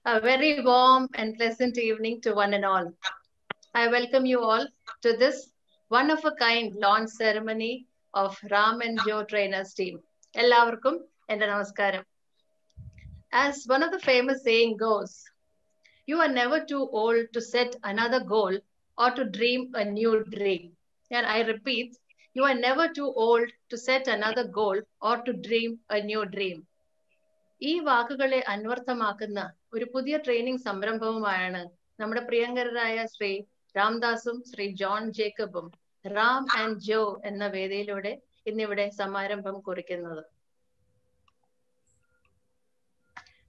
A very warm and pleasant evening to one and all. I welcome you all to this one-of-a-kind launch ceremony of Ram and Joe Trainers team. എല്ലാവർക്കും എൻ്റെ നമസ്കാരം. As one of the famous saying goes, you are never too old to set another goal or to dream a new dream. And I repeat, you are never too old to set another goal or to dream a new dream. ഈ വാക്കുകളെ അന്വർത്ഥമാക്കുന്ന ഒരു പുതിയ training സംരംഭവുമായാണ് നമ്മുടെ പ്രിയങ്കരായ Shri രാംദാസും Shri John ജേക്കബും Ram and Jo എന്ന വേദിയിലൂടെ ഇന്നിവിടെ സമാരംഭം കുറിക്കുന്നത്.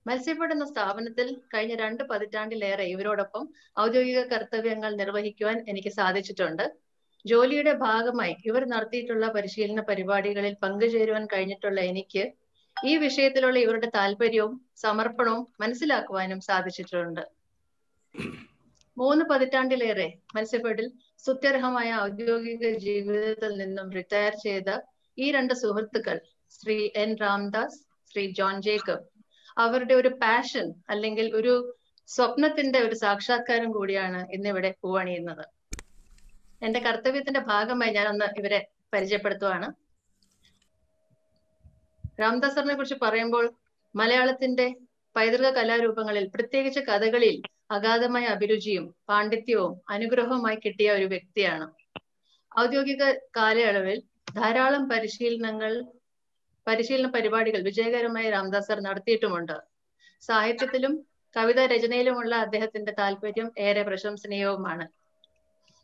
മത്സ്യഫെഡ് എന്ന സ്ഥാപനത്തിൽ കഴിഞ്ഞ 2 പതിറ്റാണ്ടിലേറെ ഇവരോടൊപ്പം ഔദ്യോഗിക കർത്തവ്യങ്ങൾ നിർവഹിക്കുവാൻ എനിക്ക് സാധിച്ചിട്ടുണ്ട്. ജോലിയുടെ ഭാഗമായി ഇവർ നടത്തിയിട്ടുള്ള പരിശീലന പരിപാടികളിൽ പങ്കുചേരുവാൻ കഴിഞ്ഞിട്ടുള്ള എനിക്ക് ഈ വിഷയത്തിലുള്ള ഇവരുടെ താല്പര്യവും സമർപ്പണവും മനസ്സിലാക്കുവാനും സാധിച്ചിട്ടുണ്ട്. 3 പതിറ്റാണ്ടിലേറെ മത്സ്യഫെഡിൽ സ്തുത്യർഹമായ ഔദ്യോഗിക ജീവിതത്തിൽ നിന്നും റിട്ടയർ ചെയ്ത ഈ 2 സുഹൃത്തുക്കൾ Shri N Ramdas, Shri John Jacob, അവരുടെ ഒരു പാഷൻ അല്ലെങ്കിൽ ഒരു സ്വപ്നത്തിന്റെ ഒരു സാക്ഷാത്കാരം കൂടിയാണ് ഇന്നിവിടെ പൂവണിയുന്നത്. എന്റെ കർത്തവ്യത്തിന്റെ ഭാഗമായി ഞാനൊന്ന് ഇവരെ പരിചയപ്പെടുത്തുവാണ്. രാംദാസ് സാറിനെ കുറിച്ച് പറയുമ്പോൾ മലയാളത്തിന്റെ പൈതൃക കലാരൂപങ്ങളിൽ പ്രത്യേകിച്ച് കഥകളിൽ അഗാധമായ അഭിരുചിയും പാണ്ഡിത്യവും അനുഗ്രഹവുമായി കിട്ടിയ ഒരു വ്യക്തിയാണ്. ഔദ്യോഗിക കാലയളവിൽ ധാരാളം പരിശീലന പരിപാടികൾ വിജയകരമായി രാംദാസ് സാർ നടത്തിയിട്ടുമുണ്ട്. സാഹിത്യത്തിലും കവിതാ രചനയിലുമുള്ള അദ്ദേഹത്തിന്റെ താല്പര്യം ഏറെ പ്രശംസനീയവുമാണ്.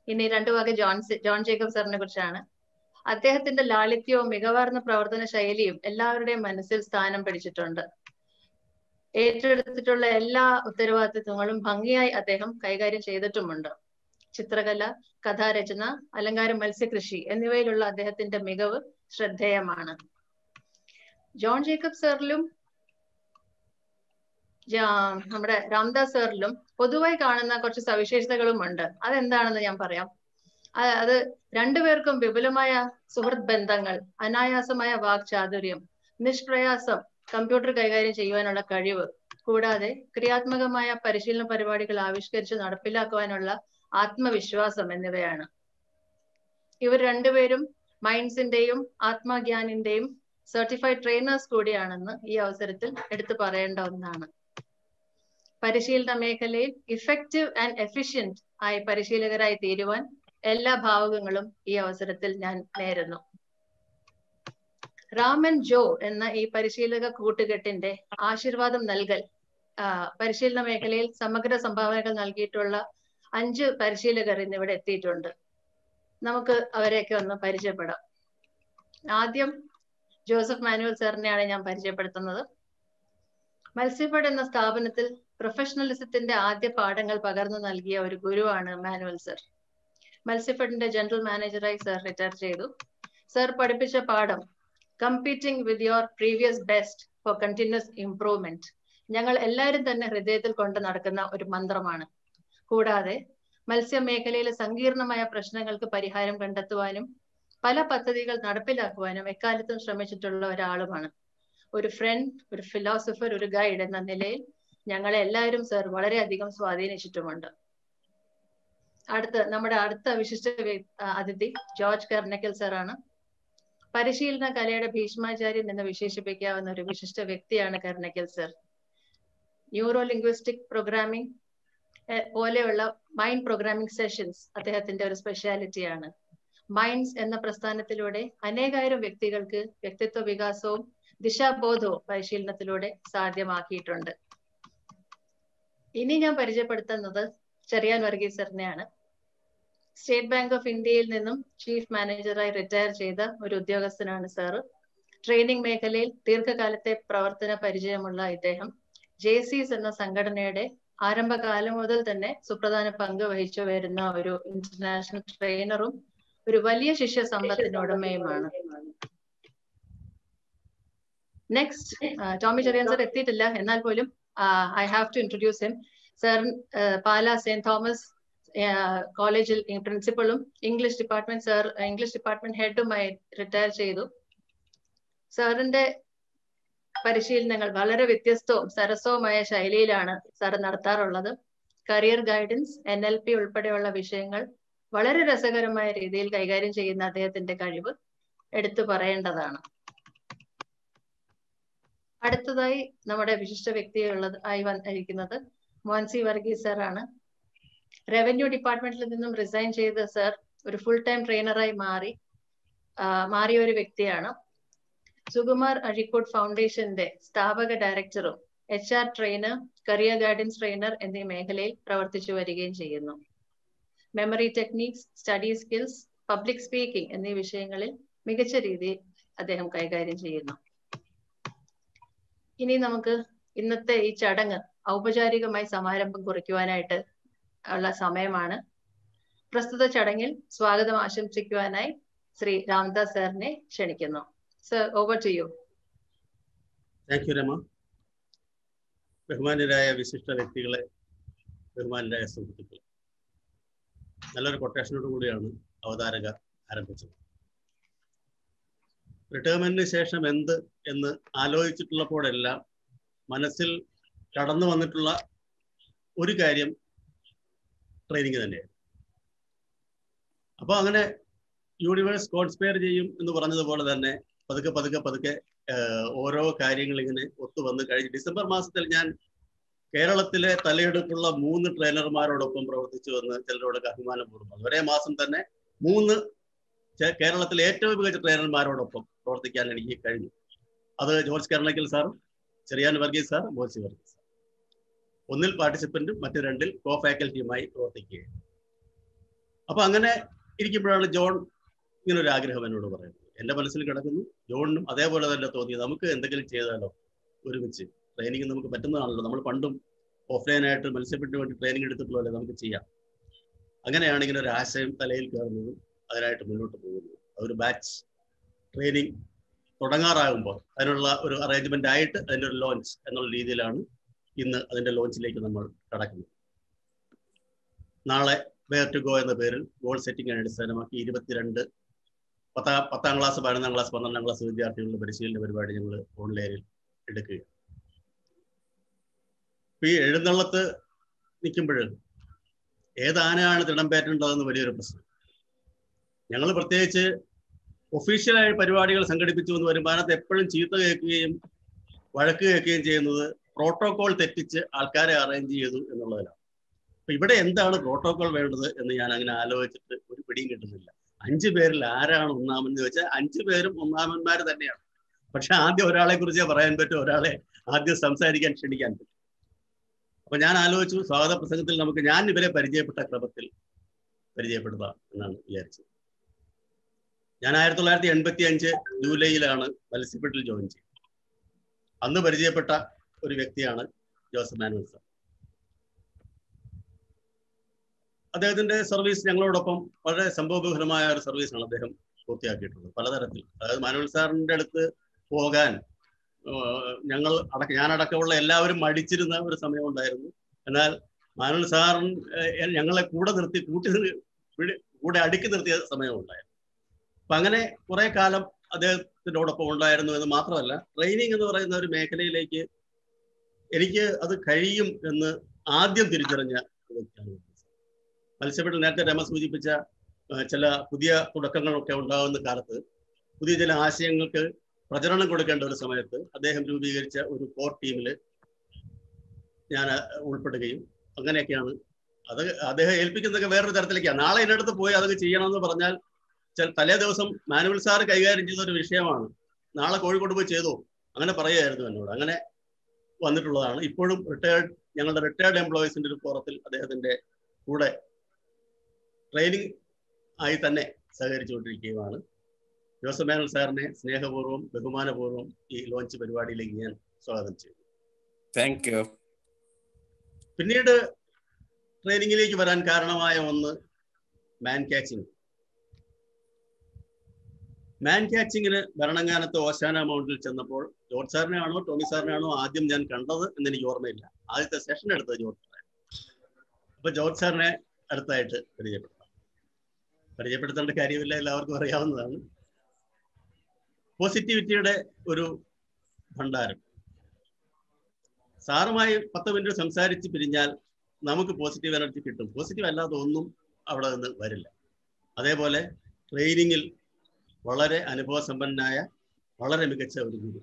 ഇനി 2 വാക്ക് ജോൺ ജേക്കബ് സാറിനെ കുറിച്ചാണ്. അദ്ദേഹത്തിന്റെ ലാളിത്യവും മികവാർന്ന പ്രവർത്തന ശൈലിയും എല്ലാവരുടെയും മനസ്സിൽ സ്ഥാനം പിടിച്ചിട്ടുണ്ട്. ഏറ്റെടുത്തിട്ടുള്ള എല്ലാ ഉത്തരവാദിത്വങ്ങളും ഭംഗിയായി അദ്ദേഹം കൈകാര്യം ചെയ്തിട്ടുമുണ്ട്. ചിത്രകല, കഥാരചന, അലങ്കാര മത്സ്യകൃഷി എന്നിവയിലുള്ള അദ്ദേഹത്തിന്റെ മികവ് ശ്രദ്ധേയമാണ്. ജോൺ ജേക്കബ് സാറിലും നമ്മുടെ രാംദാസ് സാറിലും പൊതുവായി കാണുന്ന കുറച്ച് സവിശേഷതകളും ഉണ്ട്. അതെന്താണെന്ന് ഞാൻ പറയാം. അത് രണ്ടുപേർക്കും വിപുലമായ സുഹൃത്ത് ബന്ധങ്ങൾ, അനായാസമായ വാക്ചാതുര്യം, നിഷ്പ്രയാസം കമ്പ്യൂട്ടർ കൈകാര്യം ചെയ്യുവാനുള്ള കഴിവ്, കൂടാതെ ക്രിയാത്മകമായ പരിശീലന പരിപാടികൾ ആവിഷ്കരിച്ച് നടപ്പിലാക്കുവാനുള്ള ആത്മവിശ്വാസം എന്നിവയാണ്. ഇവർ രണ്ടുപേരും മൈൻഡ്സിന്റെയും ആത്മജ്ഞാനിന്റെയും സർട്ടിഫൈഡ് ട്രെയിനേഴ്സ് കൂടിയാണെന്ന് ഈ അവസരത്തിൽ എടുത്തു പറയേണ്ട ഒന്നാണ്. പരിശീലന മേഖലയിൽ ഇഫക്റ്റീവ് ആൻഡ് എഫിഷ്യന്റ് ആയി പരിശീലകരായി തീരുവാൻ എല്ലാ ഭാവുകങ്ങളും ഈ അവസരത്തിൽ ഞാൻ നേരുന്നു. റാം ആൻഡ് ജോ എന്ന ഈ പരിശീലക കൂട്ടുകെട്ടിന്റെ ആശീർവാദം നൽകൽ പരിശീലന മേഖലയിൽ സമഗ്ര സംഭാവനകൾ നൽകിയിട്ടുള്ള 5 പരിശീലകർ ഇന്നിവിടെ എത്തിയിട്ടുണ്ട്. നമുക്ക് അവരെയൊക്കെ ഒന്ന് പരിചയപ്പെടാം. ആദ്യം ജോസഫ് മാനുവൽ സാറിനെയാണ് ഞാൻ പരിചയപ്പെടുത്തുന്നത്. മത്സ്യഫെഡ് എന്ന സ്ഥാപനത്തിൽ പ്രൊഫഷണലിസത്തിന്റെ ആദ്യ പാഠങ്ങൾ പകർന്നു നൽകിയ ഒരു ഗുരുവാണ് മാനുവൽ സർ. മത്സ്യഫെഡിന്റെ ജനറൽ മാനേജറായി സർ റിട്ടയർ ചെയ്തു. സർ പഠിപ്പിച്ച പാഠം competing with your previous best for continuous improvement ഞങ്ങൾ എല്ലാവരും തന്നെ ഹൃദയത്തിൽ കൊണ്ട് നടക്കുന്ന ഒരു മന്ത്രമാണ്. കൂടാതെ മത്സ്യമേഖലയിലെ സങ്കീർണമായ പ്രശ്നങ്ങൾക്ക് പരിഹാരം കണ്ടെത്തുവാനും പല പദ്ധതികൾ നടപ്പിലാക്കുവാനും എക്കാലത്തും ശ്രമിച്ചിട്ടുള്ള ഒരാളുമാണ്. ഒരു ഫ്രണ്ട്, ഒരു ഫിലോസഫർ, ഒരു ഗൈഡ് എന്ന നിലയിൽ ഞങ്ങളെ എല്ലാവരും സർ വളരെയധികം സ്വാധീനിച്ചിട്ടുമുണ്ട്. നമ്മുടെ അടുത്ത വിശിഷ്ട അതിഥി ജോർജ് കർണക്കൽ സാറാണ്. പരിശീലന കലയുടെ ഭീഷ്മാചാര്യൻ എന്ന് വിശേഷിപ്പിക്കാവുന്ന ഒരു വിശിഷ്ട വ്യക്തിയാണ് കർണക്കൽ സർ. ന്യൂറോ ലിംഗ്വിസ്റ്റിക് പ്രോഗ്രാമിംഗ് പോലെയുള്ള മൈൻഡ് പ്രോഗ്രാമിംഗ് സെഷൻസ് അദ്ദേഹത്തിന്റെ ഒരു സ്പെഷ്യാലിറ്റിയാണ്. മൈൻഡ്സ് എന്ന പ്രസ്ഥാനത്തിലൂടെ അനേകായിരം വ്യക്തികൾക്ക് വ്യക്തിത്വ വികാസവും ദിശാബോധവും പരിശീലനത്തിലൂടെ സാധ്യമാക്കിയിട്ടുണ്ട്. ഇനി ഞാൻ പരിചയപ്പെടുത്തുന്നത് ചെറിയാൻ വർഗീസ് സാറിനെയാണ്. സ്റ്റേറ്റ് ബാങ്ക് ഓഫ് ഇന്ത്യയിൽ നിന്നും ചീഫ് മാനേജറായി റിട്ടയർ ചെയ്ത ഒരു ഉദ്യോഗസ്ഥനാണ് സാറ്. ട്രെയിനിങ് മേഖലയിൽ ദീർഘകാലത്തെ പ്രവർത്തന പരിചയമുള്ള ഇദ്ദേഹം JCs എന്ന സംഘടനയുടെ ആരംഭകാലം മുതൽ തന്നെ സുപ്രധാന പങ്ക് വഹിച്ചു വരുന്ന ഒരു ഇന്റർനാഷണൽ ട്രെയിനറും ഒരു വലിയ ശിഷ്യ സമ്പത്തിന് ഉടമയുമാണ്. നെക്സ്റ്റ് ടോമി ചെറിയാൻ സാർ എത്തിയിട്ടില്ല, എന്നാൽ പോലും I have to introduce him. Sir Pala Saint Thomas കോളേജിൽ പ്രിൻസിപ്പളും ഇംഗ്ലീഷ് ഡിപ്പാർട്ട്മെന്റ് ഹെഡുമായി റിട്ടയർ ചെയ്തു. സാറിന്റെ പരിശീലനങ്ങൾ വളരെ വ്യത്യസ്തവും സരസവുമായ ശൈലിയിലാണ് സാർ നടത്താറുള്ളത്. കരിയർ ഗൈഡൻസ്, NLP ഉൾപ്പെടെയുള്ള വിഷയങ്ങൾ വളരെ രസകരമായ രീതിയിൽ കൈകാര്യം ചെയ്യുന്ന അദ്ദേഹത്തിന്റെ കഴിവ് എടുത്തു പറയേണ്ടതാണ്. അടുത്തതായി നമ്മുടെ വിശിഷ്ട വ്യക്തിയായി വന്നിരിക്കുന്നത് മോൻസി വർഗീസ് സാർ ആണ്. റവന്യൂ ഡിപ്പാർട്ട്മെന്റിൽ നിന്നും റിസൈൻ ചെയ്ത സർ ഒരു ഫുൾ ടൈം ട്രെയിനറായി മാറിയ ഒരു വ്യക്തിയാണ്. സുകുമാർ അഴീക്കോട് ഫൗണ്ടേഷന്റെ സ്ഥാപക ഡയറക്ടറും HR trainer, career guidance trainer എന്നീ മേഖലയിൽ പ്രവർത്തിച്ചു വരികയും ചെയ്യുന്നു. Memory techniques, study skills, public speaking എന്നീ വിഷയങ്ങളിൽ മികച്ച രീതിയിൽ അദ്ദേഹം കൈകാര്യം ചെയ്യുന്നു. ഇനി നമുക്ക് ഇന്നത്തെ ഈ ചടങ്ങ് ഔപചാരികമായി സമാരംഭം കുറിക്കുവാനായിട്ട് ഉള്ള സമയമാണ്. പ്രസ്തുത ചടങ്ങിൽ സ്വാഗതം ആശംസിക്കുവാനായി ശ്രീ രാംദാസ് സാറിനെ ക്ഷണിക്കുന്നു. Sir, over to you. Thank you Rama. ബഹുമാന്യരായ വിശിഷ്ട വ്യക്തികളെ, ബഹുമാന്യരായ സുഹൃത്തുക്കളെ, നല്ലൊരു കൊട്ടേഷനോട് കൂടിയാണ് അവതാരക ആരംഭിച്ചത്. റിട്ടയർമെന്റിന് ശേഷം എന്ത് എന്ന് ആലോചിച്ചിട്ടുള്ളപ്പോഴെല്ലാം മനസ്സിൽ കടന്നു വന്നിട്ടുള്ള ഒരു കാര്യം ട്രെയിനിങ് തന്നെയാണ്. അപ്പോൾ അങ്ങനെ യൂണിവേഴ്സ് കോൺസ്പയർ ചെയ്യും എന്ന് പറഞ്ഞതുപോലെ തന്നെ പതുക്കെ പതുക്കെ പതുക്കെ ഓരോ കാര്യങ്ങൾ ഇങ്ങനെ ഒത്തുവന്ന് കഴിഞ്ഞ് ഡിസംബർ മാസത്തിൽ ഞാൻ കേരളത്തിലെ തലയെടുപ്പുള്ള 3 ട്രെയിനർമാരോടൊപ്പം പ്രവർത്തിച്ചു എന്ന് ചിലരോടൊക്കെ അഭിമാനപൂർവ്വം. ഒരേ മാസം തന്നെ 3 കേരളത്തിലെ ഏറ്റവും മികച്ച ട്രെയിനർമാരോടൊപ്പം പ്രവർത്തിക്കാൻ എനിക്ക് കഴിഞ്ഞു. അത് ജോർജ് കർണക്കിൽ സാറും, ചെറിയാൻ വർഗീസ് സാർ, മോൻസി വർഗീസ് സാർ. ഒന്നിൽ പാർട്ടിസിപ്പന്റും മറ്റു 2ൽ കോ ഫാക്കൽറ്റിയുമായി പ്രവർത്തിക്കുകയാണ്. അപ്പൊ അങ്ങനെ ഇരിക്കുമ്പോഴാണ് ജോൺ ഇങ്ങനെ ഒരു ആഗ്രഹം എന്നോട് പറയുന്നത്. എൻ്റെ മനസ്സിൽ കിടക്കുന്നു. ജോണിനും അതേപോലെ തന്നെ തോന്നി, നമുക്ക് എന്തെങ്കിലും ചെയ്താലോ ഒരുമിച്ച്. ട്രെയിനിങ് നമുക്ക് പറ്റുന്നതാണല്ലോ, നമ്മൾ പണ്ടും ഓഫ്ലൈനായിട്ട് മത്സ്യബന്ധനത്തിന് വേണ്ടി ട്രെയിനിങ് എടുത്തിട്ടുള്ളതല്ലേ, നമുക്ക് ചെയ്യാം. അങ്ങനെയാണ് ഇങ്ങനെ ഒരു ആശയം തലയിൽ കയറുന്നതും അതിനായിട്ട് മുന്നോട്ട് പോകുന്നത്. അതൊരു ബാച്ച് ട്രെയിനിങ് തുടങ്ങാറാകുമ്പോൾ അതിനുള്ള ഒരു അറേഞ്ച്മെന്റ് ആയിട്ട് അതിൻ്റെ ഒരു ലോഞ്ച് എന്നുള്ള രീതിയിലാണ് ഇന്ന് അതിൻ്റെ ലോഞ്ചിലേക്ക് നമ്മൾ കടക്കുന്നത്. നാളെ വെയർ ടു ഗോ എന്ന പേരിൽ ഗോൾ സെറ്റിംഗ് അടിസ്ഥാനമാക്കി 22 10ാം ക്ലാസ്, 11ാം ക്ലാസ്, 12ാം ക്ലാസ് വിദ്യാർത്ഥികളുടെ പരിശീലന പരിപാടി ഞങ്ങൾ ഓൺലൈനിൽ എടുക്കുക. ഈ എഴുന്നള്ളത്ത് നിൽക്കുമ്പോൾ ഏതാനയാണ് തിടം പേറ്റേണ്ടതെന്ന് വലിയൊരു പ്രശ്നം. ഞങ്ങൾ പ്രത്യേകിച്ച് ഒഫീഷ്യലായ പരിപാടികൾ സംഘടിപ്പിച്ചു എന്ന് വരുമ്പോൾ അതിനകത്ത് എപ്പോഴും ചീത്ത കേൾക്കുകയും വഴക്ക് കേൾക്കുകയും ചെയ്യുന്നത് പ്രോട്ടോകോൾ തെറ്റിച്ച് ആൾക്കാരെ അറേഞ്ച് ചെയ്തു എന്നുള്ളതിലാണ്. അപ്പൊ ഇവിടെ എന്താണ് പ്രോട്ടോകോൾ വേണ്ടത് എന്ന് ഞാൻ അങ്ങനെ ആലോചിച്ചിട്ട് ഒരു പിടിയും കിട്ടുന്നില്ല. 5 പേരിൽ ആരാണ് ഒന്നാമൻ എന്ന് ചോദിച്ചാൽ 5 പേരും ഒന്നാമന്മാർ തന്നെയാണ്. പക്ഷെ ആദ്യം ഒരാളെ കുറിച്ചേ പറയാൻ പറ്റും, ഒരാളെ ആദ്യം സംസാരിക്കാൻ ക്ഷണിക്കാൻ പറ്റും. അപ്പൊ ഞാൻ ആലോചിച്ചു, സ്വാഗത പ്രസംഗത്തിൽ നമുക്ക് ഞാൻ ഇവരെ പരിചയപ്പെട്ട ക്രമത്തിൽ പരിചയപ്പെടുത്താം എന്നാണ് വിചാരിച്ചത്. ഞാൻ 1985 ജൂലൈയിലാണ് മത്സ്യഫെഡിൽ ജോയിൻ ചെയ്തത്. അന്ന് പരിചയപ്പെട്ട ഒരു വ്യക്തിയാണ് ജോസഫ് മാനുവൽ സാർ. അദ്ദേഹത്തിന്റെ സർവീസ് ഞങ്ങളോടൊപ്പം വളരെ സംഭവബഹുലമായ ഒരു സർവീസാണ് അദ്ദേഹം പൂർത്തിയാക്കിയിട്ടുള്ളത് പലതരത്തിൽ. അതായത് മാനുവൽ സാറിന്റെ അടുത്ത് പോകാൻ ഞാനടക്കമുള്ള എല്ലാവരും മടിച്ചിരുന്ന ഒരു സമയം ഉണ്ടായിരുന്നു. എന്നാൽ മാനുവൽ സാറിന് ഞങ്ങളെ കൂടെ നിർത്തി കൂടെ അടുക്കി നിർത്തിയ സമയമുണ്ടായിരുന്നു. അപ്പൊ അങ്ങനെ കുറെ കാലം അദ്ദേഹത്തിനോടൊപ്പം ഉണ്ടായിരുന്നു എന്ന് മാത്രമല്ല, ട്രെയിനിങ് എന്ന് പറയുന്ന ഒരു മേഖലയിലേക്ക് എനിക്ക് അത് കഴിയും എന്ന് ആദ്യം തിരിച്ചറിഞ്ഞ വ്യക്തിയാണ്. മത്സ്യഫെഡിൽ നേരത്തെ രമ സൂചിപ്പിച്ച ചില പുതിയ തുടക്കങ്ങളൊക്കെ ഉണ്ടാകുന്ന കാലത്ത് പുതിയ ചില ആശയങ്ങൾക്ക് പ്രചരണം കൊടുക്കേണ്ട ഒരു സമയത്ത് അദ്ദേഹം രൂപീകരിച്ച ഒരു കോർ ടീമിൽ ഞാൻ ഉൾപ്പെടുകയും അങ്ങനെയൊക്കെയാണ്. അത് അദ്ദേഹം ഏൽപ്പിക്കുന്നതൊക്കെ വേറൊരു തരത്തിലേക്കാണ്. നാളെ ഇതിനടുത്ത് പോയി അതൊക്കെ ചെയ്യണമെന്ന് പറഞ്ഞാൽ തലേ ദിവസം മാനുവൽ സാർ കൈകാര്യം ചെയ്ത ഒരു വിഷയമാണ്, നാളെ കോഴിക്കോട് പോയി ചെയ്തോ, അങ്ങനെ പറയുമായിരുന്നു എന്നോട്. അങ്ങനെ വന്നിട്ടുള്ളതാണ്. ഇപ്പോഴും ഞങ്ങളുടെ റിട്ടയർഡ് എംപ്ലോയീസിന്റെ ഒരു ഫോറത്തിൽ അദ്ദേഹത്തിന്റെ കൂടെ ട്രെയിനിങ് ആയി തന്നെ സഹകരിച്ചുകൊണ്ടിരിക്കുകയാണ്. ജോസഫ് മാനുവൽ സാറിനെ സ്നേഹപൂർവ്വം ബഹുമാനപൂർവ്വം ഈ ലോഞ്ച് പരിപാടിയിലേക്ക് ഞാൻ സ്വാഗതം ചെയ്യുന്നു. Thank you. പിന്നീട് ട്രെയിനിങ്ങിലേക്ക് വരാൻ കാരണമായ ഒന്ന് മാൻ ക്യാച്ചിങ്ങിന് ഭരണങ്ങാനത്ത് ഓശാന മൗണ്ടിൽ ചെന്നപ്പോൾ ജോർജ് സാറിനെ ആണോ ടോമി സാറിനെ ആണോ ആദ്യം ഞാൻ കണ്ടത് എന്ന് എനിക്ക് ഓർമ്മയില്ല. ആദ്യത്തെ സെഷൻ എടുത്തത് ജോർജ് സാറാണ്. അപ്പൊ ജോർജ് സാറിനെ അടുത്തായിട്ട് പരിചയപ്പെടുത്തേണ്ട കാര്യമില്ല, എല്ലാവർക്കും അറിയാവുന്നതാണ്. പോസിറ്റിവിറ്റിയുടെ ഒരു ഭണ്ഡാരം, സാറുമായി 10 മിനിറ്റ് സംസാരിച്ച് പിരിഞ്ഞാൽ നമുക്ക് പോസിറ്റീവ് എനർജി കിട്ടും. പോസിറ്റീവ് അല്ലാതെ ഒന്നും അവിടെ നിന്ന് വരില്ല. അതേപോലെ ട്രെയിനിങ്ങിൽ വളരെ അനുഭവസമ്പന്നനായ വളരെ മികച്ച ഒരു ഗുരു.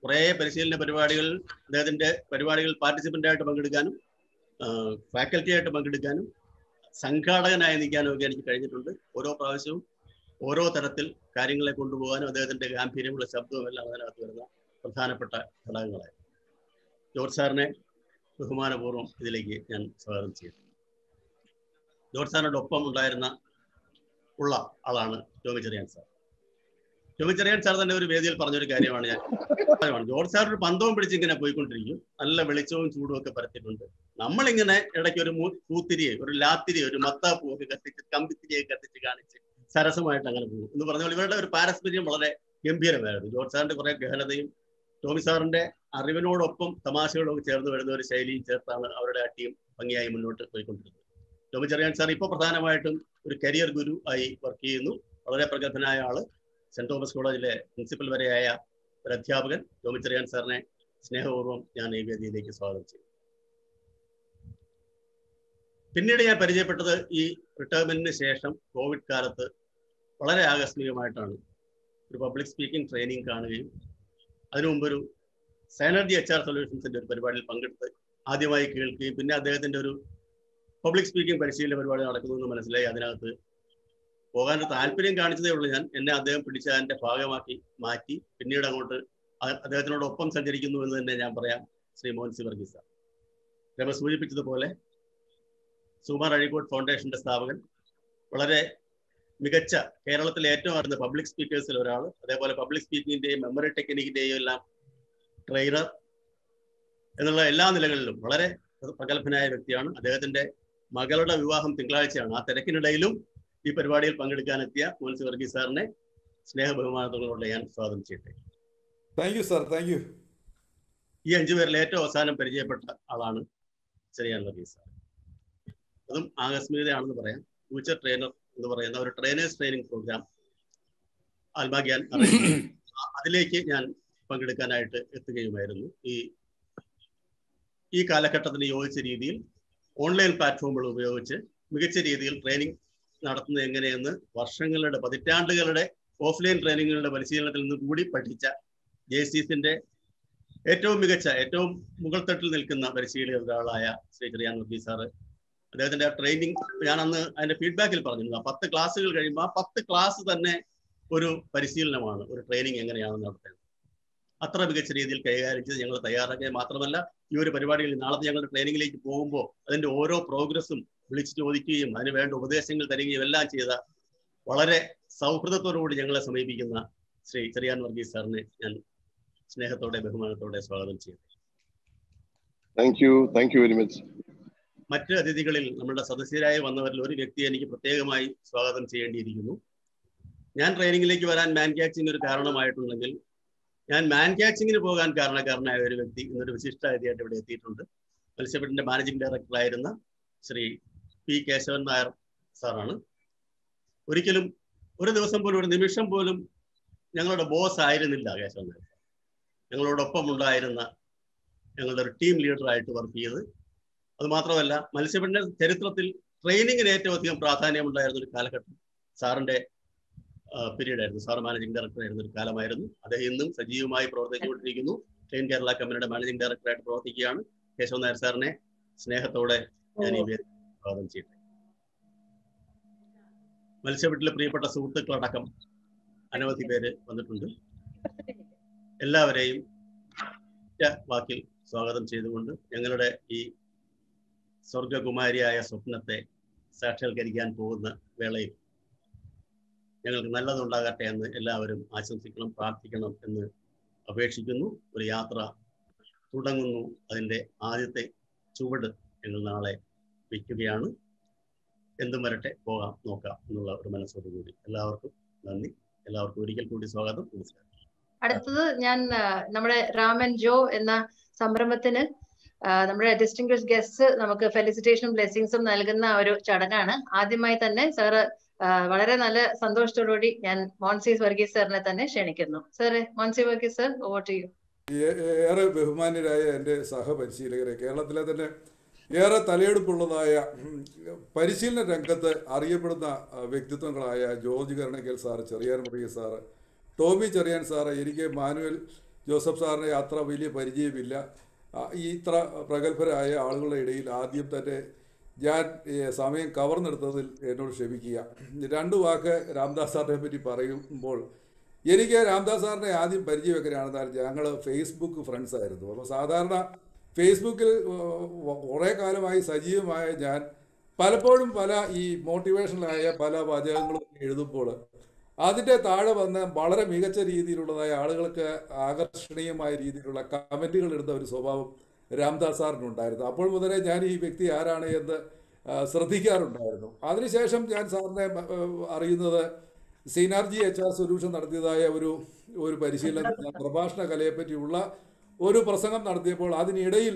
കുറേ പരിശീലന പരിപാടികളിൽ അദ്ദേഹത്തിൻ്റെ പരിപാടികളിൽ പാർട്ടിസിപ്പൻ്റായിട്ട് പങ്കെടുക്കാനും ഫാക്കൽറ്റി ആയിട്ട് പങ്കെടുക്കാനും സംഘാടകനായി നിൽക്കാനും ഒക്കെ എനിക്ക് കഴിഞ്ഞിട്ടുണ്ട്. ഓരോ പ്രാവശ്യവും ഓരോ തരത്തിൽ കാര്യങ്ങളെ കൊണ്ടുപോകാനും അദ്ദേഹത്തിൻ്റെ ഗാംഭീര്യമുള്ള ശബ്ദവും എല്ലാം അതിനകത്ത് വരുന്ന പ്രധാനപ്പെട്ട ഘടകങ്ങളായിരുന്നു. ജോർജ് സാറിനെ ബഹുമാനപൂർവ്വം ഇതിലേക്ക് ഞാൻ സ്വാഗതം ചെയ്യുന്നു. ജോർജ് സാറിനോട് ഒപ്പം ഉള്ള ആളാണ് ടോമി ചെറിയാൻ സാർ. ടോമി ചെറിയാൻ സാർ തന്നെ ഒരു വേദിയിൽ പറഞ്ഞൊരു കാര്യമാണ് ജോർജ് സാർ ഒരു പന്തവും പിടിച്ചിങ്ങനെ പോയിക്കൊണ്ടിരിക്കും. നല്ല വെളിച്ചവും ചൂടും ഒക്കെ പരത്തിയിട്ടുണ്ട്. നമ്മളിങ്ങനെ ഇടയ്ക്ക് ഒരു പൂത്തിരിയെ, ഒരു ലാത്തിരിയെ, ഒരു മത്താപ്പൂ ഒക്കെ കത്തിച്ച്, കമ്പിത്തിരിയെ കത്തിച്ച് കാണിച്ച് സരസമായിട്ട് അങ്ങനെ പോകും എന്ന് പറഞ്ഞാൽ ഇവരുടെ ഒരു പാരസ്പര്യം വളരെ ഗംഭീരമായിരുന്നു. ജോർജ് സാറിന്റെ കുറെ ഗഹനതയും ടോമി സാറിന്റെ അറിവിനോടൊപ്പം തമാശകളും ഒക്കെ ചേർന്ന് വരുന്ന ഒരു ശൈലിയും ചേർത്താണ് അവരുടെ ആ ടീം ഭംഗിയായി മുന്നോട്ട് പോയിക്കൊണ്ടിരുന്നത്. ടോമി ചെറിയാൻ സാർ ഇപ്പോൾ പ്രധാനമായിട്ടും ഒരു കരിയർ ഗുരു ആയി വർക്ക് ചെയ്യുന്നു. വളരെ പ്രഗത്ഭനായ ആള്. സെന്റ് തോമസ് കോളേജിലെ പ്രിൻസിപ്പൽ വരെയായ ഒരു അധ്യാപകൻ. ടോമി ചെറിയാൻ സാറിനെ സ്നേഹപൂർവ്വം ഞാൻ ഈ വേദിയിലേക്ക് സ്വാഗതം ചെയ്യും. പിന്നീട് ഞാൻ പരിചയപ്പെട്ടത് ഈ റിട്ടയർമെന്റിന് ശേഷം കോവിഡ് കാലത്ത് വളരെ ആകസ്മികമായിട്ടാണ്. ഒരു പബ്ലിക് സ്പീക്കിംഗ് ട്രെയിനിങ് കാണുകയും അതിനു മുമ്പൊരു സൈനർജി HR സൊല്യൂഷൻസിന്റെ ഒരു പരിപാടിയിൽ പങ്കെടുത്ത് ആദ്യമായി കേൾക്കുകയും പിന്നെ അദ്ദേഹത്തിന്റെ ഒരു പബ്ലിക് സ്പീക്കിംഗ് പരിശീലന പരിപാടി നടക്കുന്നതെന്ന് മനസ്സിലായി. അതിനകത്ത് പോകാനൊരു താല്പര്യം കാണിച്ചതേ ഉള്ളൂ. എന്നെ അദ്ദേഹം പിടിച്ച അതിന്റെ ഭാഗമാക്കി മാറ്റി പിന്നീട് അങ്ങോട്ട് അദ്ദേഹത്തിനോടൊപ്പം സഞ്ചരിക്കുന്നു എന്ന് തന്നെ ഞാൻ പറയാം. ശ്രീ മോൻസി വർഗീസ് സാർ രമ സൂചിപ്പിച്ചതുപോലെ സുകുമാർ അഴീക്കോട് ഫൗണ്ടേഷന്റെ സ്ഥാപകൻ, വളരെ മികച്ച കേരളത്തിലെ ഏറ്റവും അറിയുന്ന പബ്ലിക് സ്പീക്കേഴ്സിൽ ഒരാൾ, അതേപോലെ പബ്ലിക് സ്പീക്കിങ്ങിന്റെയും മെമ്മറി ടെക്നിക്കിന്റെയും എല്ലാം ട്രെയിനർ എന്നുള്ള എല്ലാ നിലകളിലും വളരെ പ്രഗത്ഭനായ വ്യക്തിയാണ്. അദ്ദേഹത്തിന്റെ മകളുടെ വിവാഹം തിങ്കളാഴ്ചയാണ്. ആ തിരക്കിനിടയിലും ഈ പരിപാടിയിൽ പങ്കെടുക്കാനെത്തിയ മോൻസി വർഗീസ് സാറിനെ സ്നേഹ ബഹുമാനത്തോടെ ഞാൻ സ്വാഗതം ചെയ്യട്ടെ. Thank you sir, thank you. ഈ 5 പേരിൽ ഏറ്റവും അവസാനം പരിചയപ്പെട്ട ആളാണ് ചെറിയാൻ വർഗീസ് സാർ. അതും ആകസ്മികതയാണെന്ന് പറയാം. ഫ്യൂച്ചർ ട്രെയിനർ എന്ന് പറയുന്ന ഒരു ട്രെയിനേഴ്സ് ട്രെയിനിങ് പ്രോഗ്രാം ആൽബാഗ്യാൻ അതിലേക്ക് ഞാൻ പങ്കെടുക്കാനായിട്ട് എത്തുകയുമായിരുന്നു. ഈ കാലഘട്ടത്തിന് യോജിച്ച രീതിയിൽ ഓൺലൈൻ പ്ലാറ്റ്ഫോമുകൾ ഉപയോഗിച്ച് മികച്ച രീതിയിൽ ട്രെയിനിങ് നടത്തുന്നത് എങ്ങനെയെന്ന് വർഷങ്ങളുടെ, പതിറ്റാണ്ടുകളുടെ ഓഫ്ലൈൻ ട്രെയിനിങ്ങുകളുടെ പരിശീലനത്തിൽ നിന്ന് കൂടി പഠിച്ച JCSന്റെ ഏറ്റവും മികച്ച, ഏറ്റവും മുകൾ തട്ടിൽ നിൽക്കുന്ന പരിശീലകരുടെ ഒരാളായ ശ്രീ ചെറിയാൻ വർഗീസ് സാറ്, അദ്ദേഹത്തിന്റെ ട്രെയിനിങ് ഞാൻ അന്ന് അതിന്റെ ഫീഡ്ബാക്കിൽ പറഞ്ഞിരുന്നു. 10 ക്ലാസ്സുകൾ കഴിയുമ്പോൾ ആ 10 ക്ലാസ് തന്നെ ഒരു പരിശീലനമാണ്, ഒരു ട്രെയിനിങ് എങ്ങനെയാണ് നടത്തേണ്ടത്. അത്ര മികച്ച രീതിയിൽ കൈകാര്യം ചെയ്ത് ഞങ്ങൾ തയ്യാറാക്കുക മാത്രമല്ല, ഈ ഒരു പരിപാടിയിൽ നാളത്തെ ഞങ്ങളുടെ ട്രെയിനിങ്ങിലേക്ക് പോകുമ്പോൾ അതിന്റെ ഓരോ പ്രോഗ്രസ്സും വിളിച്ചു ചോദിക്കുകയും അതിന് വേണ്ട ഉപദേശങ്ങൾ തരികയും എല്ലാം ചെയ്ത വളരെ സൗഹൃദത്തോടുകൂടി ഞങ്ങളെ സമീപിക്കുന്ന ശ്രീ ചെറിയാൻ വർഗീസ് സാറിനെ ഞാൻ സ്നേഹത്തോടെ ബഹുമാനത്തോടെ സ്വാഗതം ചെയ്യുന്നു. Thank you very much. മറ്റ് അതിഥികളിൽ നമ്മുടെ സദസ്യരായി വന്നവരിൽ ഒരു വ്യക്തിയെ എനിക്ക് പ്രത്യേകമായി സ്വാഗതം ചെയ്യേണ്ടിയിരിക്കുന്നു. ഞാൻ ട്രെയിനിങ്ങിലേക്ക് വരാൻ മാൻ ക്യാച്ചിങ് ഒരു കാരണമായിട്ടുണ്ടെങ്കിൽ ഞാൻ മാൻ ക്യാച്ചിങ്ങിന് പോകാൻ കാരണക്കാരനായ ഒരു വ്യക്തി ഇന്നൊരു വിശിഷ്ട അതിഥിയായിട്ട് ഇവിടെ എത്തിയിട്ടുണ്ട്. മത്സ്യബെഡിന്റെ മാനേജിംഗ് ഡയറക്ടറായിരുന്ന ശ്രീ P. കേശവൻ നായർ സാറാണ്. ഒരിക്കലും ഒരു ദിവസം പോലും, ഒരു നിമിഷം പോലും ഞങ്ങളുടെ ബോസ് ആയിരുന്നില്ല കേശവൻ നായർ. ഞങ്ങളോടൊപ്പം ഉണ്ടായിരുന്ന ഞങ്ങളുടെ ഒരു ടീം ലീഡറായിട്ട് വർക്ക് ചെയ്ത്, അതുമാത്രമല്ല മത്സ്യബെഡിന്റെ ചരിത്രത്തിൽ ട്രെയിനിങ്ങിന് ഏറ്റവും അധികം പ്രാധാന്യമുണ്ടായിരുന്ന ഒരു കാലഘട്ടം സാറിന്റെ പീരീഡ് ആയിരുന്നു. സാർ മാനേജിംഗ് ഡയറക്ടർ ആയിരുന്ന ഒരു കാലമായിരുന്നു. അദ്ദേഹം ഇന്നും സജീവമായി പ്രവർത്തിച്ചുകൊണ്ടിരിക്കുന്നു. ട്രെയിൻ കേരള കമ്പനിയുടെ മാനേജിംഗ് ഡയറക്ടറായിട്ട് പ്രവർത്തിക്കുകയാണ്. കേശവൻ നായർ സാറിനെ സ്നേഹത്തോടെ ഞാൻ ഈ പേര് സ്വാഗതം ചെയ്യട്ടെ. മത്സ്യബെഡിലെ പ്രിയപ്പെട്ട സുഹൃത്തുക്കളടക്കം അനവധി പേര് വന്നിട്ടുണ്ട്. എല്ലാവരെയും വാക്കിൽ സ്വാഗതം ചെയ്തുകൊണ്ട് ഞങ്ങളുടെ ഈ സ്വർഗകുമാരിയായ സ്വപ്നത്തെ സാക്ഷാത്കരിക്കാൻ പോകുന്ന വേളയിൽ ഞങ്ങൾക്ക് നല്ലതുണ്ടാകട്ടെ എന്ന് എല്ലാവരും ആശംസിക്കണം, പ്രാർത്ഥിക്കണം എന്ന് അപേക്ഷിക്കുന്നു. ഒരു യാത്ര തുടങ്ങുന്നു. അതിൻ്റെ ആദ്യത്തെ ചുവട് ഞങ്ങൾ നാളെ വയ്ക്കുകയാണ്. എന്തും വരട്ടെ, പോകാം, നോക്കാം എന്നുള്ള ഒരു മനസ്സോടുകൂടി എല്ലാവർക്കും നന്ദി. എല്ലാവർക്കും ഒരിക്കൽ കൂടി സ്വാഗതം. നമസ്കാരം. അടുത്തത് ഞാൻ നമ്മുടെ രാമൻ ജോ എന്ന സംരംഭത്തിന് നമ്മുടെ ഡിസ്റ്റിംഗ്വിഷ്ഡ് ഗസ്റ്റ് നമുക്ക് ഫെലിസിറ്റേഷനും ബ്ലെസ്സിങ്സും നൽകുന്ന ഒരു ചടങ്ങാണ്. ആദ്യമായി തന്നെ സാറ് വളരെ നല്ല സന്തോഷത്തോടുകൂടി ഞാൻ മോൻസി വർഗീസ് സാറിനെ തന്നെ ക്ഷണിക്കുന്നു. Sir, Moncy Varghese sir, over to you. ഏറെ ബഹുമാന്യരായ എൻ്റെ സഹപരിശീലകരെ, കേരളത്തിലെ തന്നെ ഏറെ തലയെടുപ്പുള്ളതായ പരിശീലന രംഗത്ത് അറിയപ്പെടുന്ന വ്യക്തിത്വങ്ങളായ George Karanakkal sir, Cherian Varghese sir, Tommy Cherian sir, എനിക്ക് മാനുവൽ ജോസഫ് സാറിനെ അത്ര വലിയ പരിചയമില്ല. ഇത്ര പ്രഗത്ഭരായ ആളുകളുടെ ഇടയിൽ ആദ്യം തന്നെ ഞാൻ സമയം കവർന്നെടുത്തതിൽ എന്നോട് ക്ഷമിക്കുക. 2 വാക്ക് രാംദാസ് സാറിനെ പറ്റി പറയുമ്പോൾ, എനിക്ക് രാംദാസ് സാറിനെ ആദ്യം പരിചയമൊക്കെയാണെന്നാൽ ഞങ്ങൾ ഫേസ്ബുക്ക് ഫ്രണ്ട്സ് ആയിരുന്നു. അപ്പോൾ സാധാരണ ഫേസ്ബുക്കിൽ കുറേ കാലമായി സജീവമായ ഞാൻ പലപ്പോഴും പല ഈ മോട്ടിവേഷണലായ പല വാചകങ്ങളും എഴുതുമ്പോൾ അതിൻ്റെ താഴെ വന്ന് വളരെ മികച്ച രീതിയിലുള്ളതായ ആളുകൾക്ക് ആകർഷണീയമായ രീതിയിലുള്ള കമൻറ്റുകൾ ഇടുന്ന ഒരു സ്വഭാവം രാംദാസ് സാറിനുണ്ടായിരുന്നു. അപ്പോൾ മുതലേ ഞാൻ ഈ വ്യക്തി ആരാണ് എന്ന് ശ്രദ്ധിക്കാറുണ്ടായിരുന്നു. അതിനുശേഷം ഞാൻ സാറിനെ അറിയുന്നത് സിനാർജി HR സൊല്യൂഷൻ നടത്തിയതായ ഒരു പരിശീലനം, പ്രഭാഷണ കലയെപ്പറ്റിയുള്ള ഒരു പ്രസംഗം നടത്തിയപ്പോൾ അതിനിടയിൽ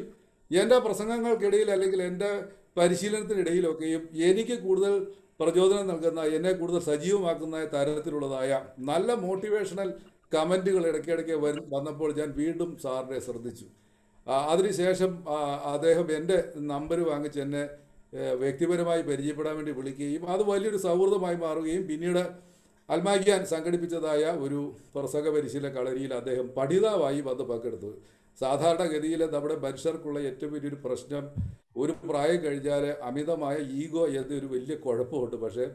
എൻ്റെ പ്രസംഗങ്ങൾക്കിടയിൽ അല്ലെങ്കിൽ എൻ്റെ പരിശീലനത്തിനിടയിലൊക്കെയും എനിക്ക് കൂടുതൽ പ്രചോദനം നൽകുന്ന, എന്നെ കൂടുതൽ സജീവമാക്കുന്ന തരത്തിലുള്ളതായ നല്ല മോട്ടിവേഷണൽ കമൻറ്റുകൾ ഇടയ്ക്കിടയ്ക്ക് വന്നപ്പോൾ ഞാൻ വീണ്ടും സാറിനെ ശ്രദ്ധിച്ചു. അതിനുശേഷം അദ്ദേഹം എൻ്റെ നമ്പർ വാങ്ങിച്ച് എന്നെ വ്യക്തിപരമായി പരിചയപ്പെടാൻ വേണ്ടി വിളിക്കുകയും അത് വലിയൊരു സൗഹൃദമായി മാറുകയും പിന്നീട് അൽമാഗ്യാൻ സംഘടിപ്പിച്ചതായ ഒരു പ്രസംഗ പരിശീലന കളരിയിൽ അദ്ദേഹം പഠിതാവായി വന്ന് പങ്കെടുത്തു. സാധാരണഗതിയിൽ നമ്മുടെ മനുഷ്യർക്കുള്ള ഏറ്റവും വലിയൊരു പ്രശ്നം, ഒരു പ്രായം കഴിഞ്ഞാൽ അമിതമായ ഈഗോ എന്നൊരു വലിയ കുഴപ്പമുണ്ട്. പക്ഷേ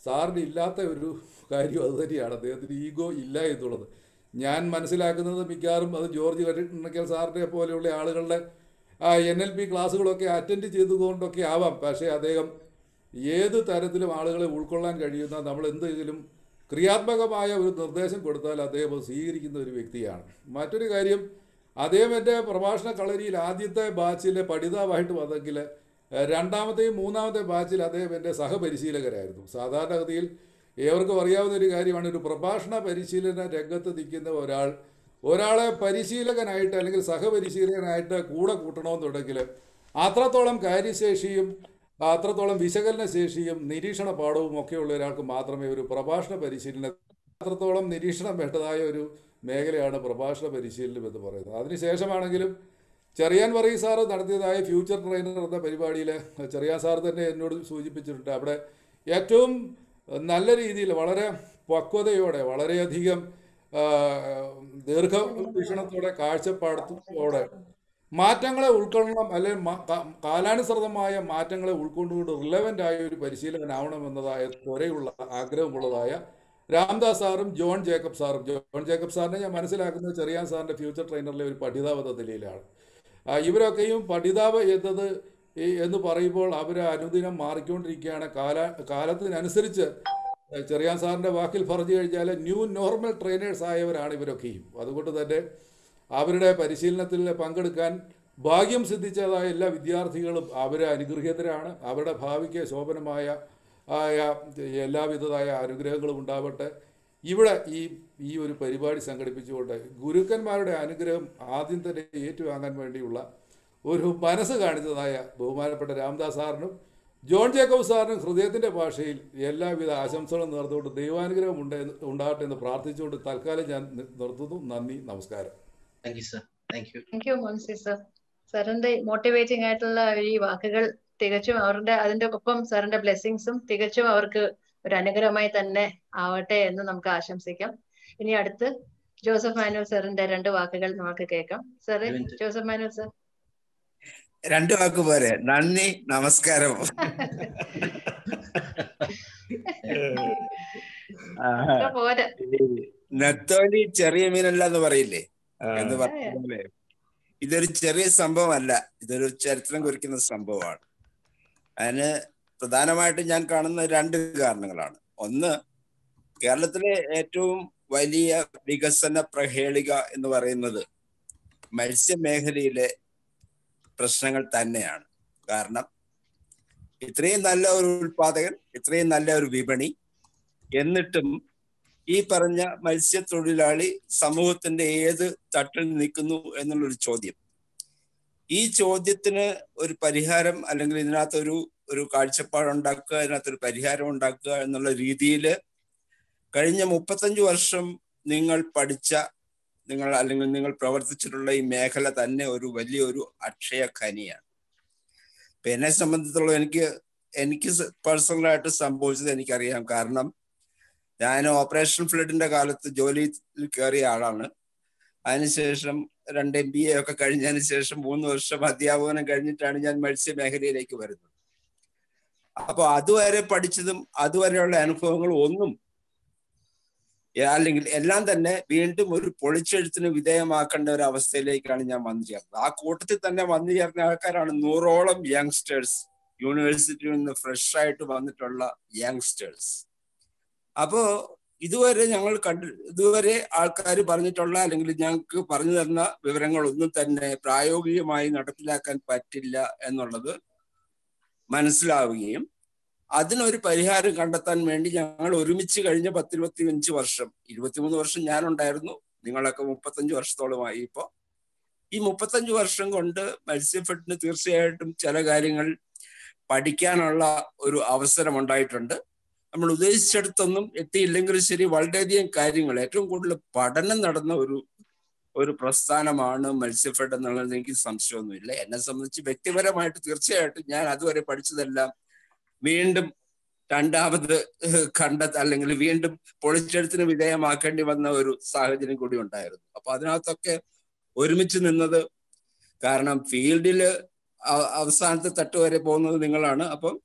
സാറിന് ഇല്ലാത്ത ഒരു കാര്യം അതുതന്നെയാണ്, അദ്ദേഹത്തിന് ഈഗോ ഇല്ല എന്നുള്ളത്. ഞാൻ മനസ്സിലാക്കുന്നത് മിക്കവാറും അത് ജോർജ് കരണക്കൽ സാറിനെ പോലെയുള്ള ആളുകളുടെ NLP ക്ലാസ്സുകളൊക്കെ അറ്റൻഡ് ചെയ്തുകൊണ്ടൊക്കെ ആവാം. പക്ഷേ അദ്ദേഹം ഏത് തരത്തിലും ആളുകളെ ഉൾക്കൊള്ളാൻ കഴിയുന്ന, നമ്മൾ എന്തെങ്കിലും ക്രിയാത്മകമായ ഒരു നിർദ്ദേശം കൊടുത്താൽ അദ്ദേഹം സ്വീകരിക്കുന്ന ഒരു വ്യക്തിയാണ്. മറ്റൊരു കാര്യം, അദ്ദേഹം എൻ്റെ പ്രഭാഷണ കളരിയിൽ ആദ്യത്തെ ബാച്ചിലെ പഠിതാവായിട്ട് വന്നെങ്കിൽ രണ്ടാമത്തെയും മൂന്നാമത്തെ ബാച്ചിൽ അദ്ദേഹം എൻ്റെ സഹപരിശീലകരായിരുന്നു. സാധാരണഗതിയിൽ ഏവർക്കും അറിയാവുന്ന ഒരു കാര്യമാണ്, ഒരു പ്രഭാഷണ പരിശീലന രംഗത്ത് നിൽക്കുന്ന ഒരാളെ പരിശീലകനായിട്ട് അല്ലെങ്കിൽ സഹപരിശീലകനായിട്ട് കൂടെ കൂട്ടണമെന്നുണ്ടെങ്കിൽ അത്രത്തോളം കാര്യശേഷിയും അത്രത്തോളം വിശകലന ശേഷിയും നിരീക്ഷണ പാഠവും ഒക്കെയുള്ള ഒരാൾക്ക് മാത്രമേ ഒരു പ്രഭാഷണ പരിശീലനം, അത്രത്തോളം നിരീക്ഷണം വേണ്ടതായ ഒരു മേഖലയാണ് പ്രഭാഷണ പരിശീലനം എന്ന് പറയുന്നത്. അതിനുശേഷമാണെങ്കിലും ചെറിയാൻ വർഗീസ് സാറ് നടത്തിയതായ ഫ്യൂച്ചർ ട്രെയിനർ എന്ന പരിപാടിയിൽ ചെറിയാൻ സാർ തന്നെ എന്നോട് സൂചിപ്പിച്ചിട്ടുണ്ട്, അവിടെ ഏറ്റവും നല്ല രീതിയിൽ വളരെ പക്വതയോടെ വളരെയധികം ദീർഘവീക്ഷണത്തോടെ കാഴ്ചപ്പാടത്തോടെ മാറ്റങ്ങളെ ഉൾക്കൊള്ളണം, അല്ലെങ്കിൽ കാലാനുസൃതമായ മാറ്റങ്ങളെ ഉൾക്കൊണ്ടുകൊണ്ട് റിലവൻ്റ് ആയ ഒരു പരിശീലകനാവണമെന്നതായ ത്വരയുള്ള ആഗ്രഹമുള്ളതായ രാംദാസ് സാറും ജോൺ ജേക്കബ് സാറിനെ ഞാൻ മനസ്സിലാക്കുന്നത് ചെറിയാൻ സാറിൻ്റെ ഫ്യൂച്ചർ ട്രെയിനറിലെ ഒരു പഠിതാവ് എന്ന നിലയിലാണ്. ഇവരൊക്കെയും പഠിതാവ് എന്ന് പറയുമ്പോൾ അവർ അനുദിനം മാറിക്കൊണ്ടിരിക്കുകയാണ്. കാലത്തിനനുസരിച്ച് ചെറിയാൻ സാറിൻ്റെ വാക്കിൽ പറഞ്ഞു കഴിഞ്ഞാൽ ന്യൂ നോർമൽ ട്രെയിനേഴ്സ് ആയവരാണ് ഇവരൊക്കെയും. അതുകൊണ്ട് തന്നെ അവരുടെ പരിശീലനത്തിൽ പങ്കെടുക്കാൻ ഭാഗ്യം സിദ്ധിച്ചതായ എല്ലാ വിദ്യാർത്ഥികളും അവർ അനുഗ്രഹീതരാണ്. അവരുടെ ഭാവിക്ക് ശോഭനമായ എല്ലാവിധമായ അനുഗ്രഹങ്ങളും ഉണ്ടാവട്ടെ. ഇവിടെ ഈ ഒരു പരിപാടി സംഘടിപ്പിച്ചുകൊണ്ട് ഗുരുക്കന്മാരുടെ അനുഗ്രഹം ആദ്യം തന്നെ ഏറ്റുവാങ്ങാൻ വേണ്ടിയുള്ള ഒരു മനസ്സ് കാണിച്ചതായ ബഹുമാനപ്പെട്ട രാംദാസ് സാറിനും ജോൺ ജേക്കബ് സാറിനും ഹൃദയത്തിൻ്റെ ഭാഷയിൽ എല്ലാവിധ ആശംസകളും നേർന്നുകൊണ്ട് ദൈവാനുഗ്രഹം ഉണ്ടാകട്ടെ എന്ന് പ്രാർത്ഥിച്ചുകൊണ്ട് തൽക്കാലം ഞാൻ നിർത്തുന്നു. നന്ദി, നമസ്കാരം. Thank you Moncy sir. സാറിന്റെ മോട്ടിവേറ്റിംഗ് ആയിട്ടുള്ള ഈ വാക്കുകൾ തികച്ചും അതിന്റെ ഒപ്പം സാറിന്റെ ബ്ലെസ്സിങ്സും തികച്ചും അവർക്ക് ഒരു അനുഗ്രഹമായി തന്നെ ആവട്ടെ എന്ന് നമുക്ക് ആശംസിക്കാം. ഇനി അടുത്ത് ജോസഫ് മാനുവൽ സാറിന്റെ 2 വാക്കുകൾ നമുക്ക് കേൾക്കാം. സാറേ, ജോസഫ് മാനുവൽ സാർ. 2 വാക്ക് പോരെ? നന്ദി, നമസ്കാരം. നെത്തോലി ചെറിയ മീനല്ല എന്ന് പറയില്ലേ എന്ന് പറഞ്ഞ ഇതൊരു ചെറിയ സംഭവമല്ല, ഇതൊരു ചരിത്രം കുറിക്കുന്ന സംഭവമാണ്. അതിന് പ്രധാനമായിട്ടും ഞാൻ കാണുന്ന 2 കാരണങ്ങളാണ്. ഒന്ന്, കേരളത്തിലെ ഏറ്റവും വലിയ വികസന പ്രഹേളിക എന്ന് പറയുന്നത് മത്സ്യമേഖലയിലെ പ്രശ്നങ്ങൾ തന്നെയാണ്. കാരണം ഇത്രയും നല്ല ഒരു ഉൽപാദകൻ, ഇത്രയും നല്ല ഒരു വിപണി, എന്നിട്ടും ഈ പറഞ്ഞ മത്സ്യത്തൊഴിലാളി സമൂഹത്തിന്റെ ഏത് തട്ടിൽ നിൽക്കുന്നു എന്നുള്ളൊരു ചോദ്യം. ഈ ചോദ്യത്തിന് ഒരു പരിഹാരം അല്ലെങ്കിൽ ഇതിനകത്തൊരു കാഴ്ചപ്പാടുണ്ടാക്കുക, ഇതിനകത്തൊരു പരിഹാരം ഉണ്ടാക്കുക എന്നുള്ള രീതിയിൽ കഴിഞ്ഞ 35 വർഷം നിങ്ങൾ പഠിച്ച നിങ്ങൾ അല്ലെങ്കിൽ നിങ്ങൾ പ്രവർത്തിച്ചിട്ടുള്ള ഈ മേഖല തന്നെ ഒരു വലിയൊരു അക്ഷയ ഖനിയാണ്. ഇപ്പൊ എന്നെ സംബന്ധിച്ചിടത്തോളം എനിക്ക് പേഴ്സണലായിട്ട് സംഭവിച്ചത് എനിക്കറിയാം. കാരണം ഞാൻ ഓപ്പറേഷൻ ഫ്ലഡിന്റെ കാലത്ത് ജോലിയിൽ കയറിയ ആളാണ്. അതിനുശേഷം 2 MBA ഒക്കെ കഴിഞ്ഞതിന് ശേഷം 3 വർഷം അധ്യാപനം കഴിഞ്ഞിട്ടാണ് ഞാൻ മത്സ്യമേഖലയിലേക്ക് വരുന്നത്. അപ്പൊ അതുവരെ പഠിച്ചതും അതുവരെയുള്ള അനുഭവങ്ങളും ഒന്നും അല്ലെങ്കിൽ എല്ലാം തന്നെ വീണ്ടും ഒരു പൊളിച്ചെഴുത്തിന് വിധേയമാക്കേണ്ട ഒരു അവസ്ഥയിലേക്കാണ് ഞാൻ വന്നു ചേർന്നത്. ആ കൂട്ടത്തിൽ തന്നെ വന്നു ചേർന്ന ആൾക്കാരാണ് 100ഓളം യങ്സ്റ്റേഴ്സ്, യൂണിവേഴ്സിറ്റിയിൽ നിന്ന് ഫ്രഷ് ആയിട്ട് വന്നിട്ടുള്ള യങ്സ്റ്റേഴ്സ്. അപ്പോ ഇതുവരെ ആൾക്കാർ പറഞ്ഞിട്ടുള്ള അല്ലെങ്കിൽ ഞങ്ങൾക്ക് പറഞ്ഞു തരുന്ന വിവരങ്ങളൊന്നും തന്നെ പ്രായോഗികമായി നടപ്പിലാക്കാൻ പറ്റില്ല എന്നുള്ളത് മനസ്സിലാവുകയും അതിനൊരു പരിഹാരം കണ്ടെത്താൻ വേണ്ടി ഞങ്ങൾ ഒരുമിച്ച് കഴിഞ്ഞ 10-25 വർഷം, 23 വർഷം ഞാനുണ്ടായിരുന്നു, നിങ്ങളൊക്കെ 35 വർഷത്തോളമായി. ഇപ്പോ ഈ 35 വർഷം കൊണ്ട് മത്സ്യഫെഡിന് തീർച്ചയായിട്ടും ചില കാര്യങ്ങൾ പഠിക്കാനുള്ള ഒരു അവസരം ഉണ്ടായിട്ടുണ്ട്. നമ്മൾ ഉദ്ദേശിച്ചിടത്തൊന്നും എത്തിയില്ലെങ്കിലും ശരി, വളരെയധികം കാര്യങ്ങൾ, ഏറ്റവും കൂടുതൽ പഠനം നടന്ന ഒരു പ്രസ്ഥാനമാണ് മത്സ്യഫെഡ് എന്നുള്ളത് എനിക്ക് സംശയമൊന്നുമില്ല. എന്നെ സംബന്ധിച്ച് വ്യക്തിപരമായിട്ട് തീർച്ചയായിട്ടും ഞാൻ അതുവരെ പഠിച്ചതെല്ലാം വീണ്ടും രണ്ടാമത് അല്ലെങ്കിൽ വീണ്ടും പൊളിച്ചെഴുത്തിന് വിധേയമാക്കേണ്ടി വന്ന ഒരു സാഹചര്യം കൂടി ഉണ്ടായിരുന്നു. അപ്പൊ അതിനകത്തൊക്കെ ഒരുമിച്ച് നിന്നത്, കാരണം ഫീൽഡില് അവസാനത്തെ തട്ട് വരെ പോകുന്നത് നിങ്ങളാണ്. അപ്പം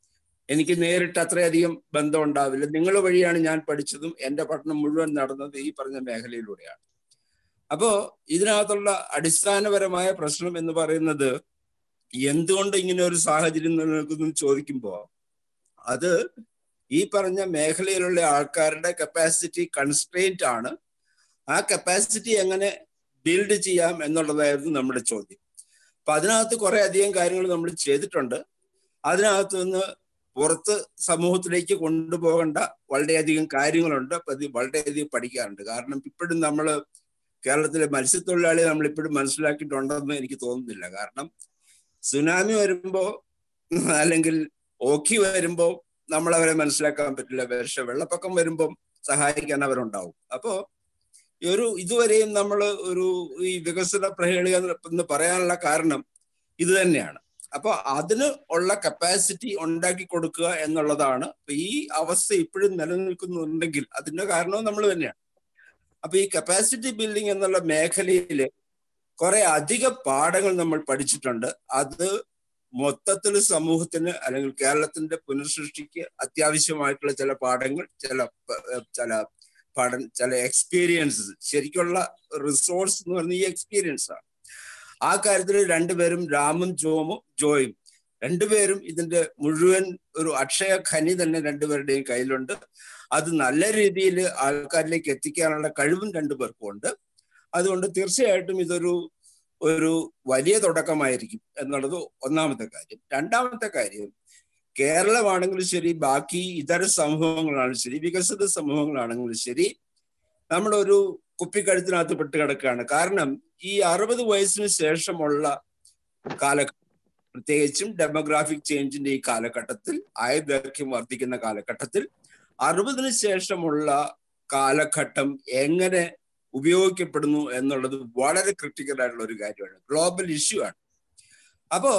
എനിക്ക് നേരിട്ട് അത്രയധികം ബന്ധം ഉണ്ടാവില്ല. നിങ്ങൾ വഴിയാണ് ഞാൻ പഠിച്ചതും എൻ്റെ പഠനം മുഴുവൻ നടന്നത് ഈ പറഞ്ഞ മേഖലയിലൂടെയാണ്. അപ്പോ ഇതിനകത്തുള്ള അടിസ്ഥാനപരമായ പ്രശ്നം എന്ന് പറയുന്നത്, എന്തുകൊണ്ട് ഇങ്ങനെ ഒരു സാഹചര്യം നിലനിൽക്കുന്നു ചോദിക്കുമ്പോൾ അത് ഈ പറഞ്ഞ മേഖലയിലുള്ള ആൾക്കാരുടെ കപ്പാസിറ്റി കൺസ്ട്രെയിന്റ് ആണ്. ആ കപ്പാസിറ്റി എങ്ങനെ ബിൽഡ് ചെയ്യാം എന്നുള്ളതായിരുന്നു നമ്മുടെ ചോദ്യം. അപ്പൊ അതിനകത്ത് കുറെ അധികം കാര്യങ്ങൾ നമ്മൾ ചെയ്തിട്ടുണ്ട്. അതിനകത്ത് നിന്ന് പുറത്ത് സമൂഹത്തിലേക്ക് കൊണ്ടുപോകേണ്ട വളരെയധികം കാര്യങ്ങളുണ്ട്. അപ്പൊ അത് വളരെയധികം പഠിക്കാറുണ്ട്. കാരണം ഇപ്പോഴും നമ്മൾ കേരളത്തിലെ മത്സ്യത്തൊഴിലാളിയെ നമ്മൾ ഇപ്പോഴും മനസ്സിലാക്കിയിട്ടുണ്ടെന്ന് എനിക്ക് തോന്നുന്നില്ല. കാരണം സുനാമി വരുമ്പോ അല്ലെങ്കിൽ ഓഖി വരുമ്പോ നമ്മളവരെ മനസ്സിലാക്കാൻ പറ്റില്ല, പക്ഷെ വെള്ളപ്പൊക്കം വരുമ്പം സഹായിക്കാൻ അവരുണ്ടാവും. അപ്പോ ഇതുവരെയും നമ്മൾ ഈ വികസന പ്രഹേളിക എന്ന് പറയാനുള്ള കാരണം ഇത് തന്നെയാണ്. അപ്പൊ അതിന് ഉള്ള കപ്പാസിറ്റി ഉണ്ടാക്കി കൊടുക്കുക എന്നുള്ളതാണ്. അപ്പൊ ഈ അവസ്ഥ ഇപ്പോഴും നിലനിൽക്കുന്നുണ്ടെങ്കിൽ അതിന്റെ കാരണവും നമ്മൾ തന്നെയാണ്. അപ്പൊ ഈ കപ്പാസിറ്റി ബിൽഡിംഗ് എന്നുള്ള മേഖലയിൽ കുറെ അധിക പാഠങ്ങൾ നമ്മൾ പഠിച്ചിട്ടുണ്ട്. അത് മൊത്തത്തിൽ സമൂഹത്തിന് അല്ലെങ്കിൽ കേരളത്തിന്റെ പുനഃസൃഷ്ടിക്ക് അത്യാവശ്യമായിട്ടുള്ള ചില പാഠങ്ങൾ, ചില എക്സ്പീരിയൻസസ്, ശരിക്കുള്ള റിസോഴ്സ് എന്ന് പറയുന്ന ഈ എക്സ്പീരിയൻസ് ആണ്. ആ കാര്യത്തിൽ രണ്ടുപേരും, രാമും ജോയും രണ്ടുപേരും ഇതിന്റെ മുഴുവൻ ഒരു അക്ഷയ ഖനി തന്നെ രണ്ടുപേരുടെയും കയ്യിലുണ്ട്. അത് നല്ല രീതിയിൽ ആൾക്കാരിലേക്ക് എത്തിക്കാനുള്ള കഴിവും രണ്ടുപേർക്കും ഉണ്ട്. അതുകൊണ്ട് തീർച്ചയായിട്ടും ഇതൊരു വലിയ തുടക്കമായിരിക്കും എന്നുള്ളത് ഒന്നാമത്തെ കാര്യം. രണ്ടാമത്തെ കാര്യം, കേരളമാണെങ്കിലും ശരി, ബാക്കി ഇതര സമൂഹങ്ങളാണെങ്കിലും ശരി, വികസിത സമൂഹങ്ങളാണെങ്കിലും ശരി, നമ്മളൊരു കുപ്പിക്കഴുത്തിനകത്ത് പെട്ട് കിടക്കുകയാണ്. കാരണം ഈ 60 വയസ്സിന് ശേഷമുള്ള കാലഘട്ടം, പ്രത്യേകിച്ചും ഡെമോഗ്രാഫിക് ചേഞ്ചിന്റെ ഈ കാലഘട്ടത്തിൽ, ആയുർദൈർഘ്യം വർദ്ധിക്കുന്ന കാലഘട്ടത്തിൽ 60-ന് ശേഷമുള്ള കാലഘട്ടം എങ്ങനെ ഉപയോഗിക്കപ്പെടുന്നു എന്നുള്ളത് വളരെ ക്രിട്ടിക്കൽ ആയിട്ടുള്ള ഒരു കാര്യമാണ്, ഗ്ലോബൽ ഇഷ്യൂ ആണ്. അപ്പോ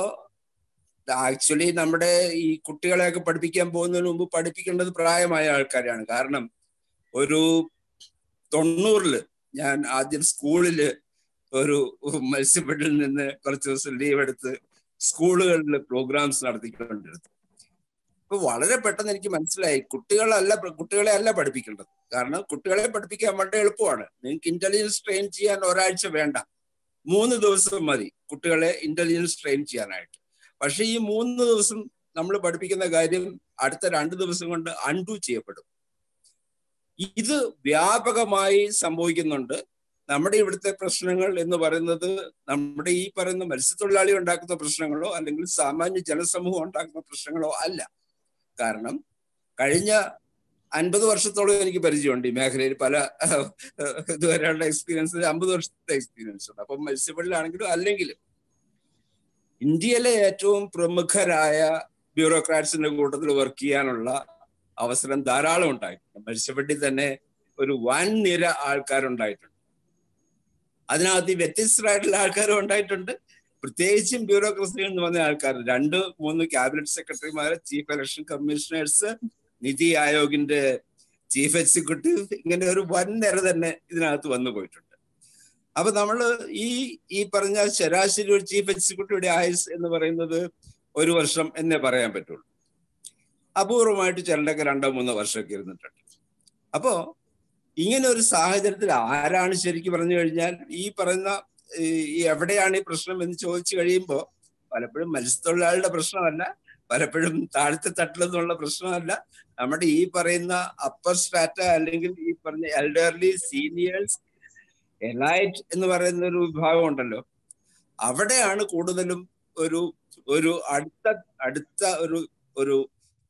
ആക്ച്വലി നമ്മുടെ ഈ കുട്ടികളെയൊക്കെ പഠിപ്പിക്കാൻ പോകുന്നതിന് മുമ്പ് പഠിപ്പിക്കേണ്ടത് പ്രായമായ ആൾക്കാരാണ്. കാരണം ഒരു 90-ല് ഞാൻ ആദ്യം സ്കൂളില് ഒരു മത്സ്യഫെഡിൽ നിന്ന് കുറച്ച് ദിവസം ലീവ് എടുത്ത് സ്കൂളുകളിൽ പ്രോഗ്രാംസ് നടത്തിക്കൊണ്ടിരുന്നു. അപ്പൊ വളരെ പെട്ടെന്ന് എനിക്ക് മനസ്സിലായി, കുട്ടികളെ അല്ല പഠിപ്പിക്കേണ്ടത്. കാരണം കുട്ടികളെ പഠിപ്പിക്കാൻ വളരെ എളുപ്പമാണ്. നിങ്ങൾക്ക് ഇന്റലിജൻസ് ട്രെയിൻ ചെയ്യാൻ ഒരാഴ്ച വേണ്ട, 3 ദിവസം മതി കുട്ടികളെ ഇന്റലിജൻസ് ട്രെയിൻ ചെയ്യാനായിട്ട്. പക്ഷെ ഈ 3 ദിവസം നമ്മൾ പഠിപ്പിക്കുന്ന കാര്യം അടുത്ത 2 ദിവസം കൊണ്ട് അൺഡു ചെയ്യപ്പെടും. ഇത് വ്യാപകമായി സംഭവിക്കുന്നുണ്ട്. നമ്മുടെ ഇവിടുത്തെ പ്രശ്നങ്ങൾ എന്ന് പറയുന്നത് നമ്മുടെ ഈ പറയുന്ന മത്സ്യത്തൊഴിലാളി ഉണ്ടാക്കുന്ന പ്രശ്നങ്ങളോ അല്ലെങ്കിൽ സാമാന്യ ജനസമൂഹം ഉണ്ടാക്കുന്ന പ്രശ്നങ്ങളോ അല്ല. കാരണം കഴിഞ്ഞ 50 വർഷത്തോളം എനിക്ക് പരിചയമുണ്ട് ഈ മേഖലയിൽ. പല ഇതുവരെയുള്ള എക്സ്പീരിയൻസ് 50 വർഷത്തെ എക്സ്പീരിയൻസ് ഉണ്ട്. അപ്പം മത്സ്യഫെഡിലാണെങ്കിലും അല്ലെങ്കിലും ഇന്ത്യയിലെ ഏറ്റവും പ്രമുഖരായ ബ്യൂറോക്രാറ്റ്സിന്റെ കൂട്ടത്തിൽ വർക്ക് ചെയ്യാനുള്ള അവസരം ധാരാളം ഉണ്ടായിട്ടുണ്ട്. മത്സ്യഫെഡിൽ തന്നെ ഒരു വൻ നിര ആൾക്കാരുണ്ടായിട്ടുണ്ട്. അതിനകത്ത് ഈ വ്യത്യസ്തരായിട്ടുള്ള ആൾക്കാരും ഉണ്ടായിട്ടുണ്ട്. പ്രത്യേകിച്ചും ബ്യൂറോക്രസിയിൽ നിന്ന് വന്ന ആൾക്കാർ, 2-3 ക്യാബിനറ്റ് സെക്രട്ടറിമാര്, ചീഫ് ഇലക്ഷൻ കമ്മീഷണേഴ്സ്, നിതി ആയോഗിന്റെ ചീഫ് എക്സിക്യൂട്ടീവ്, ഇങ്ങനെ ഒരു വൻ നിര തന്നെ ഇതിനകത്ത് വന്നു പോയിട്ടുണ്ട്. അപ്പൊ നമ്മള് ഈ പറഞ്ഞ ശരാശരി ഒരു ചീഫ് എക്സിക്യൂട്ടീവുടെ ആയുസ് എന്ന് പറയുന്നത് 1 വർഷം എന്നേ പറയാൻ പറ്റുള്ളൂ. അപൂർവമായിട്ട് ചിലരൊക്കെ 2-3 വർഷമൊക്കെ ഇരുന്നിട്ടുണ്ട്. അപ്പോ ഇങ്ങനെ ഒരു സാഹചര്യത്തിൽ ആരാണ് ശരിക്കും പറഞ്ഞു കഴിഞ്ഞാൽ ഈ പറയുന്ന എവിടെയാണ് ഈ പ്രശ്നം എന്ന് ചോദിച്ചു കഴിയുമ്പോൾ പലപ്പോഴും മത്സ്യത്തൊഴിലാളിയുടെ പ്രശ്നമല്ല, പലപ്പോഴും താഴത്തെ തട്ടിൽ നിന്നുള്ള പ്രശ്നമല്ല, നമ്മുടെ ഈ പറയുന്ന അപ്പർ സ്ട്രാറ്റ അല്ലെങ്കിൽ ഈ പറഞ്ഞ എൽഡർലി, സീനിയേഴ്സ്, എലൈറ്റ് എന്ന് പറയുന്ന ഒരു വിഭാഗം ഉണ്ടല്ലോ, അവിടെയാണ് കൂടുതലും ഒരു അടുത്ത ഒരു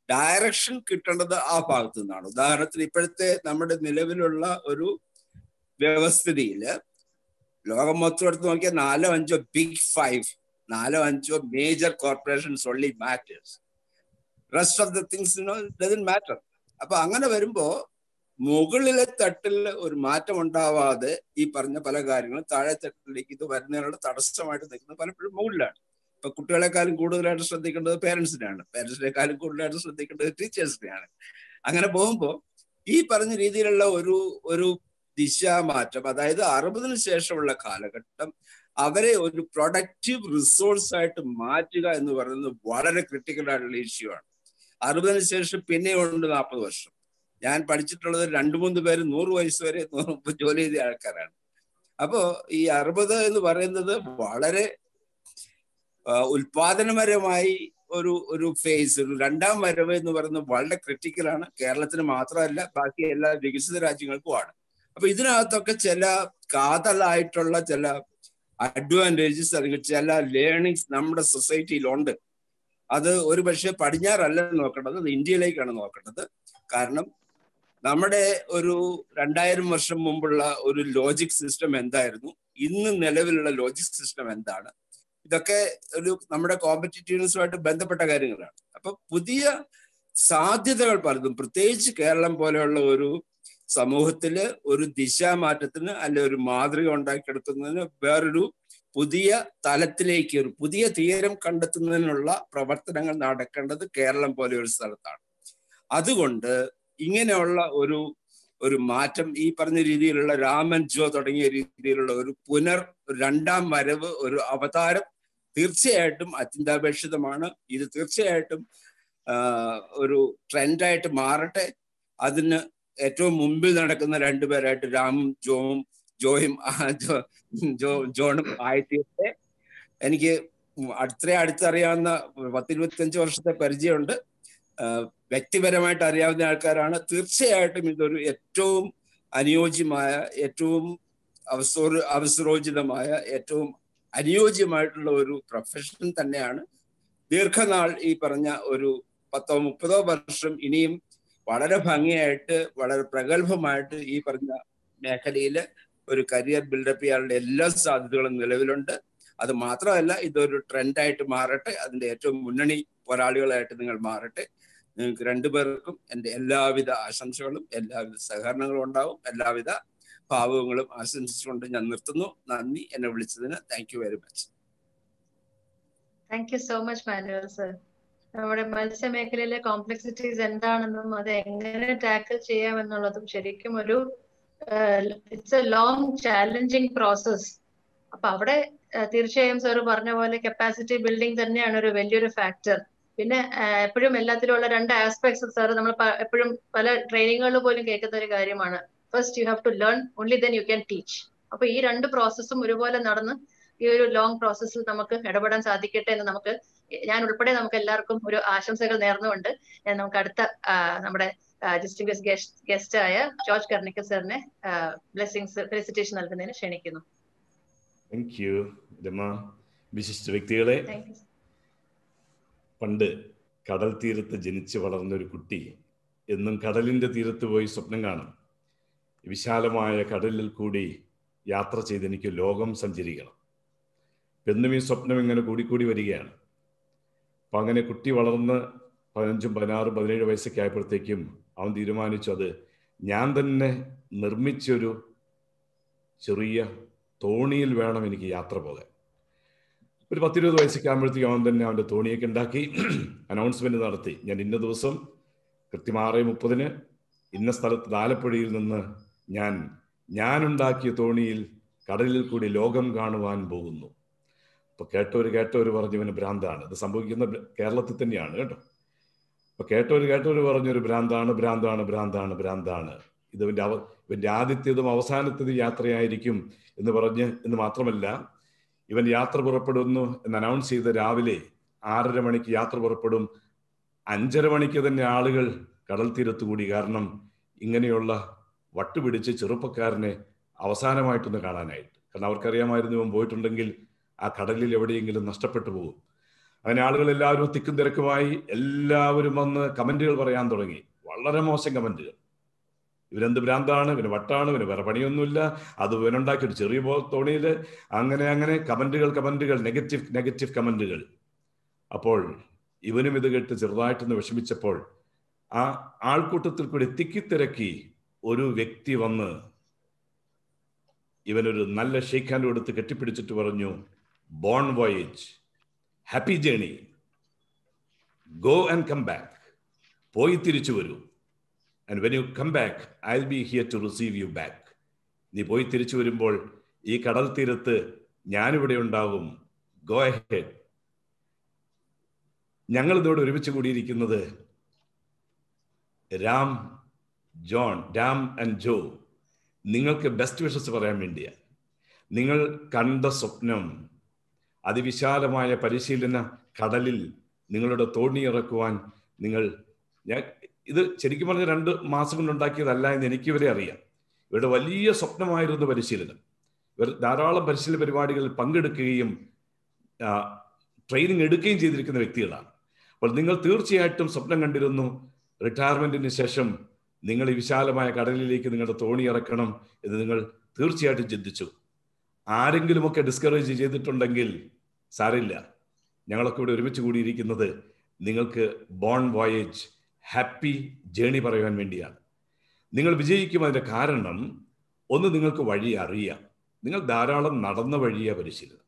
ഡയറക്ഷൻ കിട്ടേണ്ടത് ആ ഭാഗത്തു നിന്നാണ്. ഉദാഹരണത്തിന് ഇപ്പോഴത്തെ നമ്മുടെ നിലവിലുള്ള ഒരു വ്യവസ്ഥിതിയില് ലോകം മൊത്തം എടുത്ത് നോക്കിയാൽ 4-5 big 5, 4-5 major corporations only matters, rest of the things doesn't matter. അപ്പൊ അങ്ങനെ വരുമ്പോ മുകളിലെ തട്ടിൽ ഒരു മാറ്റം ഉണ്ടാവാതെ ഈ പറഞ്ഞ പല കാര്യങ്ങളും താഴെ തട്ടിലേക്ക് ഇത് വരുന്നതിനുള്ള തടസ്സമായിട്ട് നിൽക്കുന്നത് പലപ്പോഴും മുകളിലാണ്. ഇപ്പൊ കുട്ടികളെക്കാളും കൂടുതലായിട്ട് ശ്രദ്ധിക്കേണ്ടത് പേരൻസിനെയാണ്, പേരൻസിനെക്കാളും കൂടുതലായിട്ട് ശ്രദ്ധിക്കേണ്ടത് ടീച്ചേഴ്സിനെയാണ്. അങ്ങനെ പോകുമ്പോൾ ഈ പറഞ്ഞ രീതിയിലുള്ള ഒരു ദിശാമാറ്റം, അതായത് 60-ന് ശേഷമുള്ള കാലഘട്ടം അവരെ ഒരു പ്രൊഡക്റ്റീവ് റിസോഴ്സ് ആയിട്ട് മാറ്റുക എന്ന് പറയുന്നത് വളരെ ക്രിട്ടിക്കൽ ആയിട്ടുള്ള ഇഷ്യൂ ആണ്. 60-ന് ശേഷം പിന്നെ ഉണ്ട് 40 വർഷം. ഞാൻ പഠിച്ചിട്ടുള്ളത് 2-3 പേര് 100 വയസ്സ് വരെ ജോലി ചെയ്ത ആൾക്കാരാണ്. അപ്പോ ഈ 60 എന്ന് പറയുന്നത് വളരെ ഉൽപാദനപരമായി ഒരു ഫേസ്, ഒരു 2ാം വരവ് എന്ന് പറയുന്നത് വളരെ ക്രിട്ടിക്കലാണ്. കേരളത്തിന് മാത്രമല്ല, ബാക്കി എല്ലാ വികസിത രാജ്യങ്ങൾക്കുമാണ്. അപ്പൊ ഇതിനകത്തൊക്കെ ചില കാതലായിട്ടുള്ള ചില അഡ്വാൻറ്റേജസ് അല്ലെങ്കിൽ ചില ലേണിങ്സ് നമ്മുടെ സൊസൈറ്റിയിലുണ്ട്. അത് ഒരു പക്ഷേ പടിഞ്ഞാറല്ല നോക്കേണ്ടത്, അത് ഇന്ത്യയിലേക്കാണ് നോക്കേണ്ടത്. കാരണം നമ്മുടെ ഒരു 2000 വർഷം മുമ്പുള്ള ഒരു ലോജിക് സിസ്റ്റം എന്തായിരുന്നു, ഇന്ന് നിലവിലുള്ള ലോജിക് സിസ്റ്റം എന്താണ്, ഇതൊക്കെ നമ്മുടെ കോമ്പറ്റീറ്റീവ്നെസ്സുമായിട്ട് ബന്ധപ്പെട്ട കാര്യങ്ങളാണ്. അപ്പൊ പുതിയ സാധ്യതകൾ പലതും, പ്രത്യേകിച്ച് കേരളം പോലെയുള്ള ഒരു സമൂഹത്തില് ഒരു ദിശാമാറ്റത്തിന് അല്ലെ ഒരു മാതൃക ഉണ്ടാക്കിയെടുക്കുന്നതിന് വേറൊരു പുതിയ തലത്തിലേക്ക് ഒരു പുതിയ തീരം കണ്ടെത്തുന്നതിനുള്ള പ്രവർത്തനങ്ങൾ നടക്കേണ്ടത് കേരളം പോലെ ഒരു സ്ഥലത്താണ്. അതുകൊണ്ട് ഇങ്ങനെയുള്ള ഒരു മാറ്റം, ഈ പറഞ്ഞ രീതിയിലുള്ള രാമൻ ജോ തുടങ്ങിയ രീതിയിലുള്ള ഒരു 2ാം വരവ്, ഒരു അവതാരം തീർച്ചയായിട്ടും അത്യന്താപേക്ഷിതമാണ്. ഇത് തീർച്ചയായിട്ടും ഒരു ട്രെൻഡായിട്ട് മാറട്ടെ. അതിന് ഏറ്റവും മുമ്പിൽ നടക്കുന്ന 2 പേരായിട്ട് രാമും ജോണും ആയിത്തീരട്ടെ. എനിക്ക് അടുത്തറിയാവുന്ന 10-25 വർഷത്തെ പരിചയമുണ്ട്. വ്യക്തിപരമായിട്ട് അറിയാവുന്ന ആൾക്കാരാണ്. തീർച്ചയായിട്ടും ഇതൊരു ഏറ്റവും അനുയോജ്യമായ, ഏറ്റവും അവസരോചിതമായ, ഏറ്റവും അനുയോജ്യമായിട്ടുള്ള ഒരു പ്രൊഫഷൻ തന്നെയാണ്. ദീർഘനാൾ ഈ പറഞ്ഞ ഒരു 10-30 വർഷം ഇനിയും വളരെ ഭംഗിയായിട്ട്, വളരെ പ്രഗത്ഭമായിട്ട് ഈ പറഞ്ഞ മേഖലയിൽ ഒരു കരിയർ ബിൽഡപ്പ് ചെയ്യാനുള്ള എല്ലാ സാധ്യതകളും നിലവിലുണ്ട്. അത് മാത്രമല്ല, ഇതൊരു ട്രെൻഡായിട്ട് മാറട്ടെ. അതിന്റെ ഏറ്റവും മുന്നണി പോരാളികളായിട്ട് നിങ്ങൾ മാറട്ടെ. നിങ്ങൾക്ക് 2 പേർക്കും എൻ്റെ എല്ലാവിധ ആശംസകളും എല്ലാവിധ സഹകരണങ്ങളും ഉണ്ടാവും. എല്ലാവിധ ഭാവങ്ങളും ആശംസിച്ചുകൊണ്ട് ഞാൻ നിർത്തുന്നു. നന്ദി, എന്നെ വിളിച്ചതിന്. Thank you very much. Thank you so much Manuel sir. നമ്മുടെ മത്സ്യമേഖലയിലെ കോംപ്ലക്സിറ്റീസ് എന്താണെന്നും അത് എങ്ങനെ ടാക്കിൾ ചെയ്യാമെന്നുള്ളതും ശരിക്കും it's a long challenging process. അപ്പൊ അവിടെ തീർച്ചയായും സാർ പറഞ്ഞ പോലെ കപ്പാസിറ്റി ബിൽഡിംഗ് തന്നെയാണ് ഒരു വലിയൊരു ഫാക്ടർ. പിന്നെ എപ്പോഴും എല്ലാത്തിലുള്ള 2 ആസ്പെക്ട്സ് സാർ നമ്മൾ എപ്പോഴും പല ട്രെയിനിങ്ങുകളിൽ പോലും കേൾക്കുന്ന ഒരു കാര്യമാണ്. First you have to learn, only then you can teach. അപ്പൊ ഈ 2 പ്രോസസ്സും ഒരുപോലെ നടന്ന് ഈ ഒരു ലോങ് പ്രോസസ്സിൽ നമുക്ക് ഇടപെടാൻ സാധിക്കട്ടെ എന്ന് ഞാൻ ഉൾപ്പെടെ നമുക്ക് എല്ലാവർക്കും ഒരു ആശംസകൾ നേർന്നുകൊണ്ട് നമുക്ക് അടുത്ത നമ്മുടെ ഡിസ്റ്റിംഗ്വിഷ്ഡ് ഗസ്റ്റ് ആയ ജോർജ് കർണിക്കൽ സാറിനെ ബ്ലെസ്സിങ്സ്, ഫെലിസിറ്റേഷൻ നൽകുന്നതിന് ക്ഷണിക്കുന്നു. Thank you Rama. വിശിഷ്ട വ്യക്തികളെ, പണ്ട് കടൽ തീരത്ത് ജനിച്ച് വളർന്ന ഒരു കുട്ടി എന്നും കടലിൻ്റെ തീരത്ത് പോയി സ്വപ്നം കാണും. വിശാലമായ കടലിൽ കൂടി യാത്ര ചെയ്ത് എനിക്ക് ലോകം സഞ്ചരിക്കണം. എന്നും ഈ സ്വപ്നം ഇങ്ങനെ കൂടിക്കൂടി വരികയാണ്. അപ്പം അങ്ങനെ കുട്ടി വളർന്ന് 15, 16, 17 വയസ്സൊക്കെ ആയപ്പോഴത്തേക്കും അവൻ തീരുമാനിച്ചു, അത് ഞാൻ തന്നെ നിർമ്മിച്ചൊരു ചെറിയ തോണിയിൽ വേണം എനിക്ക് യാത്ര പോകാൻ. ഒരു 10-20 വയസ്സൊക്കെ ആകുമ്പോഴത്തേക്കും അവൻ തന്നെ അവൻ്റെ തോണിയൊക്കെ ഉണ്ടാക്കി അനൗൺസ്മെന്റ് നടത്തി, ഞാൻ ഇന്ന ദിവസം കൃത്യം 6:30 ഇന്ന സ്ഥലത്ത് ആലപ്പുഴയിൽ നിന്ന് ഞാനുണ്ടാക്കിയ തോണിയിൽ കടലിൽ കൂടി ലോകം കാണുവാൻ പോകുന്നു. അപ്പൊ കേട്ടവർ പറഞ്ഞു ഇവന് ഭ്രാന്താണ്. ഇത് സംഭവിക്കുന്ന കേരളത്തിൽ തന്നെയാണ് കേട്ടോ. അപ്പൊ കേട്ടവർ പറഞ്ഞൊരു ഭ്രാന്താണ്. ഇത് ഇവന്റെ ആദ്യത്തേതും അവസാനത്തേതും യാത്രയായിരിക്കും എന്ന് മാത്രമല്ല, ഇവൻ യാത്ര പുറപ്പെടുന്നു എന്ന് അനൗൺസ് ചെയ്ത രാവിലെ 6:30 മണിക്ക് യാത്ര പുറപ്പെടും. 5:30 മണിക്ക് തന്നെ ആളുകൾ കടൽ തീരത്ത് കൂടി. കാരണം ഇങ്ങനെയുള്ള വട്ടുപിടിച്ച് ചെറുപ്പക്കാരനെ അവസാനമായിട്ടൊന്ന് കാണാനായിട്ട്. കാരണം അവർക്കറിയാമായിരുന്നു ഇവൻ പോയിട്ടുണ്ടെങ്കിൽ ആ കടലിൽ എവിടെയെങ്കിലും നഷ്ടപ്പെട്ടു പോകും. അങ്ങനെ ആളുകൾ എല്ലാവരും തിക്കും തിരക്കുമായി എല്ലാവരും വന്ന് കമന്റുകൾ പറയാൻ തുടങ്ങി. വളരെ മോശം കമന്റുകൾ. ഇവനെന്ത് ഭ്രാന്താണ്, ഇവന് വട്ടാണ്, ഇവന് വേറെ പണിയൊന്നുമില്ല, അത് ഇവനുണ്ടാക്കി ഒരു ചെറിയ തോണിയിൽ, അങ്ങനെ കമന്റുകൾ, നെഗറ്റീവ് കമന്റുകൾ. അപ്പോൾ ഇവനും ഇത് കേട്ട് ചെറുതായിട്ടൊന്ന് വിഷമിച്ചപ്പോൾ ആ ആൾക്കൂട്ടത്തിൽ കൂടി തിക്കിത്തിരക്കി ഒരു വ്യക്തി വന്ന് ഇവനൊരു നല്ല ഷേക്ക് ഹാൻഡ് കൊടുത്ത് കെട്ടിപ്പിടിച്ചിട്ട് പറഞ്ഞു, bon voyage, happy journey, go and come back, പോയി തിരിച്ചു വരൂ. And when you come back I will be here to receive you back. നീ പോയി തിരിച്ചു വരുമ്പോൾ ഈ കടൽ തീരത്ത് ഞാനിവിടെ ഉണ്ടാകും. Go ahead. ഞങ്ങൾ ഇതോടെ ഒരുമിച്ച് കൂടിയിരിക്കുന്നത് രാം ആൻഡ് ജോ നിങ്ങൾക്ക് ബെസ്റ്റ് വിഷസ് പറയാൻ വേണ്ടിയാണ്. നിങ്ങൾ കണ്ട സ്വപ്നം, അതിവിശാലമായ പരിശീലന കടലിൽ നിങ്ങളുടെ തോണി ഇറക്കുവാൻ ഇത് ശരിക്കും പറഞ്ഞ 2 മാസം കൊണ്ടുണ്ടാക്കിയതല്ല എന്ന് എനിക്ക് ഇവരെ അറിയാം. ഇവരുടെ വലിയ സ്വപ്നമായിരുന്നു പരിശീലനം. ഇവർ ധാരാളം പരിശീലന പരിപാടികളിൽ പങ്കെടുക്കുകയും ട്രെയിനിങ് എടുക്കുകയും ചെയ്തിരിക്കുന്ന വ്യക്തികളാണ്. അപ്പോൾ നിങ്ങൾ തീർച്ചയായിട്ടും സ്വപ്നം കണ്ടിരുന്നു, റിട്ടയർമെന്റിന് ശേഷം നിങ്ങൾ ഈ വിശാലമായ കടലിലേക്ക് നിങ്ങളുടെ തോണി ഇറക്കണം എന്ന് നിങ്ങൾ തീർച്ചയായിട്ടും ചിന്തിച്ചു. ആരെങ്കിലുമൊക്കെ ഡിസ്കറേജ് ചെയ്തിട്ടുണ്ടെങ്കിൽ സാരമില്ല, ഞങ്ങളൊക്കെ ഇവിടെ ഒരുമിച്ച് കൂടിയിരിക്കുന്നത് നിങ്ങൾക്ക് ബോൺ വോയേജ്, ഹാപ്പി ജേണി പറയുവാൻ വേണ്ടിയാണ്. നിങ്ങൾ വിജയിക്കും. അതിൻ്റെ കാരണം ഒന്ന്, നിങ്ങൾക്ക് വഴി അറിയാം. നിങ്ങൾ ധാരാളം നടന്ന വഴിയാ പരിശീലനം.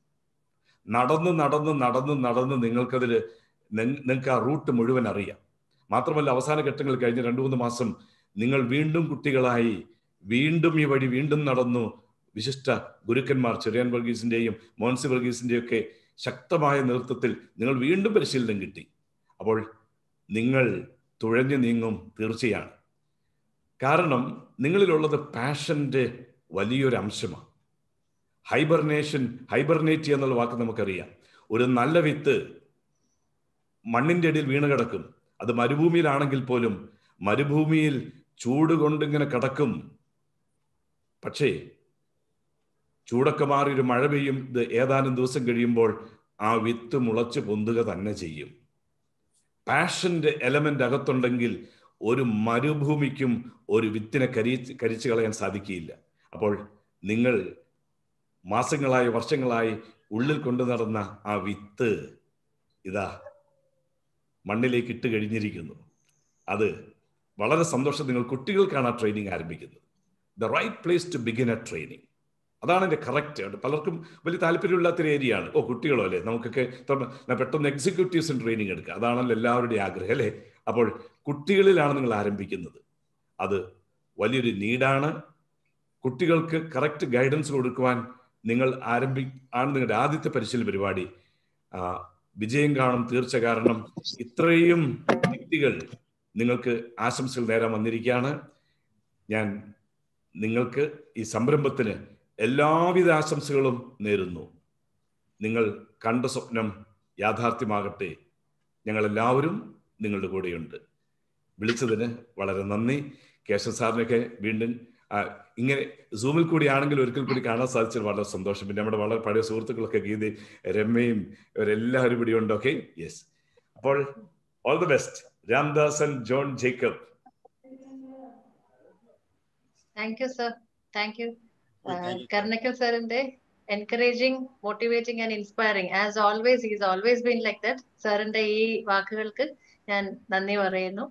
നടന്ന് നിങ്ങൾക്ക് ആ റൂട്ട് മുഴുവൻ അറിയാം. മാത്രമല്ല അവസാന ഘട്ടങ്ങൾ കഴിഞ്ഞ 2-3 മാസം നിങ്ങൾ വീണ്ടും കുട്ടികളായി വീണ്ടും ഈ വഴി വീണ്ടും നടന്നു. വിശിഷ്ട ഗുരുക്കന്മാർ ചെറിയാൻ വർഗീസിന്റെയും മോൻസി വർഗീസിന്റെയും ഒക്കെ ശക്തമായ നേതൃത്വത്തിൽ നിങ്ങൾ വീണ്ടും പരിശീലനം കിട്ടി. അപ്പോൾ നിങ്ങൾ തുഴഞ്ഞു നീങ്ങും തീർച്ചയാണ്. കാരണം നിങ്ങളിലുള്ളത് പാഷന്റെ വലിയൊരു അംശമാണ്. ഹൈബർനേറ്റ് എന്നുള്ള വാക്ക് നമുക്കറിയാം. ഒരു നല്ല വിത്ത് മണ്ണിന്റെ അടിയിൽ വീണ് കിടക്കും. അത് മരുഭൂമിയിലാണെങ്കിൽ പോലും മരുഭൂമിയിൽ ചൂട് കൊണ്ടിങ്ങനെ കിടക്കും. പക്ഷേ ചൂടൊക്കെ മാറി ഒരു മഴ പെയ്യും. ഇത് ഏതാനും ദിവസം കഴിയുമ്പോൾ ആ വിത്ത് മുളച്ച് പൊന്തുക തന്നെ ചെയ്യും. പാഷന്റെ എലമെന്റ് അകത്തുണ്ടെങ്കിൽ ഒരു മരുഭൂമിക്കും ഒരു വിത്തിനെ കരിച്ചു കളയാൻ സാധിക്കുകയില്ല. അപ്പോൾ നിങ്ങൾ മാസങ്ങളായി വർഷങ്ങളായി ഉള്ളിൽ കൊണ്ടു നടന്ന ആ വിത്ത് ഇതാ മണ്ണിലേക്ക് ഇട്ട് കഴിഞ്ഞിരിക്കുന്നു. അത് വളരെ സന്തോഷം. നിങ്ങൾ കുട്ടികൾക്കാണ് ആ ട്രെയിനിങ് ആരംഭിക്കുന്നത്. The right place to begin a training. അതാണ് എൻ്റെ കറക്റ്റ്. പലർക്കും വലിയ താല്പര്യമില്ലാത്തൊരു ഏരിയയാണ്. കുട്ടികളോ അല്ലേ, നമുക്കൊക്കെ പെട്ടെന്ന് എക്സിക്യൂട്ടീവ്സിന് ട്രെയിനിങ് എടുക്കുക, അതാണല്ലോ എല്ലാവരുടെയും ആഗ്രഹം അല്ലേ. അപ്പോൾ കുട്ടികളിലാണ് നിങ്ങൾ ആരംഭിക്കുന്നത്. അത് വലിയൊരു നീഡാണ്. കുട്ടികൾക്ക് കറക്റ്റ് ഗൈഡൻസ് കൊടുക്കുവാൻ നിങ്ങൾ ആണ് നിങ്ങളുടെ ആദ്യത്തെ പരിശീലന പരിപാടി. വിജയം കാണും തീർച്ച. കാരണം ഇത്രയും വ്യക്തികൾ നിങ്ങൾക്ക് ആശംസകൾ നേരാൻ വന്നിരിക്കുകയാണ്. ഞാൻ നിങ്ങൾക്ക് ഈ സംരംഭത്തിന് എല്ലാവിധ ആശംസകളും നേരുന്നു. നിങ്ങൾ കണ്ട സ്വപ്നം യാഥാർത്ഥ്യമാകട്ടെ. ഞങ്ങളെല്ലാവരും നിങ്ങളുടെ കൂടെയുണ്ട്. വിളിച്ചതിന് വളരെ നന്ദി. കേശവൻ സാറിനൊക്കെ വീണ്ടും ഇങ്ങനെ സൂമിൽ കൂടിയാണെങ്കിൽ ഒരിക്കൽ കൂടി കാണാൻ സാധിച്ചത് വളരെ സന്തോഷം. പിന്നെ നമ്മുടെ വളരെ പഴയ സുഹൃത്തുക്കളൊക്കെ ഗീത, രമ്യയും ഇവരെല്ലാവരും ഇവിടെ ഉണ്ട്. Okay, yes. അപ്പോൾ all the best Ramdasan John Jacob. Thank you sir, thank you. Karnakkal സാറിന്റെ encouraging, motivating and inspiring. As always, he has always been like that. സാറിന്റെ ഈ വാക്കുകൾക്ക് ഞാൻ നന്ദി പറയുന്നു.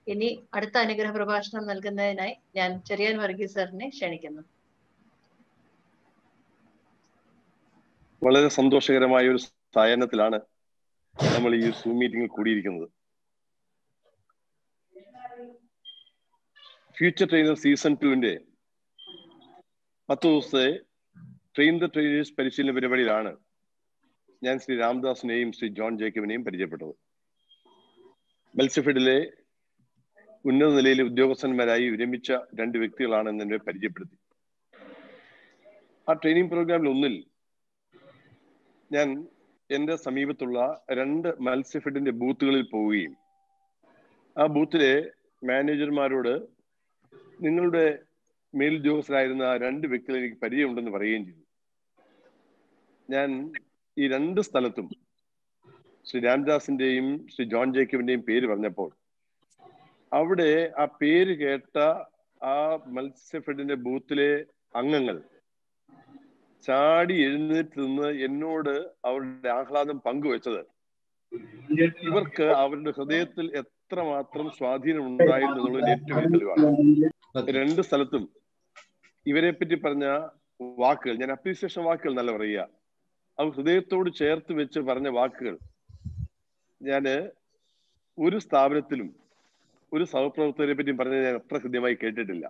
ഇനി അടുത്ത അനുഗ്രഹ പ്രഭാഷണം നൽകുന്നതിനായി ഞാൻ ചെറിയാൻ വർഗീസ് സാറിനെ ക്ഷണിക്കുന്നു. വളരെ സന്തോഷകരമായ ഒരു സായാഹ്നത്തിലാണ് നമ്മൾ ഈ സൂം മീറ്റിംഗിൽ കൂടിയിരിക്കുന്നത്. ഫ്യൂച്ചർ ട്രെയിനർ സീസൺ 2-ന്റെ 10 ദിവസത്തെ ട്രെയിൻ ദ ട്രെയിനേഴ്സ് പരിശീലന പരിപാടിയിലാണ് ഞാൻ ശ്രീ രാംദാസിനെയും ശ്രീ ജോൺ ജേക്കബിനെയും പരിചയപ്പെട്ടത്. മത്സ്യഫെഡിലെ ഉന്നത നിലയിലെ ഉദ്യോഗസ്ഥന്മാരായി വിരമിച്ച 2 വ്യക്തികളാണെന്ന് എന്നെ പരിചയപ്പെടുത്തി. ആ ട്രെയിനിങ് പ്രോഗ്രാമിൽ ഒന്നിൽ ഞാൻ എൻ്റെ സമീപത്തുള്ള 2 മത്സ്യഫെഡിന്റെ ബൂത്തുകളിൽ പോവുകയും ആ ബൂത്തിലെ മാനേജർമാരോട് നിങ്ങളുടെ മേലുദ്യോഗസ്ഥരായിരുന്ന 2 വ്യക്തികൾ എനിക്ക് പരിചയമുണ്ടെന്ന് പറയുകയും ചെയ്തു. ഞാൻ ഈ 2 സ്ഥലത്തും ശ്രീ രാംദാസിന്റെയും ശ്രീ ജോൺ ജേക്കബിന്റെയും പേര് പറഞ്ഞപ്പോൾ അവിടെ ആ പേര് കേട്ട ആ മത്സ്യഫെഡിന്റെ ബൂത്തിലെ അംഗങ്ങൾ ചാടി എഴുന്നേറ്റ് നിന്ന് എന്നോട് അവരുടെ ആഹ്ലാദം പങ്കുവെച്ചത് ഇവർക്ക് അവരുടെ ഹൃദയത്തിൽ എത്രമാത്രം സ്വാധീനം ഉണ്ടായിരുന്നു എന്നുള്ളതിന് ഏറ്റവും വലിയ തെളിവാണ്. 2 സ്ഥലത്തും ഇവരെ പറ്റി പറഞ്ഞ വാക്കുകൾ, ഞാൻ അപ്രീസിയേഷൻ വാക്കുകൾ നല്ല പറയുക, അവർ ഹൃദയത്തോട് ചേർത്ത് വെച്ച് പറഞ്ഞ വാക്കുകൾ ഞാന് ഒരു സ്ഥാപനത്തിലും ഒരു സഹപ്രവർത്തകരെ പറ്റിയും പറഞ്ഞത് ഞാൻ അത്ര ഹൃദ്യമായി കേട്ടിട്ടില്ല.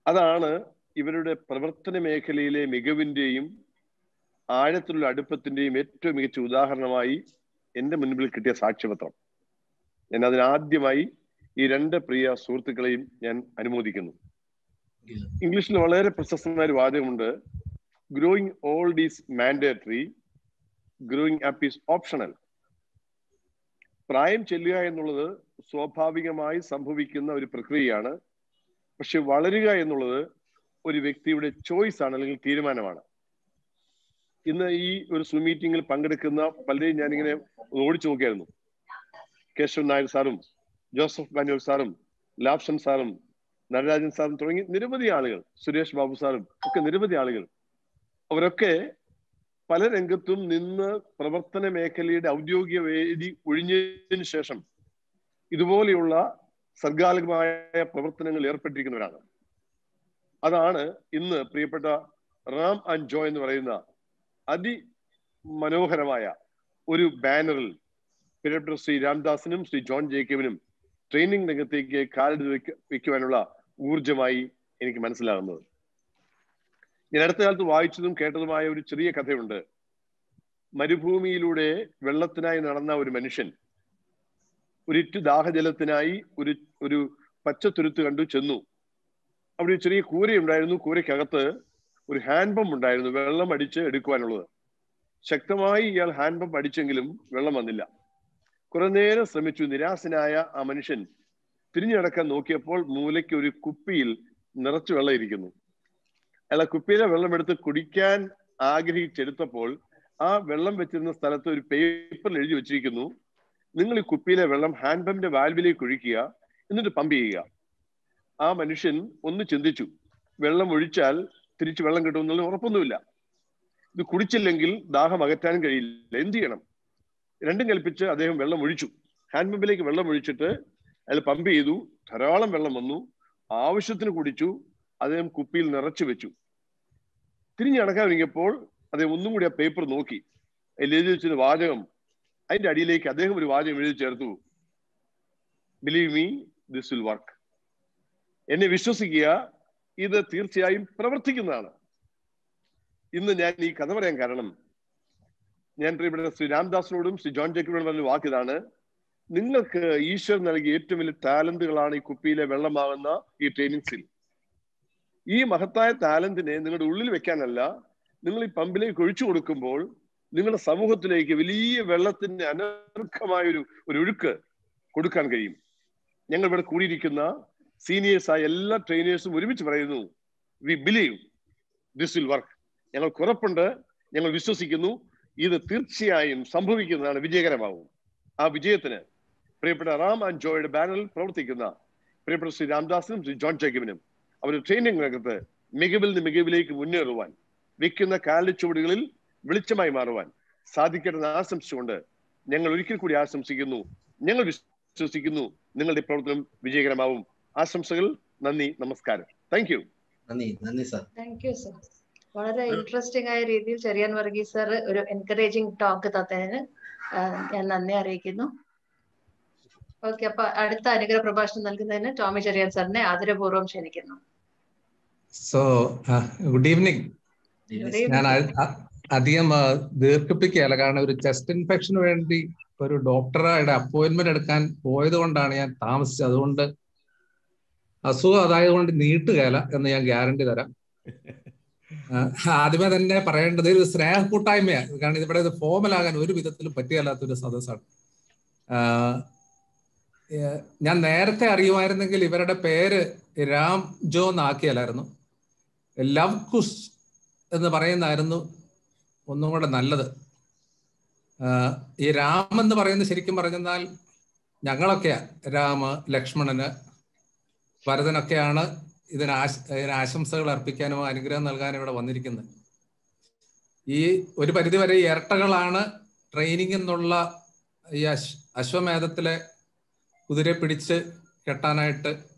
അതാണ് ഇവരുടെ പ്രവർത്തന മേഖലയിലെ മികവിന്റെയും ആഴത്തിലുള്ള അടുപ്പത്തിന്റെയും ഏറ്റവും മികച്ച ഉദാഹരണമായി എന്റെ മുൻപിൽ കിട്ടിയ സാക്ഷ്യപത്രം. ഞാൻ അതിനാദ്യമായി ഈ 2 പ്രിയ സുഹൃത്തുക്കളെയും ഞാൻ അനുമോദിക്കുന്നു. ഇംഗ്ലീഷിൽ വളരെ പ്രശസ്തമായ ഒരു വാചകമുണ്ട്, growing old is mandatory, growing up is optional. പ്രായം ചെല്ലുക എന്നുള്ളത് സ്വാഭാവികമായി സംഭവിക്കുന്ന ഒരു പ്രക്രിയയാണ്. പക്ഷെ വളരുക എന്നുള്ളത് ഒരു വ്യക്തിയുടെ ചോയ്സ് ആണ്, അല്ലെങ്കിൽ തീരുമാനമാണ്. ഇന്ന് ഈ ഒരു സൂം മീറ്റിംഗിൽ പങ്കെടുക്കുന്ന പലരെയും ഞാനിങ്ങനെ ഓടിച്ചു നോക്കിയായിരുന്നു. കേശവൻ നായർ സാറും ജോസഫ് മാനുവൽ സാറും ലാപ്ഷൻ സാറും നടരാജൻ സാറും തുടങ്ങി നിരവധി ആളുകൾ, സുരേഷ് ബാബു സാറും ഒക്കെ നിരവധി ആളുകൾ, അവരൊക്കെ പല രംഗത്തും നിന്ന് പ്രവർത്തന മേഖലയുടെ ഔദ്യോഗിക വേദി ഒഴിഞ്ഞതിന് ശേഷം ഇതുപോലെയുള്ള സർഗാത്മകമായ പ്രവർത്തനങ്ങൾ ഏർപ്പെട്ടിരിക്കുന്നവരാണ്. അതാണ് ഇന്ന് പ്രിയപ്പെട്ട റാം ആൻഡ് ജോ എന്ന് പറയുന്ന അതിമനോഹരമായ ഒരു ബാനറിൽ പ്രിയപ്പെട്ട ശ്രീ രാംദാസിനും ശ്രീ ജോൺ ജേക്കബിനും ട്രെയിനിങ് രംഗത്തേക്ക് കാലെടുത്ത് വെക്കുവാനുള്ള ഊർജമായി എനിക്ക് മനസ്സിലാകുന്നത്. ഞാൻ അടുത്ത കാലത്ത് വായിച്ചതും കേട്ടതുമായ ഒരു ചെറിയ കഥയുണ്ട്. മരുഭൂമിയിലൂടെ വെള്ളത്തിനായി നടന്ന ഒരു മനുഷ്യൻ ഒരിറ്റു ദാഹജലത്തിനായി ഒരു പച്ചത്തുരുത്ത് കണ്ടു ചെന്നു. അവിടെ ഒരു ചെറിയ കൂരയുണ്ടായിരുന്നു. കൂരയ്ക്കകത്ത് ഒരു ഹാൻഡ് പമ്പ് ഉണ്ടായിരുന്നു, വെള്ളം അടിച്ച് എടുക്കുവാനുള്ളത്. ശക്തമായി ഇയാൾ ഹാൻഡ് പമ്പ് അടിച്ചെങ്കിലും വെള്ളം വന്നില്ല. കുറെ നേരം ശ്രമിച്ചു. നിരാശനായ ആ മനുഷ്യൻ തിരിഞ്ഞു നടക്കാൻ നോക്കിയപ്പോൾ മൂലയ്ക്ക് ഒരു കുപ്പിയിൽ നിറച്ചു വെള്ളം ഇരിക്കുന്നു. അയാൾ കുപ്പിയിലെ വെള്ളം എടുത്ത് കുടിക്കാൻ ആഗ്രഹിച്ചെടുത്തപ്പോൾ ആ വെള്ളം വെച്ചിരുന്ന സ്ഥലത്ത് ഒരു പേപ്പറിൽ എഴുതി വെച്ചിരിക്കുന്നു, നിങ്ങൾ ഈ കുപ്പിയിലെ വെള്ളം ഹാൻഡ് പമ്പിന്റെ വാൽവിലേക്ക് ഒഴിക്കുക, എന്നിട്ട് പമ്പ് ചെയ്യുക. ആ മനുഷ്യൻ ഒന്ന് ചിന്തിച്ചു, വെള്ളം ഒഴിച്ചാൽ തിരിച്ചു വെള്ളം കിട്ടുമെന്നുള്ള ഉറപ്പൊന്നുമില്ല, ഇത് കുടിച്ചില്ലെങ്കിൽ ദാഹം അകറ്റാനും കഴിയില്ല, എന്ത് ചെയ്യണം? രണ്ടും കൽപ്പിച്ച് അദ്ദേഹം വെള്ളം ഒഴിച്ചു. ഹാൻഡ് പമ്പിലേക്ക് വെള്ളം ഒഴിച്ചിട്ട് അയാൾ പമ്പ് ചെയ്തു. ധാരാളം വെള്ളം വന്നു. ആവശ്യത്തിന് കുടിച്ചു. അദ്ദേഹം കുപ്പിയിൽ നിറച്ചു വെച്ചു. തിരിഞ്ഞു നടക്കാൻ ഒരുങ്ങിയപ്പോൾ അദ്ദേഹം ഒന്നും കൂടി ആ പേപ്പർ നോക്കി. അതിൽ എഴുതി വെച്ചൊരു വാചകം, അതിന്റെ അടിയിലേക്ക് അദ്ദേഹം ഒരു വാചകം എഴുതി ചേർത്തു, believe me, this will work. എന്നെ വിശ്വസിക്കുക, ഇത് തീർച്ചയായും പ്രവർത്തിക്കുന്നതാണ്. ഇന്ന് ഞാൻ ഈ കഥ പറയാൻ കാരണം, ഞാൻ പ്രിയപ്പെട്ട ശ്രീ രാംദാസിനോടും ശ്രീ ജോൺ ജേക്കബിനോടും പറഞ്ഞ വാക്കിതാണ്, നിങ്ങൾക്ക് ഈശ്വരൻ നൽകിയ ഏറ്റവും വലിയ ടാലന്റുകളാണ് ഈ കുപ്പിയിലെ വെള്ളമാകുന്ന ഈ ട്രെയിനിങ്സിൽ. ഈ മഹത്തായ ടാലന്റിനെ നിങ്ങളുടെ ഉള്ളിൽ വെക്കാനല്ല, നിങ്ങൾ ഈ പമ്പിലേക്ക് ഒഴിച്ചു കൊടുക്കുമ്പോൾ നിങ്ങളുടെ സമൂഹത്തിലേക്ക് വലിയ വെള്ളത്തിന്റെ അനർഘമായ ഒരു ഒഴുക്ക് കൊടുക്കാൻ കഴിയും. ഞങ്ങൾ ഇവിടെ കൂടിയിരിക്കുന്ന സീനിയേഴ്സായ എല്ലാ ട്രെയിനേഴ്സും ഒരുമിച്ച് പറയുന്നു, we believe this will work. ഞങ്ങൾക്ക് ഉറപ്പുണ്ട്, ഞങ്ങൾ വിശ്വസിക്കുന്നു, ഇത് തീർച്ചയായും സംഭവിക്കുന്നതാണ്, വിജയകരമാകും. ആ വിജയത്തിന് പ്രിയപ്പെട്ട റാം ആൻഡ് ജോയുടെ ബാനറിൽ പ്രവർത്തിക്കുന്ന പ്രിയപ്പെട്ട ശ്രീ രാംദാസിനും ശ്രീ ജോൺ ജേക്കബിനും അവരുടെ ട്രെയിനിങ് രംഗത്ത് മികവിൽ നിന്ന് മികവിലേക്ക് മുന്നേറുവാൻ, വെക്കുന്ന കാലിച്ചുവടുകളിൽ വെളിച്ചമായി മാറുവാൻ സാധിക്കട്ടെന്ന് ആശംസിച്ചുകൊണ്ട് ഞങ്ങൾ ഒരിക്കൽ കൂടി ആശംസിക്കുന്നു, ഞങ്ങൾ വിശ്വസിക്കുന്നു നിങ്ങളുടെ പ്രവർത്തനം വിജയകരമാവും. ആശംസകൾ. നന്ദി, നമസ്കാരം. Thank U. നന്ദി സാർ. Thank you sir. വളരെ ഇൻട്രസ്റ്റിംഗ് ആയ രീതിയിൽ ചെറിയാൻ വർഗീസ് സർ ഒരു എൻകറേജിങ് ടോക്ക് തന്നതിന് ഞാൻ നന്ദി അറിയിക്കുന്നു. ഓക്കെ, അപ്പൊ അടുത്ത അനുഗ്രഹ പ്രഭാഷണം നൽകുന്നതിന് ടോമി ചെറിയാൻ സാറിനെ ആദരപൂർവ്വം ക്ഷണിക്കുന്നു. So good evening. ഞാൻ അധികം ദീർഘിപ്പിക്കുകയല്ല, കാരണം ഒരു ചെസ്റ്റ് ഇൻഫെക്ഷന് വേണ്ടി ഒരു ഡോക്ടറുടെ അപ്പോയിന്റ്മെന്റ് എടുക്കാൻ പോയത് കൊണ്ടാണ് ഞാൻ താമസിച്ചത്. അതുകൊണ്ട് അസുഖം അതായത് കൊണ്ട് നീട്ടുകയല്ല എന്ന് ഞാൻ ഗ്യാരണ്ടി തരാം. ആദ്യമേ തന്നെ പറയേണ്ടത് ഒരു സ്നേഹ കൂട്ടായ്മയാണ്. കാരണം ഇവിടെ ഇത് ഫോമലാകാൻ ഒരു വിധത്തിലും പറ്റിയല്ലാത്തൊരു സദസ്സാണ്. ഞാൻ നേരത്തെ അറിയുമായിരുന്നെങ്കിൽ ഇവരുടെ പേര് രാം ജോ എന്നാക്കിയല്ലായിരുന്നു, ലവ് കുഷ് എന്ന് പറയുന്നതായിരുന്നു ഒന്നും കൂടെ നല്ലത്. ഈ രാം എന്ന് പറയുന്നത് ശരിക്കും പറഞ്ഞാൽ ഞങ്ങളൊക്കെയാ, രാമ, ലക്ഷ്മണന്, ഭരതനൊക്കെയാണ് ഇതിന് ആശംസകൾ അർപ്പിക്കാനോ അനുഗ്രഹം നൽകാനോ ഇവിടെ വന്നിരിക്കുന്നത്. ഈ ഒരു പരിധിവരെ ഇരട്ടകളാണ് ട്രെയിനിങ് എന്നുള്ള ഈ അശ്വമേധത്തിലെ കുതിരയെ പിടിച്ച് കെട്ടാനായിട്ട്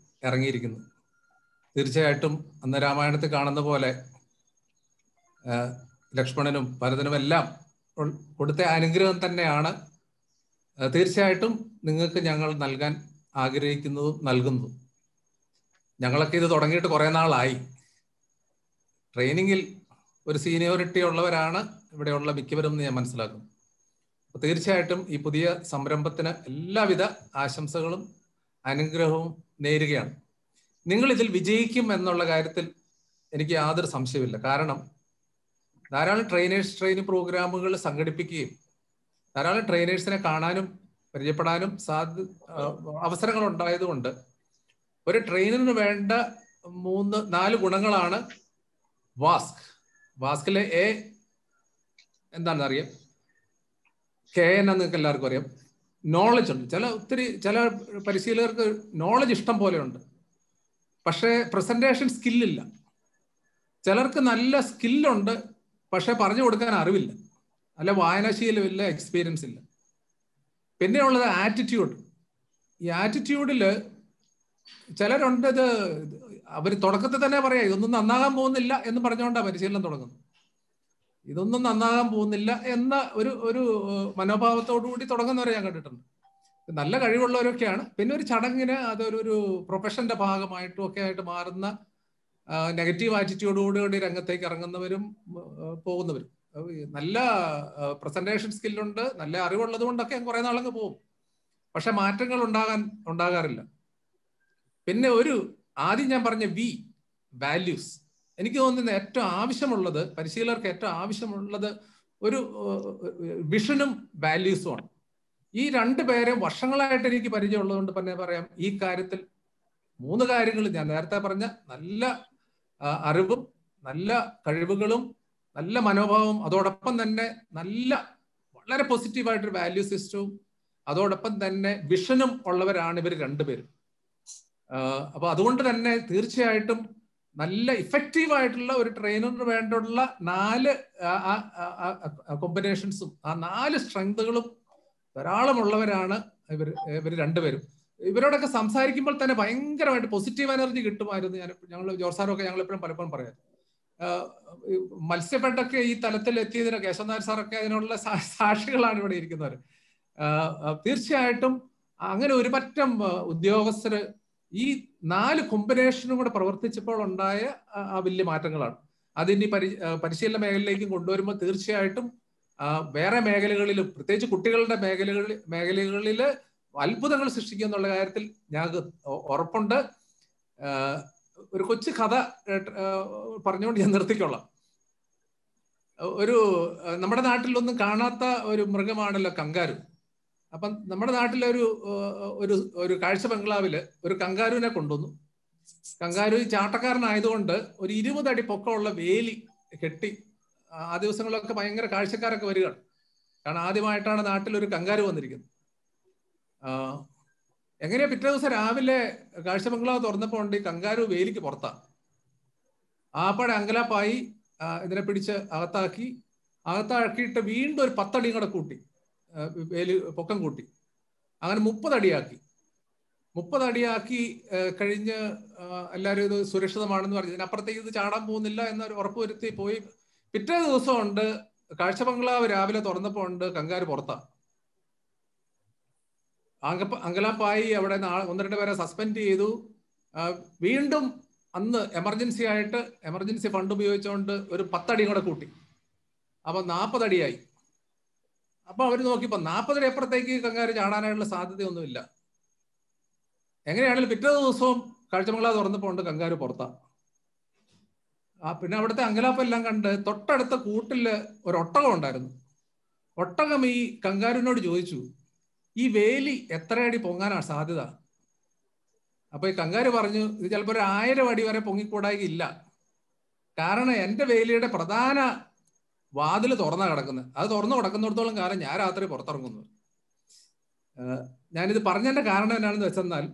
ഇറങ്ങിയിരിക്കുന്നത്. തീർച്ചയായിട്ടും അന്ന് രാമായണത്തിൽ കാണുന്ന പോലെ ലക്ഷ്മണനും ഭരതനും എല്ലാം കൊടുത്ത അനുഗ്രഹം തന്നെയാണ് തീർച്ചയായിട്ടും നിങ്ങൾക്ക് ഞങ്ങൾ നൽകാൻ ആഗ്രഹിക്കുന്നതും നൽകുന്നതും. ഞങ്ങളൊക്കെ ഇത് തുടങ്ങിയിട്ട് കുറേ നാളായി. ട്രെയിനിങ്ങിൽ ഒരു സീനിയോറിറ്റി ഉള്ളവരാണ് ഇവിടെയുള്ള മിക്കവരും എന്ന് ഞാൻ മനസ്സിലാക്കുന്നു. അപ്പോൾ തീർച്ചയായിട്ടും ഈ പുതിയ സംരംഭത്തിന് എല്ലാവിധ ആശംസകളും അനുഗ്രഹവും നേരുകയാണ്. നിങ്ങൾ ഇതിൽ വിജയിക്കും എന്നുള്ള കാര്യത്തിൽ എനിക്ക് യാതൊരു സംശയമില്ല. കാരണം ധാരാളം ട്രെയിനിങ് പ്രോഗ്രാമുകൾ സംഘടിപ്പിക്കുകയും ധാരാളം ട്രെയിനേഴ്സിനെ കാണാനും പരിചയപ്പെടാനും അവസരങ്ങൾ ഉണ്ടായതുകൊണ്ട് ഒരു ട്രെയിനറിന് വേണ്ട 3-4 ഗുണങ്ങളാണ് വാസ്കിലെ എ എന്താണെന്ന് അറിയാം, KN എന്ന് നിങ്ങൾക്ക് എല്ലാവർക്കും അറിയാം. നോളജ് ഉണ്ട്. ചില പരിശീലകർക്ക് നോളജ് ഇഷ്ടം പോലെ ഉണ്ട്, പക്ഷേ പ്രസന്റേഷൻ സ്കില്ലില്ല. ചിലർക്ക് നല്ല സ്കില്ലുണ്ട്, പക്ഷെ പറഞ്ഞു കൊടുക്കാൻ അറിവില്ല, അല്ല വായനാശീലമില്ല, എക്സ്പീരിയൻസ് ഇല്ല. പിന്നെ ഉള്ളത് ആറ്റിറ്റ്യൂഡ്. ഈ ആറ്റിറ്റ്യൂഡിൽ ചിലരുണ്ട്, ഇത് അവർ തുടക്കത്തിൽ തന്നെ പറയാം ഇതൊന്നും നന്നാകാൻ പോകുന്നില്ല എന്ന് പറഞ്ഞുകൊണ്ടാണ് പരിശീലനം തുടങ്ങുന്നത്. ഇതൊന്നും നന്നാകാൻ പോകുന്നില്ല എന്ന ഒരു മനോഭാവത്തോടു കൂടി തുടങ്ങുന്നവരെ ഞാൻ കണ്ടിട്ടുണ്ട്. നല്ല കഴിവുള്ളവരൊക്കെയാണ്. പിന്നെ ഒരു ചടങ്ങിന് അതൊരു പ്രൊഫഷന്റെ ഭാഗമായിട്ടും ഒക്കെ ആയിട്ട് മാറുന്ന നെഗറ്റീവ് ആറ്റിറ്റ്യൂഡോടുകൂടി രംഗത്തേക്ക് ഇറങ്ങുന്നവരും പോകുന്നവരും. നല്ല പ്രസന്റേഷൻ സ്കില്ലുണ്ട്, നല്ല അറിവുള്ളത് കൊണ്ടൊക്കെ കുറെ നാളങ്ങ് പോകും, പക്ഷെ മാറ്റങ്ങൾ ഉണ്ടാകാറില്ല. പിന്നെ ആദ്യം ഞാൻ പറഞ്ഞ വാല്യൂസ്, എനിക്ക് തോന്നുന്ന ഏറ്റവും ആവശ്യമുള്ളത്, പരിശീലകർക്ക് ഏറ്റവും ആവശ്യമുള്ളത് ഒരു വിഷനും വാല്യൂസുമാണ്. ഈ 2 പേരെ വർഷങ്ങളായിട്ട് എനിക്ക് പരിചയമുള്ളതുകൊണ്ട് തന്നെ പറയാം, ഈ കാര്യത്തിൽ 3 കാര്യങ്ങൾ ഞാൻ നേരത്തെ പറഞ്ഞ നല്ല അറിവും നല്ല കഴിവുകളും നല്ല മനോഭാവവും അതോടൊപ്പം തന്നെ വളരെ പോസിറ്റീവായിട്ടൊരു വാല്യൂ സിസ്റ്റവും അതോടൊപ്പം തന്നെ വിഷനും ഉള്ളവരാണ് ഇവർ 2 പേരും. അപ്പൊ അതുകൊണ്ട് തന്നെ തീർച്ചയായിട്ടും നല്ല ഇഫക്റ്റീവായിട്ടുള്ള ഒരു ട്രെയിനറിന് വേണ്ടുള്ള 4 കോമ്പിനേഷൻസും 4 സ്ട്രെങ്തുകളും ധാരാളമുള്ളവരാണ് ഇവർ 2 പേരും. ഇവരോടൊക്കെ സംസാരിക്കുമ്പോൾ തന്നെ ഭയങ്കരമായിട്ട് പോസിറ്റീവ് എനർജി കിട്ടുമായിരുന്നു. ഞങ്ങൾ ജോർജ് സാറൊക്കെ ഞങ്ങൾ എപ്പോഴും പലപ്പോഴും പറയാം, മത്സ്യഫെഡൊക്കെ ഈ തലത്തിൽ എത്തിയതിന് കേശവൻ നായർ സാറൊക്കെ അതിനുള്ള സാക്ഷികളാണ് ഇവിടെ ഇരിക്കുന്നവർ. തീർച്ചയായിട്ടും അങ്ങനെ ഒരു പറ്റം ഉദ്യോഗസ്ഥര് ഈ 4 കോമ്പിനേഷനും കൂടെ പ്രവർത്തിച്ചപ്പോൾ ഉണ്ടായ വലിയ മാറ്റങ്ങളാണ്. അതിനി പരിശീലന മേഖലയിലേക്ക് കൊണ്ടുവരുമ്പോൾ തീർച്ചയായിട്ടും വേറെ മേഖലകളിലും പ്രത്യേകിച്ച് കുട്ടികളുടെ മേഖലകളിൽ അത്ഭുതങ്ങൾ സൃഷ്ടിക്കുക എന്നുള്ള കാര്യത്തിൽ ഞങ്ങൾക്ക് ഉറപ്പുണ്ട്. ഒരു കൊച്ചു കഥ പറഞ്ഞുകൊണ്ട് ഞാൻ നിർത്തിക്കൊള്ളാം. നമ്മുടെ നാട്ടിലൊന്നും കാണാത്ത ഒരു മൃഗമാണല്ലോ കങ്കാരു. അപ്പം നമ്മുടെ നാട്ടിലെ ഒരു കാഴ്ച ബംഗ്ലാവില് ഒരു കങ്കാരുവിനെ കൊണ്ടുവന്നു. കങ്കാരു ചാട്ടക്കാരനായതുകൊണ്ട് ഒരു 20 അടി പൊക്കമുള്ള വേലി കെട്ടി ആ ദിവസങ്ങളിലൊക്കെ ഭയങ്കര കാഴ്ചക്കാരൊക്കെ വരികയാണ്. കാരണം ആദ്യമായിട്ടാണ് നാട്ടിൽ ഒരു കങ്കാരു വന്നിരിക്കുന്നത്. എങ്ങനെയാ പിറ്റേ ദിവസം രാവിലെ കാഴ്ച ബംഗ്ലാവ് തുറന്നപ്പോൾ ഉണ്ട് ഈ കങ്കാരു വേലിക്ക് പുറത്താണ്. ആപ്പാടെ അങ്കലാപ്പായി ഇതിനെ പിടിച്ച് അകത്താക്കിയിട്ട് വീണ്ടും ഒരു 10 അടിയും കൂടെ കൂട്ടി, വേലി പൊക്കം കൂട്ടി, അങ്ങനെ 30 അടിയാക്കി. 30 അടിയാക്കി കഴിഞ്ഞ് എല്ലാവരും ഇത് സുരക്ഷിതമാണെന്ന് പറഞ്ഞു. ഇതിനപ്പുറത്തേക്ക് ഇത് ചാടാൻ പോകുന്നില്ല എന്നൊരു ഉറപ്പുവരുത്തി പോയി. പിറ്റേ ദിവസം ഉണ്ട് കാഴ്ച ബംഗ്ലാവ് രാവിലെ തുറന്നപ്പോൾ ഉണ്ട് കങ്കാരു പുറത്താണ്. അങ്കലാപ്പായി അവിടെ 1-2 പേരെ സസ്പെൻഡ് ചെയ്തു. വീണ്ടും അന്ന് എമർജൻസി ഫണ്ട് ഉപയോഗിച്ചുകൊണ്ട് ഒരു 10 അടി കൂടെ കൂട്ടി. അപ്പൊ 40 അടിയായി. അപ്പൊ അവർ നോക്കിയപ്പോ 40 അടി അപ്പുറത്തേക്ക് കങ്കാരു ചാടാനായിട്ടുള്ള സാധ്യതയൊന്നുമില്ല. എങ്ങനെയാണെങ്കിലും പിറ്റേ ദിവസവും കാഴ്ചബംഗ്ലാവ് തുറന്നപ്പോൾ ഉണ്ട് കങ്കാരു പുറത്താണ്. പിന്നെ അവിടുത്തെ അങ്കലാപ്പെല്ലാം കണ്ട് തൊട്ടടുത്ത കൂട്ടില് ഒരു ഒട്ടകം ഉണ്ടായിരുന്നു. ഒട്ടകം ഈ കങ്കാരുവിനോട് ചോദിച്ചു, ഈ വേലി എത്ര അടി പൊങ്ങാനാണ് സാധ്യത? അപ്പൊ ഈ കങ്കാരു പറഞ്ഞു, ഇത് ചിലപ്പോൾ 1000 അടി വരെ പൊങ്ങിക്കൂടായില്ല. കാരണം എന്റെ വേലിയുടെ പ്രധാന വാതിൽ തുറന്നാ കിടക്കുന്നത്. അത് തുറന്നു കിടക്കുന്നിടത്തോളം കാലം ഞാൻ രാത്രി പുറത്തിറങ്ങുന്നു. ഞാനിത് പറഞ്ഞതിന്റെ കാരണം എന്നാണെന്ന് വെച്ചെന്നാൽ,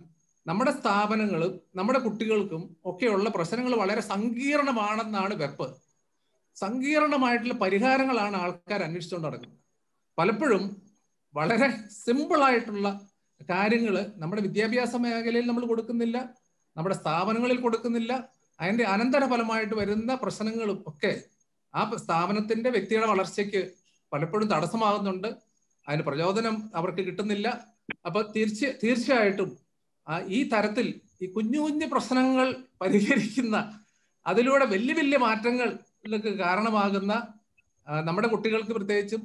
നമ്മുടെ സ്ഥാപനങ്ങളും നമ്മുടെ കുട്ടികൾക്കും ഒക്കെയുള്ള പ്രശ്നങ്ങൾ വളരെ സങ്കീർണമാണെന്നാണ് വെപ്പ്. സങ്കീർണമായിട്ടുള്ള പരിഹാരങ്ങളാണ് ആൾക്കാർ അന്വേഷിച്ചുകൊണ്ട് നടക്കുന്നത്. പലപ്പോഴും വളരെ സിമ്പിളായിട്ടുള്ള കാര്യങ്ങൾ നമ്മുടെ വിദ്യാഭ്യാസ മേഖലയിൽ നമ്മൾ കൊടുക്കുന്നില്ല, നമ്മുടെ സ്ഥാപനങ്ങളിൽ കൊടുക്കുന്നില്ല. അതിന്റെ അനന്തരഫലമായിട്ട് വരുന്ന പ്രശ്നങ്ങളും ഒക്കെ ആ സ്ഥാപനത്തിന്റെ വ്യക്തിയുടെ വളർച്ചയ്ക്ക് പലപ്പോഴും തടസ്സമാകുന്നുണ്ട്. അതിന് പ്രചോദനം അവർക്ക് കിട്ടുന്നില്ല. അപ്പൊ തീർച്ചയായിട്ടും ഈ തരത്തിൽ ഈ കുഞ്ഞു കുഞ്ഞു പ്രശ്നങ്ങൾ പരിഹരിക്കുന്ന, അതിലൂടെ വലിയ വലിയ മാറ്റങ്ങൾക്ക് കാരണമാകുന്ന നമ്മുടെ കുട്ടികൾക്ക് പ്രത്യേകിച്ചും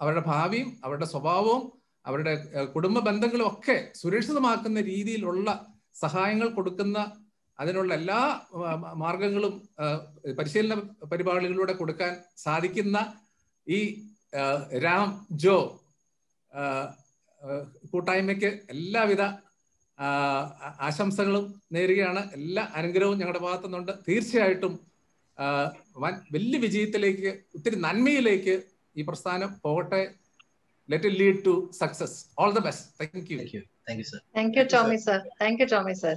അവരുടെ ഭാവിയും അവരുടെ സ്വഭാവവും അവരുടെ കുടുംബ ബന്ധങ്ങളും ഒക്കെ സുരക്ഷിതമാക്കുന്ന രീതിയിലുള്ള സഹായങ്ങൾ കൊടുക്കുന്ന, അതിനുള്ള എല്ലാ മാർഗങ്ങളും പരിശീലന പരിപാടികളിലൂടെ കൊടുക്കാൻ സാധിക്കുന്ന ഈ രാം ജോ കൂട്ടായ്മയ്ക്ക് എല്ലാവിധ ആശംസകളും നേരുകയാണ്. എല്ലാ അനുഗ്രഹവും ഞങ്ങളുടെ ഭാഗത്തു നിന്നുണ്ട്. തീർച്ചയായിട്ടും വലിയ വിജയത്തിലേക്ക്, ഒത്തിരി നന്മയിലേക്ക് ഈ പ്രസ്ഥാനം പോകട്ടെ. Let it lead to success. All the best. Thank you. Thank you Tomy sir. Thank you Tomy sir.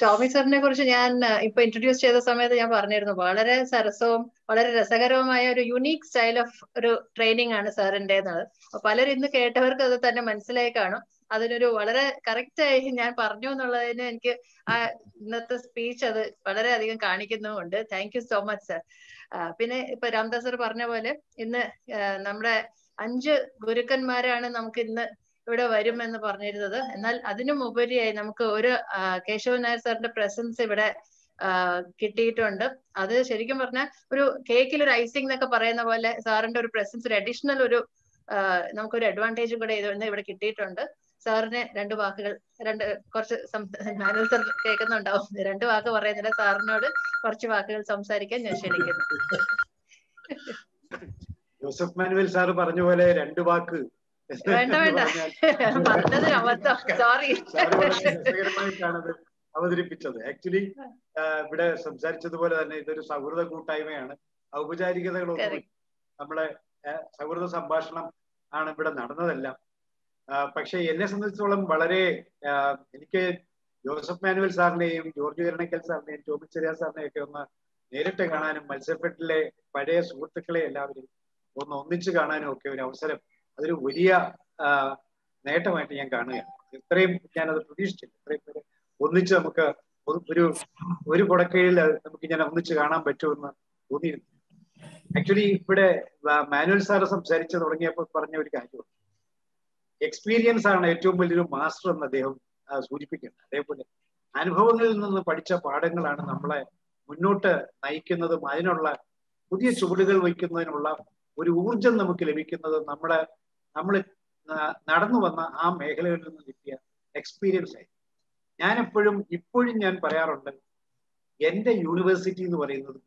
Tomy സാറിനെ കുറിച്ച് ഞാൻ ഇപ്പൊ ഇൻട്രൊഡ്യൂസ് ചെയ്ത സമയത്ത് ഞാൻ പറഞ്ഞിരുന്നു, വളരെ സരസവും വളരെ രസകരവുമായ ഒരു യുണീക് സ്റ്റൈൽ ഓഫ് ഒരു ട്രെയിനിങ് ആണ് സാറിൻ്റെത്. പലരും ഇന്ന് കേട്ടവർക്ക് അത് തന്നെ മനസ്സിലായി കാണും. അതിനൊരു വളരെ കറക്റ്റ് ആയി ഞാൻ പറഞ്ഞു എന്നുള്ളതിന് എനിക്ക് ആ ഇന്നത്തെ സ്പീച്ച് അത് വളരെയധികം കാണിക്കുന്നുമുണ്ട്. Thank you so much sir. പിന്നെ ഇപ്പൊ രാംദാസ് സർ പറഞ്ഞ പോലെ ഇന്ന് നമ്മുടെ 5 ഗുരുക്കന്മാരാണ് നമുക്ക് ഇന്ന് ഇവിടെ വരുമെന്ന് പറഞ്ഞിരുന്നത്. എന്നാൽ അതിനും ഉപരിയായി നമുക്ക് ഒരു കേശവൻ നായർ സാറിന്റെ പ്രസൻസ് ഇവിടെ കിട്ടിയിട്ടുണ്ട്. അത് ശരിക്കും പറഞ്ഞാൽ ഒരു കേക്കിൽ ഒരു ഐസിംഗ് എന്നൊക്കെ പറയുന്ന പോലെ സാറിന്റെ ഒരു പ്രസൻസ്, ഒരു അഡീഷണൽ ഒരു നമുക്കൊരു അഡ്വാൻറ്റേജും കൂടെ ഇതൊന്ന് ഇവിടെ കിട്ടിയിട്ടുണ്ട്. സാറിന് 2 വാക്കുകൾ, കുറച്ച് മാനുവൽ സർ കേൾക്കുന്നുണ്ടാവും, 2 വാക്ക് പറയുന്നില്ല, സാറിനോട് കുറച്ച് വാക്കുകൾ സംസാരിക്കാൻ ഞാൻ ക്ഷണിക്കുന്നു. ജോസഫ് മാനുവൽ സാറ് പറഞ്ഞ പോലെ 2 വാക്ക് വേണ്ട പറഞ്ഞത് അബദ്ധം, സോറി. രസകരമായിട്ടാണത് അവതരിപ്പിച്ചത്. ആക്ച്വലി ഇവിടെ സംസാരിച്ചതുപോലെ തന്നെ ഇതൊരു സൗഹൃദ കൂട്ടായ്മയാണ്. ഔപചാരികതകളൊന്നും നമ്മളെ സൗഹൃദ സംഭാഷണം ആണ് ഇവിടെ നടന്നതെല്ലാം. പക്ഷെ എന്നെ സംബന്ധിച്ചിടത്തോളം വളരെ എനിക്ക് ജോസഫ് മാനുവൽ സാറിനെയും ജോർജ് കരണക്കൽ സാറിനെയും ടോമി ചെറിയാൻ സാറിനെയും ഒക്കെ ഒന്ന് നേരിട്ട് കാണാനും മത്സ്യഫെഡിലെ പഴയ സുഹൃത്തുക്കളെ എല്ലാവരും ഒന്ന് ഒന്നിച്ച് കാണാനും ഒക്കെ ഒരു അവസരം, അതൊരു വലിയ നേട്ടമായിട്ട് ഞാൻ കാണുകയാണ്. ഇത്രയും ഞാനത് പ്രതീക്ഷിച്ചില്ല. ഇത്രയും പേര് ഒന്നിച്ച് നമുക്ക് ഒരു കുടക്കീഴിൽ നമുക്ക് ഇങ്ങനെ ഒന്നിച്ച് കാണാൻ പറ്റുമെന്ന് തോന്നിയിരുന്നു. ആക്ച്വലി ഇവിടെ മാനുവൽ സാറ് സംസാരിച്ച് തുടങ്ങിയപ്പോൾ പറഞ്ഞ ഒരു കാര്യമാണ്, എക്സ്പീരിയൻസ് ആണ് ഏറ്റവും വലിയൊരു മാസ്റ്റർ എന്ന് അദ്ദേഹം സൂചിപ്പിക്കുന്നത്. അതേപോലെ അനുഭവങ്ങളിൽ നിന്ന് പഠിച്ച പാഠങ്ങളാണ് നമ്മളെ മുന്നോട്ട് നയിക്കുന്നതും അതിനുള്ള പുതിയ ചുവടുകൾ വയ്ക്കുന്നതിനുള്ള ഒരു ഊർജം നമുക്ക് ലഭിക്കുന്നത് നമ്മൾ നടന്നു വന്ന ആ മേഖലകളിൽ നിന്ന് കിട്ടിയ എക്സ്പീരിയൻസ് ആയി. ഇപ്പോഴും ഞാൻ പറയാറുണ്ട്, എൻ്റെ യൂണിവേഴ്സിറ്റി എന്ന് പറയുന്നത്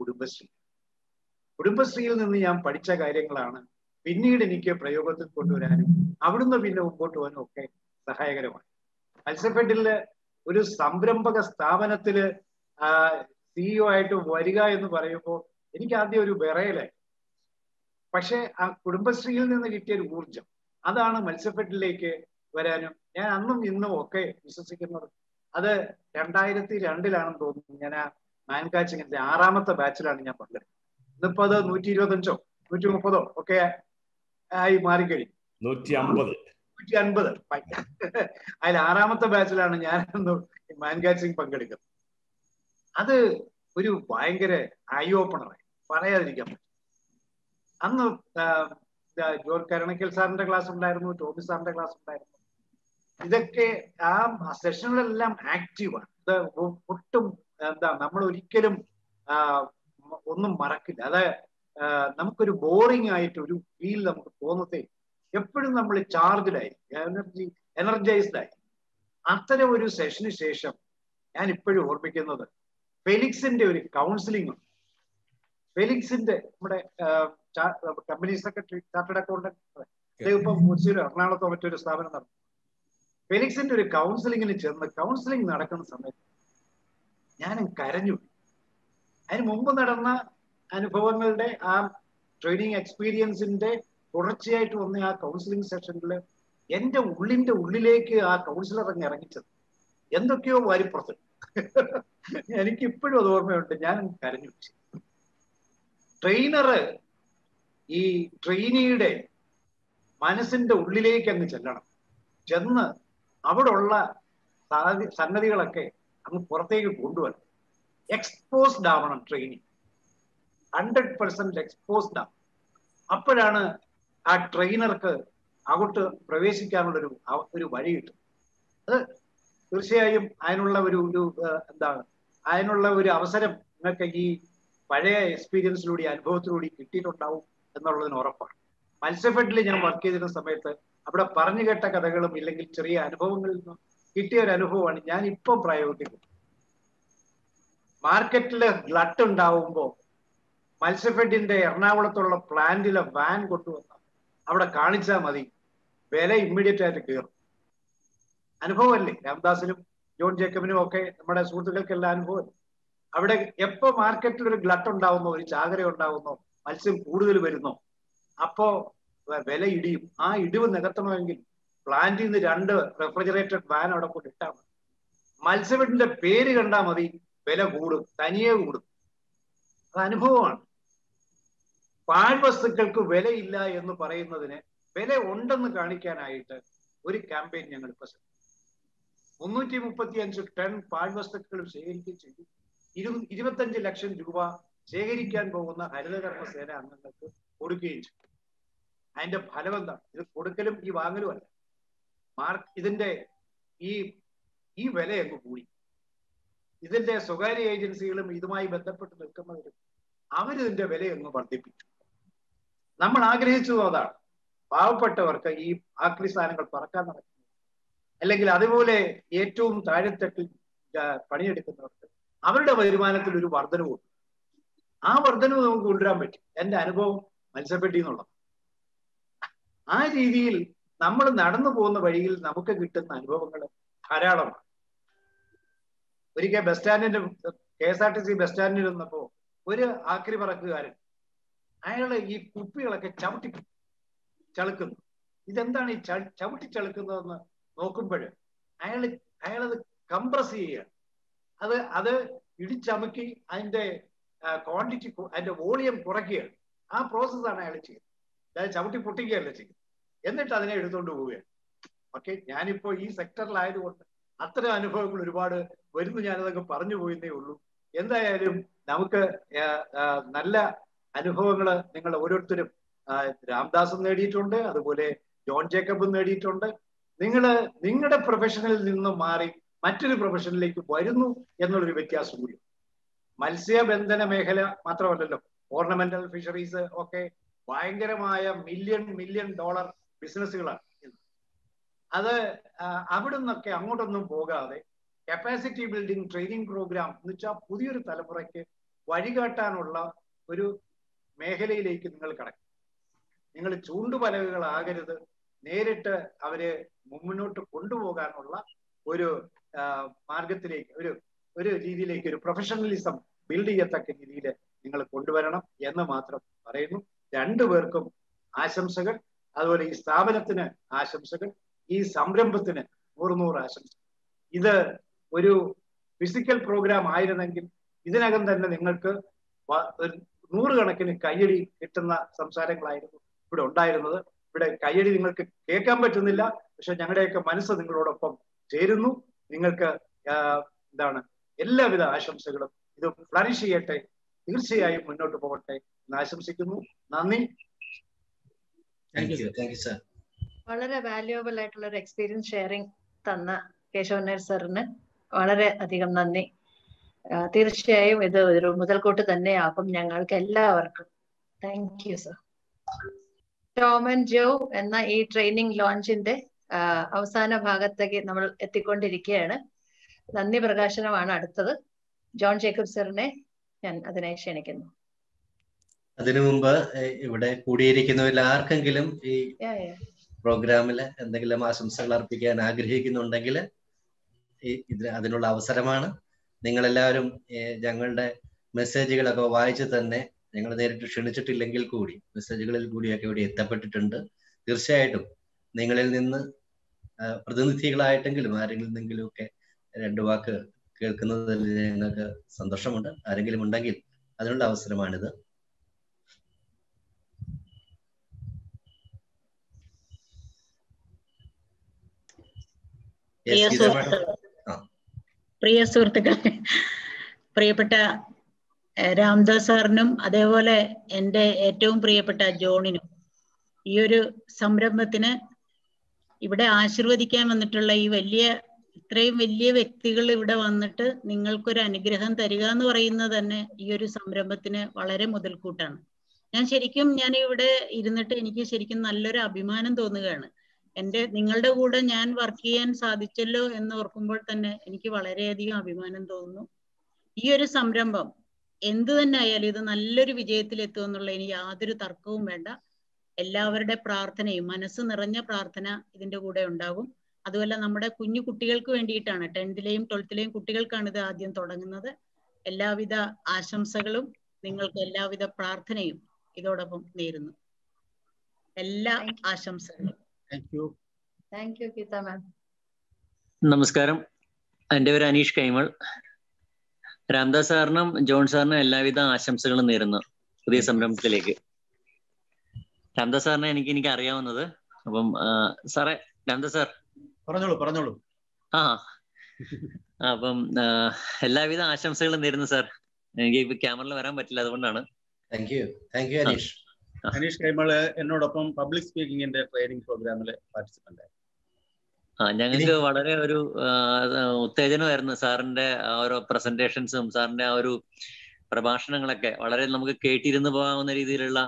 കുടുംബശ്രീയിൽ നിന്ന് ഞാൻ പഠിച്ച കാര്യങ്ങളാണ് പിന്നീട് എനിക്ക് പ്രയോഗത്തിൽ കൊണ്ടുവരാനും അവിടുന്ന് പിന്നെ മുമ്പോട്ട് പോകാനും ഒക്കെ സഹായകരമാണ്. മത്സ്യഫെഡിലെ ഒരു സംരംഭക സ്ഥാപനത്തില് CEO ആയിട്ട് വരിക എന്ന് പറയുമ്പോൾ എനിക്ക് ആദ്യം ഒരു വിറയലായി. പക്ഷെ ആ കുടുംബശ്രീയിൽ നിന്ന് കിട്ടിയ ഒരു ഊർജം, അതാണ് മത്സ്യഫെഡിലേക്ക് വരാനും ഞാൻ അന്നും ഇന്നും ഒക്കെ വിശ്വസിക്കുന്നത്. അത് 2002 തോന്നുന്നു. ഞാൻ ആ മാൻകാച്ചിങ്ങിന്റെ 6ാമത്തെ ബാച്ചിലാണ് ഞാൻ പങ്കെടുത്തത്. ഇന്നിപ്പോ അത് 125 130 ഒക്കെ ആയി മാറിക്കഴിഞ്ഞു. 150. അതിൽ 6ാമത്തെ ബാച്ചിലാണ് ഞാൻ മാൻകാച്ചിങ് പങ്കെടുക്കുന്നത്. അത് ഒരു ഭയങ്കര ഐ ഓപ്പണറായി, പറയാതിരിക്കാൻ പറ്റും. അന്ന് ജോർജ് കരണക്കൽ സാറിന്റെ ക്ലാസ് ഉണ്ടായിരുന്നു, ടോമി സാറിന്റെ ക്ലാസ് ഉണ്ടായിരുന്നു. ഇതൊക്കെ ആ സെഷനുകളെല്ലാം ആക്റ്റീവാണ്. ഇത് ഒട്ടും നമ്മൾ ഒരിക്കലും ഒന്നും മറക്കില്ല. അത് നമുക്കൊരു ബോറിംഗ് ആയിട്ട് ഒരു ഫീൽ നമുക്ക് തോന്നത്തേ. എപ്പോഴും നമ്മൾ ചാർജ്ഡായി, എനർജൈസ്ഡ് ആയി. അത്തരം ഒരു സെഷന് ശേഷം ഞാൻ ഇപ്പോഴും ഓർമ്മിക്കുന്നത് ഫെലിക്സിന്റെ ഒരു കൗൺസിലിംഗ് ഉണ്ട്. ഫെലിക്സിന്റെ നമ്മുടെ കമ്പനി സെക്രട്ടറി, ചാർട്ടേഡ് അക്കൗണ്ടന്റ്, അദ്ദേഹം ഇപ്പം കൊച്ചിയിലോ എറണാകുളത്തോ മറ്റൊരു സ്ഥാപനം നടത്തും. ഫെലിക്സിന്റെ ഒരു കൗൺസിലിങ്ങിന് ചെന്ന് കൗൺസിലിംഗ് നടക്കുന്ന സമയത്ത് ഞാനും കരഞ്ഞു. അതിന് മുമ്പ് നടന്ന അനുഭവങ്ങളുടെ ആ ട്രെയിനിങ് എക്സ്പീരിയൻസിന്റെ തുടർച്ചയായിട്ട് വന്ന ആ കൗൺസിലിംഗ് സെഷനിൽ എന്റെ ഉള്ളിലേക്ക് ആ കൗൺസിലർ അങ്ങ് ഇറങ്ങിച്ചത് എന്തൊക്കെയോ വാരിപ്പുറത്ത്. എനിക്കിപ്പോഴും അത് ഓർമ്മയുണ്ട്. ഞാൻ കരഞ്ഞു. ട്രെയിനറ് ഈ ട്രെയിനിയുടെ മനസ്സിന്റെ ഉള്ളിലേക്ക് അങ്ങ് ചെല്ലണം. ചെന്ന് അവിടെ ഉള്ള സംഗതികളൊക്കെ അങ്ങ് പുറത്തേക്ക് കൊണ്ടുവരണം. എക്സ്പോസ്ഡ് ആവണം ട്രെയിനിങ്, 100% എക്സ്പോസ്ഡ് ആവണം. അപ്പോഴാണ് ആ ട്രെയിനർക്ക് അങ്ങോട്ട് പ്രവേശിക്കാനുള്ളൊരു ഒരു വഴി കിട്ടും. അത് തീർച്ചയായും അതിനുള്ള അതിനുള്ള ഒരു അവസരം നിങ്ങൾക്ക് ഈ പഴയ എക്സ്പീരിയൻസിലൂടെ, അനുഭവത്തിലൂടെ കിട്ടിയിട്ടുണ്ടാവും എന്നുള്ളതിന് ഉറപ്പാണ്. മത്സ്യഫെഡിൽ ഞാൻ വർക്ക് ചെയ്തിരുന്ന സമയത്ത് അവിടെ പറഞ്ഞു കേട്ട കഥകളും ഇല്ലെങ്കിൽ ചെറിയ അനുഭവങ്ങളിൽ നിന്നും കിട്ടിയ ഒരു അനുഭവമാണ് ഞാൻ ഇപ്പം പ്രയോഗിക്കുന്നത്. മാർക്കറ്റില് ഗ്ലട്ട് ഉണ്ടാവുമ്പോൾ മത്സ്യഫെഡിന്റെ എറണാകുളത്തുള്ള പ്ലാന്റിലെ വാൻ കൊണ്ടുവന്ന് അവിടെ കാണിച്ചാൽ മതി, വില ഇമ്മീഡിയറ്റ് ആയിട്ട് കയറും. അനുഭവമല്ലേ? രാംദാസിനും ജോൺ ജേക്കബിനും ഒക്കെ നമ്മുടെ സുഹൃത്തുക്കൾക്കെല്ലാം അനുഭവം. അവിടെ എപ്പോ മാർക്കറ്റിൽ ഒരു ഗ്ലട്ട് ഉണ്ടാവുന്നോ, ഒരു ചാകര ഉണ്ടാവുന്നോ, മത്സ്യം കൂടുതൽ വരുന്നോ, അപ്പോ വില ഇടിയും. ആ ഇടിവ് നികത്തണമെങ്കിൽ പ്ലാന്റിൽ നിന്ന് 2 റെഫ്രിജറേറ്റഡ് വാൻ അവിടെ കൊണ്ട് ഇട്ടാൽ മതി. മത്സ്യഫെഡിന്റെ പേര് കണ്ടാൽ മതി, വില കൂടും, തനിയെ കൂടും. അത് അനുഭവമാണ്. പാഴ്വസ്തുക്കൾക്ക് വിലയില്ല എന്ന് പറയുന്നതിന് വില ഉണ്ടെന്ന് കാണിക്കാനായിട്ട് ഒരു ക്യാമ്പയിൻ ഞങ്ങൾ ഇപ്പൊ 335 ടൺ പാഴ്വസ്തുക്കൾ ശേഖരിക്കുകയും ചെയ്തു. 25 ലക്ഷം രൂപ ശേഖരിക്കാൻ പോകുന്ന ഹരിതകർമ്മ സേന അംഗങ്ങൾക്ക് കൊടുക്കുകയും ചെയ്തു. അതിന്റെ ഫലം എന്താണ്? ഇത് കൊടുക്കലും ഈ വാങ്ങലും അല്ല. ഇതിന്റെ ഈ വില അങ്ങ് കൂടി. ഇതിന്റെ സ്വകാര്യ ഏജൻസികളും ഇതുമായി ബന്ധപ്പെട്ട് നിൽക്കുന്നവരും അവരിതിന്റെ വില അങ്ങ് വർദ്ധിപ്പിച്ചു. നമ്മൾ ആഗ്രഹിച്ചതും അതാണ്. പാവപ്പെട്ടവർക്ക് ഈ ആക്രി സാധനങ്ങൾ പറക്കാൻ നടക്കുന്നത്, അല്ലെങ്കിൽ അതുപോലെ ഏറ്റവും താഴെത്തട്ടിൽ പണിയെടുക്കുന്നവർക്ക് അവരുടെ വരുമാനത്തിൽ ഒരു വർധനവും. ആ വർധനവ് നമുക്ക് കൊണ്ടുവരാൻ പറ്റും. എന്റെ അനുഭവം മത്സ്യപ്പെട്ടി എന്നുള്ളത്. ആ രീതിയിൽ നമ്മൾ നടന്നു പോകുന്ന വഴിയിൽ നമുക്ക് കിട്ടുന്ന അനുഭവങ്ങൾ ധാരാളമാണ്. ഒരിക്കൽ ബസ് സ്റ്റാൻഡിന്റെ KSRTC ബസ് സ്റ്റാൻഡിൽ നിന്നപ്പോ ഒരു ആക്രി പറക്കുകാരൻ അയാള് ഈ കുപ്പികളൊക്കെ ചവിട്ടി ചളുക്കുന്നു. ഇതെന്താണ് ഈ ചവിട്ടി ചളുക്കുന്നതെന്ന് നോക്കുമ്പോൾ അയാളത് കംപ്രസ് ചെയ്യുകയാണ്. അത് ഇടിച്ചമുക്കി അതിന്റെ ക്വാണ്ടിറ്റി, അതിന്റെ വോളിയം കുറയ്ക്കുകയാണ്. ആ പ്രോസസ്സാണ് അയാൾ ചെയ്യുന്നത്. അതായത് ചവിട്ടി പൊട്ടിക്കുകയല്ല ചെയ്യുന്നത്. എന്നിട്ട് അതിനെ എടുത്തുകൊണ്ട് പോവുകയാണ്. ഓക്കെ, ഞാനിപ്പോ ഈ സെക്ടറിലായതുകൊണ്ട് അത്തരം അനുഭവങ്ങൾ ഒരുപാട് വരുന്നു. ഞാനതൊക്കെ പറഞ്ഞു പോയെന്നേ ഉള്ളൂ. എന്തായാലും നമുക്ക് നല്ല അനുഭവങ്ങൾ നിങ്ങൾ ഓരോരുത്തരും, രാംദാസും നേടിയിട്ടുണ്ട്, അതുപോലെ ജോൺ ജേക്കബും നേടിയിട്ടുണ്ട്. നിങ്ങളുടെ പ്രൊഫഷനിൽ നിന്നും മാറി മറ്റൊരു പ്രൊഫഷനിലേക്ക് വരുന്നു എന്നുള്ളൊരു വ്യത്യാസം കൂടി. മത്സ്യബന്ധന മേഖല മാത്രമല്ലല്ലോ, ഓർണമെന്റൽ ഫിഷറീസ് ഒക്കെ ഭയങ്കരമായ മില്യൺ ഡോളർ ബിസിനസ്സുകളാണ്. അത് അവിടെ നിന്നൊക്കെ അങ്ങോട്ടൊന്നും പോകാതെ കപ്പാസിറ്റി ബിൽഡിംഗ് ട്രെയിനിങ് പ്രോഗ്രാം എന്ന് വെച്ചാൽ പുതിയൊരു തലമുറയ്ക്ക് വഴികാട്ടാനുള്ള ഒരു മേഖലയിലേക്ക് നിങ്ങൾ കടക്കും. നിങ്ങൾ ചൂണ്ടുപലകകളാകരുത്, നേരിട്ട് അവരെ മുന്നോട്ട് കൊണ്ടുപോകാനുള്ള ഒരു മാർഗത്തിലേക്ക്, ഒരു രീതിയിലേക്ക്, ഒരു പ്രൊഫഷണലിസം ബിൽഡ് ചെയ്യത്തക്ക രീതിയിൽ നിങ്ങൾ കൊണ്ടുവരണം എന്ന് മാത്രം പറയുന്നു. രണ്ടുപേർക്കും ആശംസകൾ. അതുപോലെ ഈ സ്ഥാപനത്തിന് ആശംസകൾ, ഈ സംരംഭത്തിന് 100 ആശംസകൾ. ഇത് ഒരു ഫിസിക്കൽ പ്രോഗ്രാം ആയിരുന്നെങ്കിൽ ഇതിനകം തന്നെ നിങ്ങൾക്ക് 100 കണക്കിന് കയ്യടി കിട്ടുന്ന സംസാരങ്ങളായിരുന്നു ഇവിടെ ഉണ്ടായിരുന്നത്. ഇവിടെ കയ്യടി നിങ്ങൾക്ക് കേൾക്കാൻ പറ്റുന്നില്ല, പക്ഷെ ഞങ്ങളുടെയൊക്കെ മനസ്സ് നിങ്ങളോടൊപ്പം ചേരുന്നു. നിങ്ങൾക്ക് എന്താണ് എല്ലാവിധ ആശംസകളും. ഇത് ഫ്ലറിഷ് ചെയ്യട്ടെ, തീർച്ചയായും മുന്നോട്ട് പോകട്ടെ എന്ന് ആശംസിക്കുന്നു. നന്ദി. വളരെ വാല്യുവബിൾ ആയിട്ടുള്ള ഒരു എക്സ്പീരിയൻസ് ഷെയറിംഗ് തന്ന കേശവൻ നായർ സാറിന് വളരെ അധികം നന്ദി. തീർച്ചയായും ഇത് ഒരു മുതൽക്കൂട്ട് തന്നെയാകും ഞങ്ങൾക്ക് എല്ലാവർക്കും. Thank you sir. Tom and Jo എന്ന ഈ ട്രെയിനിങ് ലോഞ്ചിന്റെ അവസാന ഭാഗത്തേക്ക് നമ്മൾ എത്തിക്കൊണ്ടിരിക്കുകയാണ്. നന്ദി പ്രകാശനമാണ് അടുത്തത്. ജോൺ ജേക്കബ് സാറിനെ ഞാൻ അതിനെ ക്ഷണിക്കുന്നു. അതിനു മുമ്പ് ഇവിടെ കൂടിയിരിക്കുന്നവരിൽ ആർക്കെങ്കിലും ഈ പ്രോഗ്രാമില് എന്തെങ്കിലും ആശംസകൾ അർപ്പിക്കാൻ ആഗ്രഹിക്കുന്നുണ്ടെങ്കിൽ അതിനുള്ള അവസരമാണ്. നിങ്ങളെല്ലാവരും ഞങ്ങളുടെ മെസ്സേജുകളൊക്കെ വായിച്ച് തന്നെ, ഞങ്ങൾ നേരിട്ട് ക്ഷണിച്ചിട്ടില്ലെങ്കിൽ കൂടി മെസ്സേജുകളിൽ കൂടിയൊക്കെ ഇവിടെ എത്തപ്പെട്ടിട്ടുണ്ട്. തീർച്ചയായിട്ടും നിങ്ങളിൽ നിന്ന് പ്രതിനിധികളായിട്ടെങ്കിലും ആരെങ്കിലും ഒക്കെ 2 വാക്ക് കേൾക്കുന്നതിൽ ഞങ്ങൾക്ക് സന്തോഷമുണ്ട്. ആരെങ്കിലും ഉണ്ടെങ്കിൽ അതിനുള്ള അവസരമാണിത്. പ്രിയ സുഹൃത്തുക്കളെ, പ്രിയപ്പെട്ട രാംദാസ് സാറിനും അതേപോലെ എൻ്റെ ഏറ്റവും പ്രിയപ്പെട്ട ജോണിനും ഈ ഒരു സംരംഭത്തിന് ഇവിടെ ആശീർവദിക്കാൻ വന്നിട്ടുള്ള ഈ ഇത്രയും വലിയ വ്യക്തികൾ ഇവിടെ വന്നിട്ട് നിങ്ങൾക്കൊരു അനുഗ്രഹം തരിക എന്ന് പറയുന്നത് തന്നെ ഈ ഒരു സംരംഭത്തിന് വളരെ മുതൽക്കൂട്ടാണ്. ഞാൻ ഇവിടെ ഇരുന്നിട്ട് എനിക്ക് ശരിക്കും നല്ലൊരു അഭിമാനം തോന്നുകയാണ്. നിങ്ങളുടെ കൂടെ ഞാൻ വർക്ക് ചെയ്യാൻ സാധിച്ചല്ലോ എന്ന് ഓർക്കുമ്പോൾ തന്നെ എനിക്ക് വളരെയധികം അഭിമാനം തോന്നുന്നു. ഈ ഒരു സംരംഭം എന്ത് തന്നെ ആയാലും ഇത് നല്ലൊരു വിജയത്തിലെത്തുമെന്നുള്ളതിന് യാതൊരു തർക്കവും വേണ്ട. എല്ലാവരുടെ പ്രാർത്ഥനയും, മനസ്സ് നിറഞ്ഞ പ്രാർത്ഥന ഇതിന്റെ കൂടെ ഉണ്ടാകും. അതുപോലെ നമ്മുടെ കുഞ്ഞു കുട്ടികൾക്ക് വേണ്ടിയിട്ടാണ്, 10th-ലെയും 12th-ലെയും കുട്ടികൾക്കാണ് ഇത് ആദ്യം തുടങ്ങുന്നത്. എല്ലാവിധ ആശംസകളും നിങ്ങൾക്ക് എല്ലാവിധ പ്രാർത്ഥനയും ഇതോടൊപ്പം നേരുന്നു. എല്ലാ ആശംസകളും. നമസ്കാരം, എൻ്റെ പേര് അനീഷ് കൈമൾ. രാംദാസ് സാറിനും ജോൺ സാറിനും എല്ലാവിധ ആശംസകളും നേരുന്നു പുതിയ സംരംഭത്തിലേക്ക്. രാംദാസ് സാറിനെ എനിക്ക് അറിയാവുന്നത്. അപ്പം സാറേ, രാംദാസ് സാർ പറഞ്ഞോളൂ. അപ്പം എല്ലാവിധ ആശംസകളും നേരുന്നു സാർ. എനിക്ക് ഇപ്പൊ ക്യാമറയിൽ വരാൻ പറ്റില്ല, അതുകൊണ്ടാണ്. അനീഷ് കൈമള് എന്നോടൊപ്പം പബ്ലിക് സ്പീക്കിങ്ങിന്റെ ട്രെയിനിങ് പ്രോഗ്രാമിൽ പാർട്ടിസിപ്പന്റ് ആയി. ഞങ്ങൾക്ക് വളരെ ഒരു ഉത്തേജനമായിരുന്നു സാറിന്റെ ഓരോ പ്രസന്റേഷൻസും സാറിന്റെ ആ ഒരു പ്രഭാഷണങ്ങളൊക്കെ. വളരെ നമുക്ക് കേട്ടിരുന്ന് പോകാവുന്ന രീതിയിലുള്ള,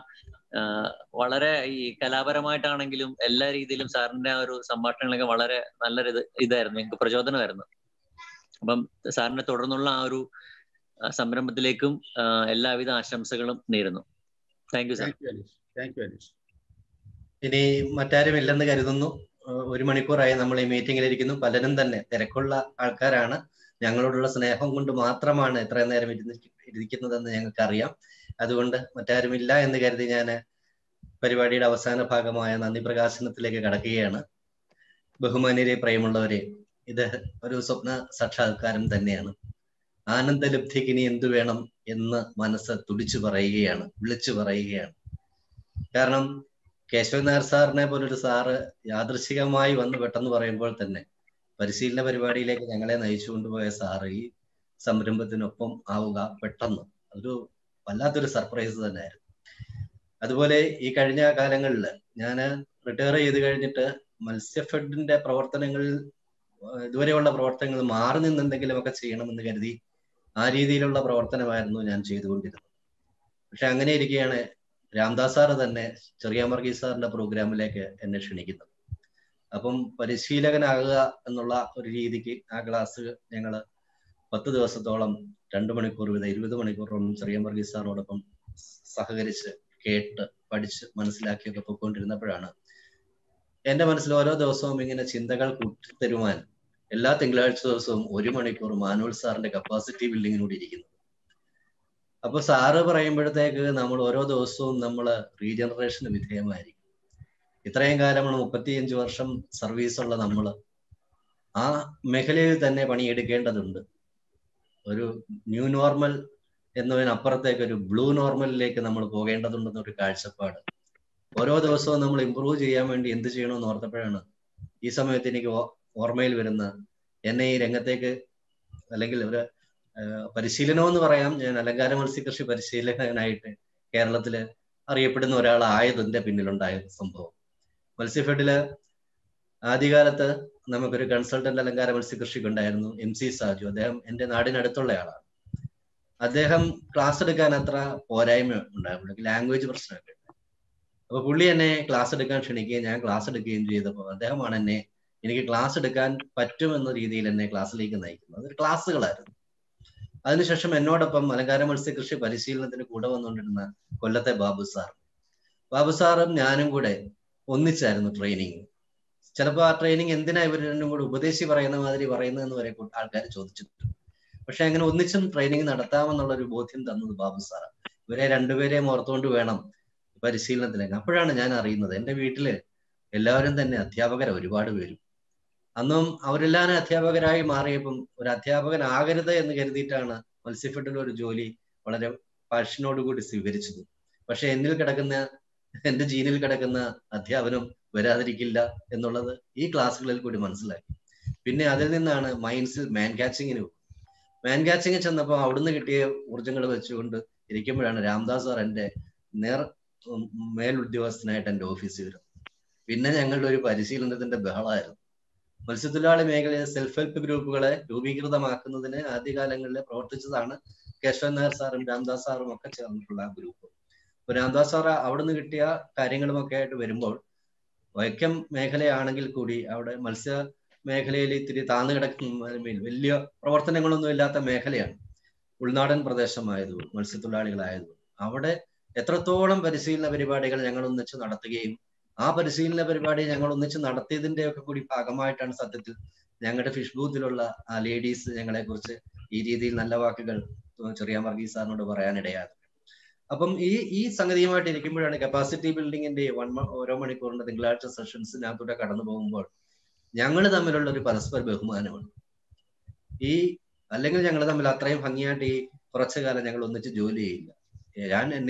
വളരെ ഈ കലാപരമായിട്ടാണെങ്കിലും എല്ലാ രീതിയിലും സാറിന്റെ ആ ഒരു സംഭാഷണങ്ങളൊക്കെ വളരെ നല്ലൊരു ഇതായിരുന്നു, ഞങ്ങൾക്ക് പ്രചോദനമായിരുന്നു. അപ്പം സാറിന്റെ തുടർന്നുള്ള ആ ഒരു സംരംഭത്തിലേക്കും എല്ലാവിധ ആശംസകളും നേരുന്നു. Thank you sir. ഇനി മറ്റാരും ഇല്ലെന്ന് കരുതുന്നു. 1 മണിക്കൂറായി നമ്മൾ ഈ മീറ്റിംഗിലിരിക്കുന്നു. പലരും തന്നെ തിരക്കുള്ള ആൾക്കാരാണ്. ഞങ്ങളോടുള്ള സ്നേഹം കൊണ്ട് മാത്രമാണ് ഇത്രയും നേരം ഇരിക്കുന്നതെന്ന് ഞങ്ങൾക്കറിയാം. അതുകൊണ്ട് മറ്റാരുമില്ല എന്ന് കരുതി ഞാൻ പരിപാടിയുടെ അവസാന ഭാഗമായ നന്ദി പ്രകാശനത്തിലേക്ക് കടക്കുകയാണ്. ബഹുമാന്യരെ, പ്രിയമുള്ളവരെ, ഇത് ഒരു സ്വപ്ന സാക്ഷാത്കാരം തന്നെയാണ്. ആനന്ദലബ്ധിക്ക് ഇനി എന്തു വേണം എന്ന് മനസ്സ് തുടിച്ചു പറയുകയാണ്, വിളിച്ചു പറയുകയാണ്. കാരണം കേശവൻ നായർ സാറിനെ പോലൊരു സാറ് യാദൃശികമായി വന്ന് പെട്ടെന്ന് പറയുമ്പോൾ തന്നെ പരിശീലന പരിപാടിയിലേക്ക് ഞങ്ങളെ നയിച്ചു കൊണ്ടുപോയ സാറ് ഈ സംരംഭത്തിനൊപ്പം ആവുക പെട്ടെന്ന് അതൊരു വല്ലാത്തൊരു സർപ്രൈസ് തന്നെയായിരുന്നു. അതുപോലെ ഈ കഴിഞ്ഞ കാലങ്ങളിൽ ഞാൻ റിട്ടയർ ചെയ്ത് കഴിഞ്ഞിട്ട് മത്സ്യഫെഡിന്റെ പ്രവർത്തനങ്ങളിൽ ഇതുവരെയുള്ള പ്രവർത്തനങ്ങൾ മാറി നിന്നെന്തെങ്കിലുമൊക്കെ ചെയ്യണമെന്ന് കരുതി ആ രീതിയിലുള്ള പ്രവർത്തനമായിരുന്നു ഞാൻ ചെയ്തുകൊണ്ടിരുന്നത്. പക്ഷെ അങ്ങനെ ഇരിക്കുകയാണ് രാംദാസ് സാറ് തന്നെ ചെറിയാൻ വർഗീസ് സാറിന്റെ പ്രോഗ്രാമിലേക്ക് എന്നെ ക്ഷണിക്കുന്നത്. അപ്പം പരിശീലകനാകുക എന്നുള്ള ഒരു രീതിക്ക് ആ ക്ലാസ് ഞങ്ങൾ 10 ദിവസത്തോളം 2 മണിക്കൂർ വീതം 20 മണിക്കൂറോളം ചെറിയാൻ വർഗീസ് സാറിനോടൊപ്പം സഹകരിച്ച് കേട്ട് പഠിച്ച് മനസ്സിലാക്കിയൊക്കെ പോയിക്കൊണ്ടിരുന്നപ്പോഴാണ് എൻ്റെ മനസ്സിൽ ഓരോ ദിവസവും ഇങ്ങനെ ചിന്തകൾ കൂട്ടിത്തരുവാൻ എല്ലാ തിങ്കളാഴ്ച ദിവസവും 1 മണിക്കൂർ മാനുവൽ സാറിന്റെ കപ്പാസിറ്റി ബിൽഡിങ്ങിനോട് ഇരിക്കുന്നത്. അപ്പൊ സാറ് പറയുമ്പോഴത്തേക്ക് നമ്മൾ ഓരോ ദിവസവും നമ്മൾ റീജനറേഷന് വിധേയമായിരിക്കും. ഇത്രയും കാലം 35 വർഷം സർവീസുള്ള നമ്മൾ ആ മേഖലയിൽ തന്നെ പണിയെടുക്കേണ്ടതുണ്ട്. ഒരു ന്യൂ നോർമൽ എന്നതിനപ്പുറത്തേക്ക് ഒരു ബ്ലൂ നോർമലിലേക്ക് നമ്മൾ പോകേണ്ടതുണ്ടെന്നൊരു കാഴ്ചപ്പാട് ഓരോ ദിവസവും നമ്മൾ ഇമ്പ്രൂവ് ചെയ്യാൻ വേണ്ടി എന്ത് ചെയ്യണമെന്ന് ഓർത്തപ്പോഴാണ് ഈ സമയത്ത് എനിക്ക് ഓർമ്മയിൽ വരുന്ന എന്നെ ഈ രംഗത്തേക്ക് അല്ലെങ്കിൽ ഒരു പരിശീലനം എന്ന് പറയാം, ഞാൻ അലങ്കാര മത്സ്യകൃഷി പരിശീലകനായിട്ട് കേരളത്തില് അറിയപ്പെടുന്ന ഒരാളായതിന്റെ പിന്നിലുണ്ടായ സംഭവം. മത്സ്യഫെഡില് ആദ്യകാലത്ത് നമുക്കൊരു കൺസൾട്ടന്റ് അലങ്കാര മത്സ്യകൃഷിക്ക് ഉണ്ടായിരുന്നു, MC സാജു. അദ്ദേഹം എൻ്റെ നാടിനടുത്തുള്ള ആളാണ്. അദ്ദേഹം ക്ലാസ് എടുക്കാൻ അത്ര പോരായ്മ ഉണ്ടായിരുന്നു, ലാംഗ്വേജ് പ്രശ്നമൊക്കെ. അപ്പൊ പുള്ളി എന്നെ ക്ലാസ് എടുക്കാൻ ക്ഷണിക്കുകയും ഞാൻ ക്ലാസ് എടുക്കുകയും ചെയ്തപ്പോൾ അദ്ദേഹമാണ് എനിക്ക് ക്ലാസ് എടുക്കാൻ പറ്റുമെന്ന രീതിയിൽ എന്നെ ക്ലാസ്സിലേക്ക് നയിക്കുന്നത്. അതൊരു ക്ലാസ്സുകളായിരുന്നു. അതിനുശേഷം എന്നോടൊപ്പം അലങ്കാര മത്സ്യകൃഷി പരിശീലനത്തിന് കൂടെ വന്നുകൊണ്ടിരുന്ന കൊല്ലത്തെ ബാബു സാറും ഞാനും കൂടെ ഒന്നിച്ചായിരുന്നു ട്രെയിനിങ്. ചിലപ്പോൾ ആ ട്രെയിനിങ് എന്തിനാ ഇവർ രണ്ടും കൂടെ ഉപദേശി പറയുന്ന മാതിരി പറയുന്നതെന്ന് വരെ ആൾക്കാർ ചോദിച്ചിട്ടുണ്ട്. പക്ഷെ അങ്ങനെ ഒന്നിച്ചും ട്രെയിനിങ് നടത്താമെന്നുള്ള ഒരു ബോധ്യം തന്നത് ബാബു സാറാണ്. ഇവരെ രണ്ടുപേരെയും ഓർത്തുകൊണ്ട് വേണം പരിശീലനത്തിലേക്ക്. അപ്പോഴാണ് ഞാൻ അറിയുന്നത് എൻ്റെ വീട്ടില് എല്ലാവരും തന്നെ ഒരുപാട് പേരും. അന്നും അവരെല്ലാവരും അധ്യാപകരായി മാറിയപ്പം ഒരു അധ്യാപകനാകരുത് എന്ന് കരുതിയിട്ടാണ് മത്സ്യഫെഡിൽ ഒരു ജോലി വളരെ പാഷനോടുകൂടി സ്വീകരിച്ചത്. പക്ഷെ എൻ്റെ ജീനിൽ കിടക്കുന്ന അധ്യാപനം വരാതിരിക്കില്ല എന്നുള്ളത് ഈ ക്ലാസ്സുകളിൽ കൂടി മനസ്സിലാക്കി. പിന്നെ അതിൽ നിന്നാണ് മാൻ കാച്ചിങ്ങിന് പോകും. മാൻ കാച്ചിങ് ചെന്നപ്പോൾ അവിടുന്ന് കിട്ടിയ ഊർജ്ജങ്ങൾ വെച്ചുകൊണ്ട് ഇരിക്കുമ്പോഴാണ് രാംദാസ് സാർ എൻ്റെ മേലുദ്യോഗസ്ഥനായിട്ട് എൻ്റെ ഓഫീസിൽ വരുന്നത്. പിന്നെ ഞങ്ങളുടെ ഒരു പരിശീലനത്തിന്റെ ബഹളമായിരുന്നു. മത്സ്യത്തൊഴിലാളി മേഖലയിലെ സെൽഫ് ഹെൽപ്പ് ഗ്രൂപ്പുകളെ രൂപീകൃതമാക്കുന്നതിന് ആദ്യകാലങ്ങളിൽ പ്രവർത്തിച്ചതാണ് കേശവൻ നായർ സാറും രാംദാസ് സാറും ഒക്കെ ചേർന്നിട്ടുള്ള ആ ഗ്രൂപ്പ്. അപ്പൊ രാംദാസ് സാർ അവിടുന്ന് കിട്ടിയ കാര്യങ്ങളുമൊക്കെ ആയിട്ട് വരുമ്പോൾ വൈക്കം മേഖലയാണെങ്കിൽ കൂടി അവിടെ മത്സ്യ മേഖലയിൽ ഇത്തിരി താഴ്ന്നു കിടക്കുന്ന വലിയ പ്രവർത്തനങ്ങളൊന്നും ഇല്ലാത്ത മേഖലയാണ്. ഉൾനാടൻ പ്രദേശമായതുകൊണ്ട് മത്സ്യത്തൊഴിലാളികളായതുകൊണ്ട് അവിടെ എത്രത്തോളം പരിശീലന പരിപാടികൾ ഞങ്ങൾ ഒന്നിച്ച് നടത്തുകയും ആ പരിശീലന പരിപാടി ഞങ്ങൾ ഒന്നിച്ച് നടത്തിയതിന്റെ ഒക്കെ കൂടി ഭാഗമായിട്ടാണ് സത്യത്തിൽ ഞങ്ങളുടെ ഫിഷ് ബൂത്തിലുള്ള ആ ലേഡീസ് ഞങ്ങളെ കുറിച്ച് ഈ രീതിയിൽ നല്ല വാക്കുകൾ ചെറിയാൻ വർഗീസ് സാറിനോട് പറയാനിടയാകും. അപ്പം ഈ സംഗതിയുമായിട്ട് ഇരിക്കുമ്പോഴാണ് കപ്പാസിറ്റി ബിൽഡിങ്ങിന്റെ ഓരോ മണിക്കൂറിന്റെ തിങ്കളാഴ്ച സെഷൻസിനകത്തൂടെ കടന്നു പോകുമ്പോൾ ഞങ്ങൾ തമ്മിലുള്ള ഒരു പരസ്പര ബഹുമാനമാണ്. അല്ലെങ്കിൽ ഞങ്ങൾ തമ്മിൽ അത്രയും ഭംഗിയായിട്ട് ഈ കുറച്ചു കാലം ഞങ്ങൾ ഒന്നിച്ച് ജോലി ചെയ്യില്ല.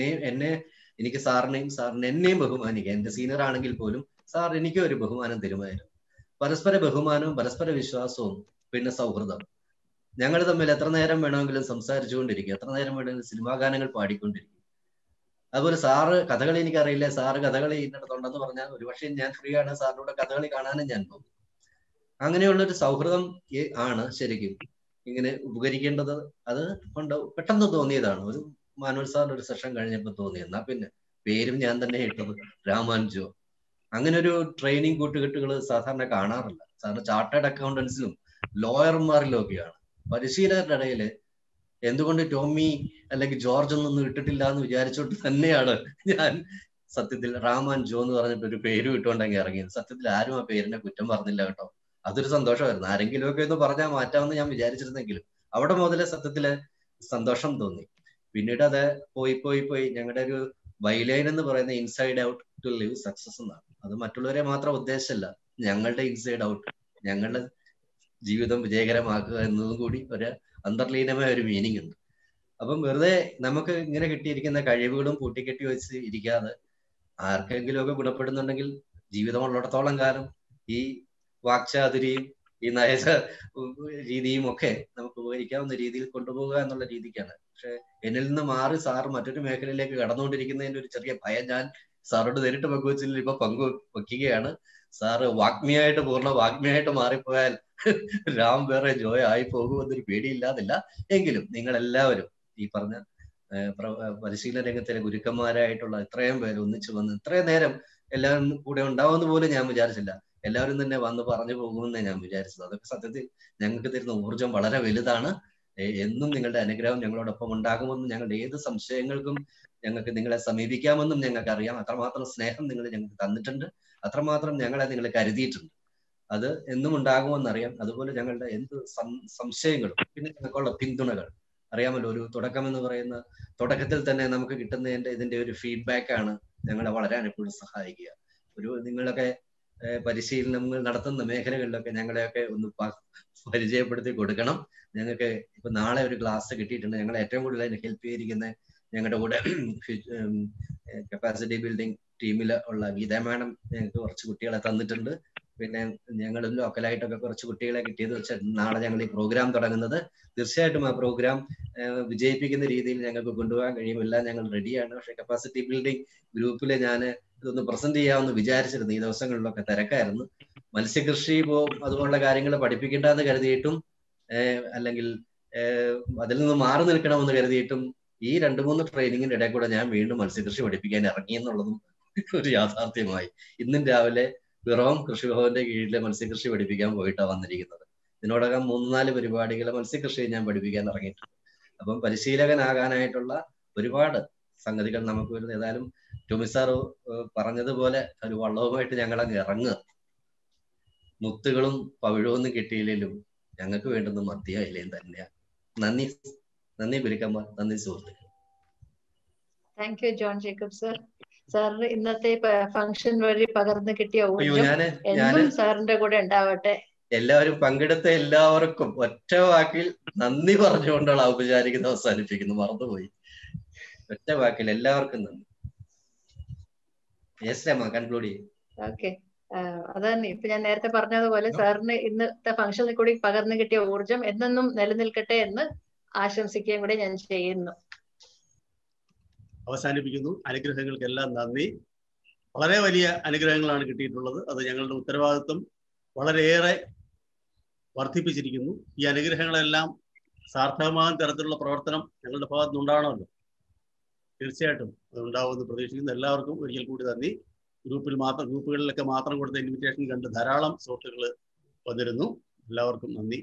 എനിക്ക് സാറിനെയും എന്നെയും ബഹുമാനിക്കുക. എന്റെ സീനിയർ ആണെങ്കിൽ പോലും സാർ എനിക്കും ഒരു ബഹുമാനം തരുമായിരുന്നു. പരസ്പര ബഹുമാനവും പരസ്പര വിശ്വാസവും പിന്നെ സൗഹൃദം. ഞങ്ങൾ തമ്മിൽ എത്ര നേരം വേണമെങ്കിലും സംസാരിച്ചുകൊണ്ടിരിക്കും, എത്ര നേരം വേണമെങ്കിലും സിനിമാ ഗാനങ്ങൾ പാടിക്കൊണ്ടിരിക്കും. അതുപോലെ സാറ് കഥകളി എനിക്കറിയില്ല, സാറ് കഥകളി ഇന്നിടത്തുണ്ടെന്ന് പറഞ്ഞാൽ ഒരുപക്ഷെ ഞാൻ ഫ്രീ ആണ്, സാറിനോട് കഥകളി കാണാനും ഞാൻ പോകും. അങ്ങനെയുള്ളൊരു സൗഹൃദം ആണ് ശരിക്കും ഇങ്ങനെ ഉപകരിക്കേണ്ടത്. അത് കൊണ്ട് പെട്ടെന്ന് തോന്നിയതാണ്. ഒരു മാനുവൽ സാറിന്റെ ഒരു സെഷൻ കഴിഞ്ഞപ്പോൾ തോന്നി, എന്നാ പിന്നെ പേരും ഞാൻ തന്നെ ഇട്ടത് രാമാൻ ജോ. അങ്ങനെ ഒരു ട്രെയിനിങ് കൂട്ടുകെട്ടുകൾ സാധാരണ കാണാറില്ല. സാധാരണ ചാർട്ടേഡ് അക്കൗണ്ടൻസിലും ലോയർമാരിലും ഒക്കെയാണ്. പരിശീലകരുടെ ഇടയിൽ എന്തുകൊണ്ട് ടോമി അല്ലെങ്കിൽ ജോർജ് ഒന്നും ഇട്ടിട്ടില്ല എന്ന് വിചാരിച്ചോട്ട് തന്നെയാണ് ഞാൻ സത്യത്തിൽ രാമാൻ ജോ എന്ന് പറഞ്ഞിട്ട് ഒരു പേര് ഇട്ടുകൊണ്ടെങ്കിൽ ഇറങ്ങിയത്. സത്യത്തിൽ ആരും ആ പേരിനെ കുറ്റം പറഞ്ഞില്ല കേട്ടോ. അതൊരു സന്തോഷമായിരുന്നു. ആരെങ്കിലും ഒക്കെ ഒന്ന് പറഞ്ഞാൽ മാറ്റാമെന്ന് ഞാൻ വിചാരിച്ചിരുന്നെങ്കിലും അവിടെ മുതലേ സത്യത്തില് സന്തോഷം തോന്നി. പിന്നീട് അത് പോയി ഞങ്ങളുടെ ഒരു ബൈലൈൻ എന്ന് പറയുന്ന inside out to live success എന്നാണ്. അത് മറ്റുള്ളവരെ മാത്രം ഉദ്ദേശമല്ല, ഞങ്ങളുടെ ഇൻസൈഡ് ഔട്ട്, ഞങ്ങളുടെ ജീവിതം വിജയകരമാക്കുക എന്നതും കൂടി ഒരു അന്തർലീനമായ ഒരു മീനിങ് ഉണ്ട്. അപ്പം വെറുതെ നമുക്ക് ഇങ്ങനെ കിട്ടിയിരിക്കുന്ന കഴിവുകളും പൂട്ടിക്കെട്ടി വെച്ച് ഇരിക്കാതെ ആർക്കെങ്കിലും ഒക്കെ ഗുണപ്പെടുന്നുണ്ടെങ്കിൽ ജീവിതമുള്ളിടത്തോളം കാലം ഈ വാക്ചാതുരിയും ഈ നയജ രീതിയും ഒക്കെ നമുക്ക് ഉപകരിക്കാവുന്ന രീതിയിൽ കൊണ്ടുപോകുക എന്നുള്ള രീതിക്കാണ്. പക്ഷെ എന്നിൽ നിന്ന് മാറി സാറ് മറ്റൊരു മേഖലയിലേക്ക് കടന്നുകൊണ്ടിരിക്കുന്നതിന്റെ ഒരു ചെറിയ ഭയം ഞാൻ സാറോട് നേരിട്ട് പങ്കുവച്ചില്ല, ഇപ്പൊ പങ്കുവെക്കുകയാണ്. സാറ് പൂർണ്ണ വാഗ്മിയായിട്ട് മാറിപ്പോയാൽ രാം വേറെ ജോയ ആയി പോകുമെന്നൊരു പേടിയില്ലാതില്ല. എങ്കിലും നിങ്ങൾ എല്ലാവരും ഈ പറഞ്ഞ പരിശീലന രംഗത്തിലെ ഗുരുക്കന്മാരായിട്ടുള്ള ഇത്രയും പേര് ഒന്നിച്ചു വന്ന് ഇത്രയും നേരം എല്ലാവരും കൂടെ ഉണ്ടാവുമെന്ന് പോലും ഞാൻ വിചാരിച്ചില്ല. എല്ലാവരും തന്നെ വന്ന് പറഞ്ഞു പോകുമെന്ന് ഞാൻ വിചാരിച്ചത്. അതൊക്കെ സത്യത്തിൽ ഞങ്ങൾക്ക് തരുന്ന ഊർജം വളരെ വലുതാണ്. എന്നും നിങ്ങളുടെ അനുഗ്രഹം ഞങ്ങളോടൊപ്പം ഉണ്ടാകുമെന്നും ഞങ്ങളുടെ ഏത് സംശയങ്ങൾക്കും ഞങ്ങൾക്ക് നിങ്ങളെ സമീപിക്കാമെന്നും ഞങ്ങൾക്ക് അറിയാം. അത്രമാത്രം സ്നേഹം നിങ്ങൾ ഞങ്ങൾക്ക് തന്നിട്ടുണ്ട്, അത്രമാത്രം ഞങ്ങളെ നിങ്ങൾ കരുതിയിട്ടുണ്ട്. അത് എന്നും ഉണ്ടാകുമെന്നറിയാം. അതുപോലെ ഞങ്ങളുടെ എന്ത് സംശയങ്ങളും പിന്നെ ഞങ്ങൾക്കുള്ള പിന്തുണകൾ അറിയാമല്ലോ. ഒരു തുടക്കം എന്ന് പറയുന്ന തുടക്കത്തിൽ തന്നെ നമുക്ക് കിട്ടുന്നതിന്റെ ഇതിന്റെ ഒരു ഫീഡ്ബാക്ക് ആണ് ഞങ്ങളെ വളരാൻ എപ്പോഴും സഹായിക്കുക. നിങ്ങളൊക്കെ പരിശീലനങ്ങൾ നടത്തുന്ന മേഖലകളിലൊക്കെ ഞങ്ങളെയൊക്കെ ഒന്ന് പരിചയപ്പെടുത്തി കൊടുക്കണം. ഞങ്ങൾക്ക് ഇപ്പൊ നാളെ ഒരു ക്ലാസ് കിട്ടിയിട്ടുണ്ട്. ഞങ്ങളെ ഏറ്റവും കൂടുതൽ അതിന് ഹെൽപ്പ് ചെയ്തിരിക്കുന്ന ഞങ്ങളുടെ കൂടെ കപ്പാസിറ്റി ബിൽഡിംഗ് ടീമിൽ ഉള്ള ഗീത മാഡം ഞങ്ങൾക്ക് കുറച്ച് കുട്ടികളെ തന്നിട്ടുണ്ട്. പിന്നെ ഞങ്ങൾ ലോക്കലായിട്ടൊക്കെ കുറച്ച് കുട്ടികളെ കിട്ടിയത് വെച്ചാൽ നാളെ ഞങ്ങൾ ഈ പ്രോഗ്രാം തുടങ്ങുന്നത്. തീർച്ചയായിട്ടും ആ പ്രോഗ്രാം വിജയിപ്പിക്കുന്ന രീതിയിൽ ഞങ്ങൾക്ക് കൊണ്ടുപോകാൻ കഴിയുമില്ല. ഞങ്ങൾ റെഡിയാണ്. പക്ഷെ കപ്പാസിറ്റി ബിൽഡിംഗ് ഗ്രൂപ്പിൽ ഞാൻ ഇതൊന്ന് പ്രസന്റ് ചെയ്യാമെന്ന് വിചാരിച്ചിരുന്നു. ഈ ദിവസങ്ങളിലൊക്കെ തിരക്കായിരുന്നു. മത്സ്യകൃഷി അതുപോലുള്ള കാര്യങ്ങൾ പഠിപ്പിക്കേണ്ടെന്ന് കരുതിയിട്ടും അല്ലെങ്കിൽ അതിൽ നിന്ന് മാറി നിൽക്കണമെന്ന് കരുതിയിട്ടും ഈ 2-3 ട്രെയിനിങ്ങിന്റെ ഇടയിൽ കൂടെ ഞാൻ വീണ്ടും മത്സ്യകൃഷി പഠിപ്പിക്കാൻ ഇറങ്ങി എന്നുള്ളതും ഒരു യാഥാർത്ഥ്യമായി. ഇന്നും രാവിലെ പിറവം കൃഷിഭവന്റെ കീഴിലെ മത്സ്യകൃഷി പഠിപ്പിക്കാൻ പോയിട്ടാണ് വന്നിരിക്കുന്നത്. ഇതിനോടകം 3-4 പരിപാടികളെ മത്സ്യകൃഷി ഞാൻ പഠിപ്പിക്കാൻ ഇറങ്ങിയിട്ടുണ്ട്. അപ്പം പരിശീലകനാകാനായിട്ടുള്ള ഒരുപാട് സംഗതികൾ നമുക്ക് വരുന്നത്. ഏതായാലും ടോമി സാർ പറഞ്ഞതുപോലെ ഒരു വള്ളവുമായിട്ട് ഞങ്ങൾ അങ്ങ് ഇറങ്ങുക. മുത്തുകളും പവിഴമൊന്നും കിട്ടിയില്ലെങ്കിലും ഞങ്ങൾക്ക് വേണ്ടുന്ന മത്തിയ ഇലയും തന്നെയാണ്. നന്ദി ഗുരുക്കന്മാർ, നന്ദി സുഹൃത്തുക്കൾ. Thank you John Jacob sir. സാറിന് ഇന്നത്തെ ഫംഗ്ഷൻ വഴി പകർന്നു കിട്ടിയ ഊർജ്ജം എന്നും സാറിന്റെ കൂടെ ഉണ്ടാവട്ടെ. എല്ലാവരും പങ്കെടുത്ത എല്ലാവർക്കും ഒറ്റ വാക്കിൽ നന്ദി പറഞ്ഞുകൊണ്ടുള്ള ഔപചാരികത അവസാനിപ്പിക്കുന്നു. മറന്നുപോയി. ഒറ്റ വാക്കിൽ എല്ലാവർക്കും നന്ദി. കൺക്ലൂഡ് ചെയ്യും. ഓക്കെ, അതന്നെ ഇപ്പൊ ഞാൻ നേരത്തെ പറഞ്ഞതുപോലെ സാറിന് ഇന്നത്തെ ഫംഗ്ഷനിൽ കൂടി പകർന്നു കിട്ടിയ ഊർജ്ജം എന്നെന്നും നിലനിൽക്കട്ടെ എന്ന് ആശംസിക്കുകയും കൂടി ഞാൻ ചെയ്യുന്നു. അവസാനിപ്പിക്കുന്നു. അനുഗ്രഹങ്ങൾക്കെല്ലാം നന്ദി. വളരെ വലിയ അനുഗ്രഹങ്ങളാണ് കിട്ടിയിട്ടുള്ളത്. അത് ഞങ്ങളുടെ ഉത്തരവാദിത്വം വളരെയേറെ വർദ്ധിപ്പിച്ചിരിക്കുന്നു. ഈ അനുഗ്രഹങ്ങളെല്ലാം സാർത്ഥകമാകുന്ന തരത്തിലുള്ള പ്രവർത്തനം ഞങ്ങളുടെ ഭാഗത്തു നിന്നുണ്ടാവണമല്ലോ. തീർച്ചയായിട്ടും അത് ഉണ്ടാവുമെന്ന് പ്രതീക്ഷിക്കുന്നു. എല്ലാവർക്കും ഒരിക്കൽ കൂടി നന്ദി. ഗ്രൂപ്പുകളിലൊക്കെ മാത്രം കൊടുത്ത ഇൻവിറ്റേഷൻ കണ്ട് ധാരാളം സുഹൃത്തുക്കൾ വന്നിരുന്നു. എല്ലാവർക്കും നന്ദി.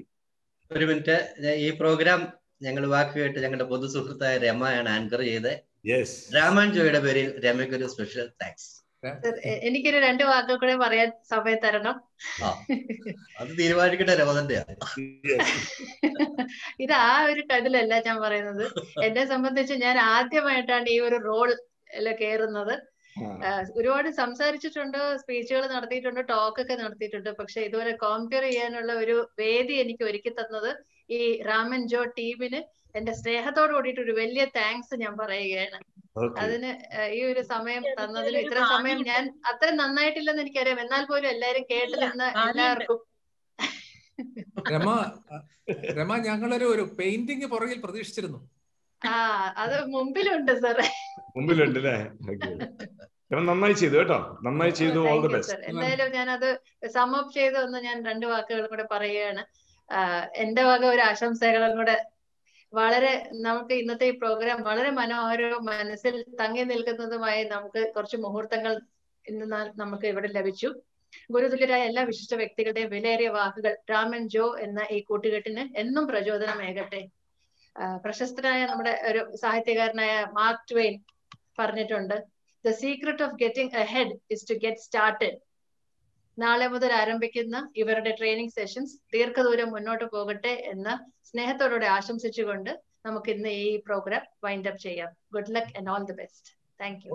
ഒരു മിനിറ്റ്, ഈ പ്രോഗ്രാം ഞങ്ങൾ വാക്ക് കേട്ട് ഞങ്ങളുടെ പൊതു സുഹൃത്തായ രമയാണ് ആങ്കർ ചെയ്ത്. രാമൻ ജോയുടെ പേരിൽ രമയ്ക്ക് ഒരു സ്പെഷ്യൽ താങ്ക്സ്. എനിക്കൊരു 2 വാക്കുകൾ കൂടെ പറയാൻ സമയം തരണം. അത് തീരുമാനിക്കട്ടെ രമതന്റെ. ഇത് ആ ഒരു ഇതിലല്ല ഞാൻ പറയുന്നത്. എന്നെ സംബന്ധിച്ച് ഞാൻ ആദ്യമായിട്ടാണ് ഈ ഒരു റോൾ കയറുന്നത്. ഒരുപാട് സംസാരിച്ചിട്ടുണ്ട്, സ്പീച്ചുകൾ നടത്തിയിട്ടുണ്ട്, ടോക്കൊക്കെ നടത്തിയിട്ടുണ്ട്. പക്ഷെ ഇതുപോലെ കോമ്പയർ ചെയ്യാനുള്ള ഒരു വേദി എനിക്ക് ഒരുക്കി തന്നത് ഈ രാമൻ ജോ ടീമിന് എന്റെ സ്നേഹത്തോട് കൂടിയിട്ട് ഒരു വലിയ താങ്ക്സ് ഞാൻ പറയുകയാണ്. അതിന് ഈ ഒരു സമയം തന്നതിന്. ഇത്ര സമയം ഞാൻ അത്ര നന്നായിട്ടില്ലെന്ന് എനിക്കറിയാം, എന്നാൽ പോലും എല്ലാരും കേട്ട് നിന്ന് എല്ലാവർക്കും. രമ, ഞങ്ങളൊരു പെയിന്റിങ് പുറകിൽ പ്രതീക്ഷിച്ചിരുന്നു. അത് മുമ്പിലുണ്ട് സാറേ. മുമ്പിലുണ്ട് അല്ലേ? നന്നായി ചെയ്തു കേട്ടോ, നന്നായി ചെയ്തു. All the best. എന്തായാലും ഞാനത് സമപ്പ് ചെയ്ത് ഒന്ന് ഞാൻ 2 വാക്കുകളും കൂടെ പറയുകയാണ്. എന്റെ വക ഒരു ആശംസകളും കൂടെ. വളരെ നമുക്ക് ഇന്നത്തെ ഈ പ്രോഗ്രാം വളരെ മനോഹരവും മനസ്സിൽ തങ്ങി നിൽക്കുന്നതുമായി നമുക്ക് കുറച്ച് മുഹൂർത്തങ്ങൾ ഇന്ന് നമുക്ക് ഇവിടെ ലഭിച്ചു. ഗുരുതുല്യരായ എല്ലാ വിശിഷ്ട വ്യക്തികളുടെയും വിലയേറിയ വാക്കുകൾ രാമൻ ജോ എന്ന ഈ കൂട്ടുകെട്ടിന് എന്നും പ്രചോദനമേകട്ടെ. പ്രശസ്തനായ നമ്മുടെ ഒരു സാഹിത്യകാരനായ മാർക്ക് ട്വെയിൻ പറഞ്ഞിട്ടുണ്ട്, the secret of getting ahead is to get started. നാളെ മുതൽ ആരംഭിക്കുന്ന ഇവരുടെ ട്രെയിനിങ് സെഷൻസ് ദീർഘദൂരം മുന്നോട്ട് പോകട്ടെ എന്ന സ്നേഹത്തോടെ ആശംസിച്ചുകൊണ്ട് നമുക്ക് ഇന്ന് ഈ പ്രോഗ്രാം വൈൻഡ് അപ്പ് ചെയ്യാം. Good luck and all the best. Thank U.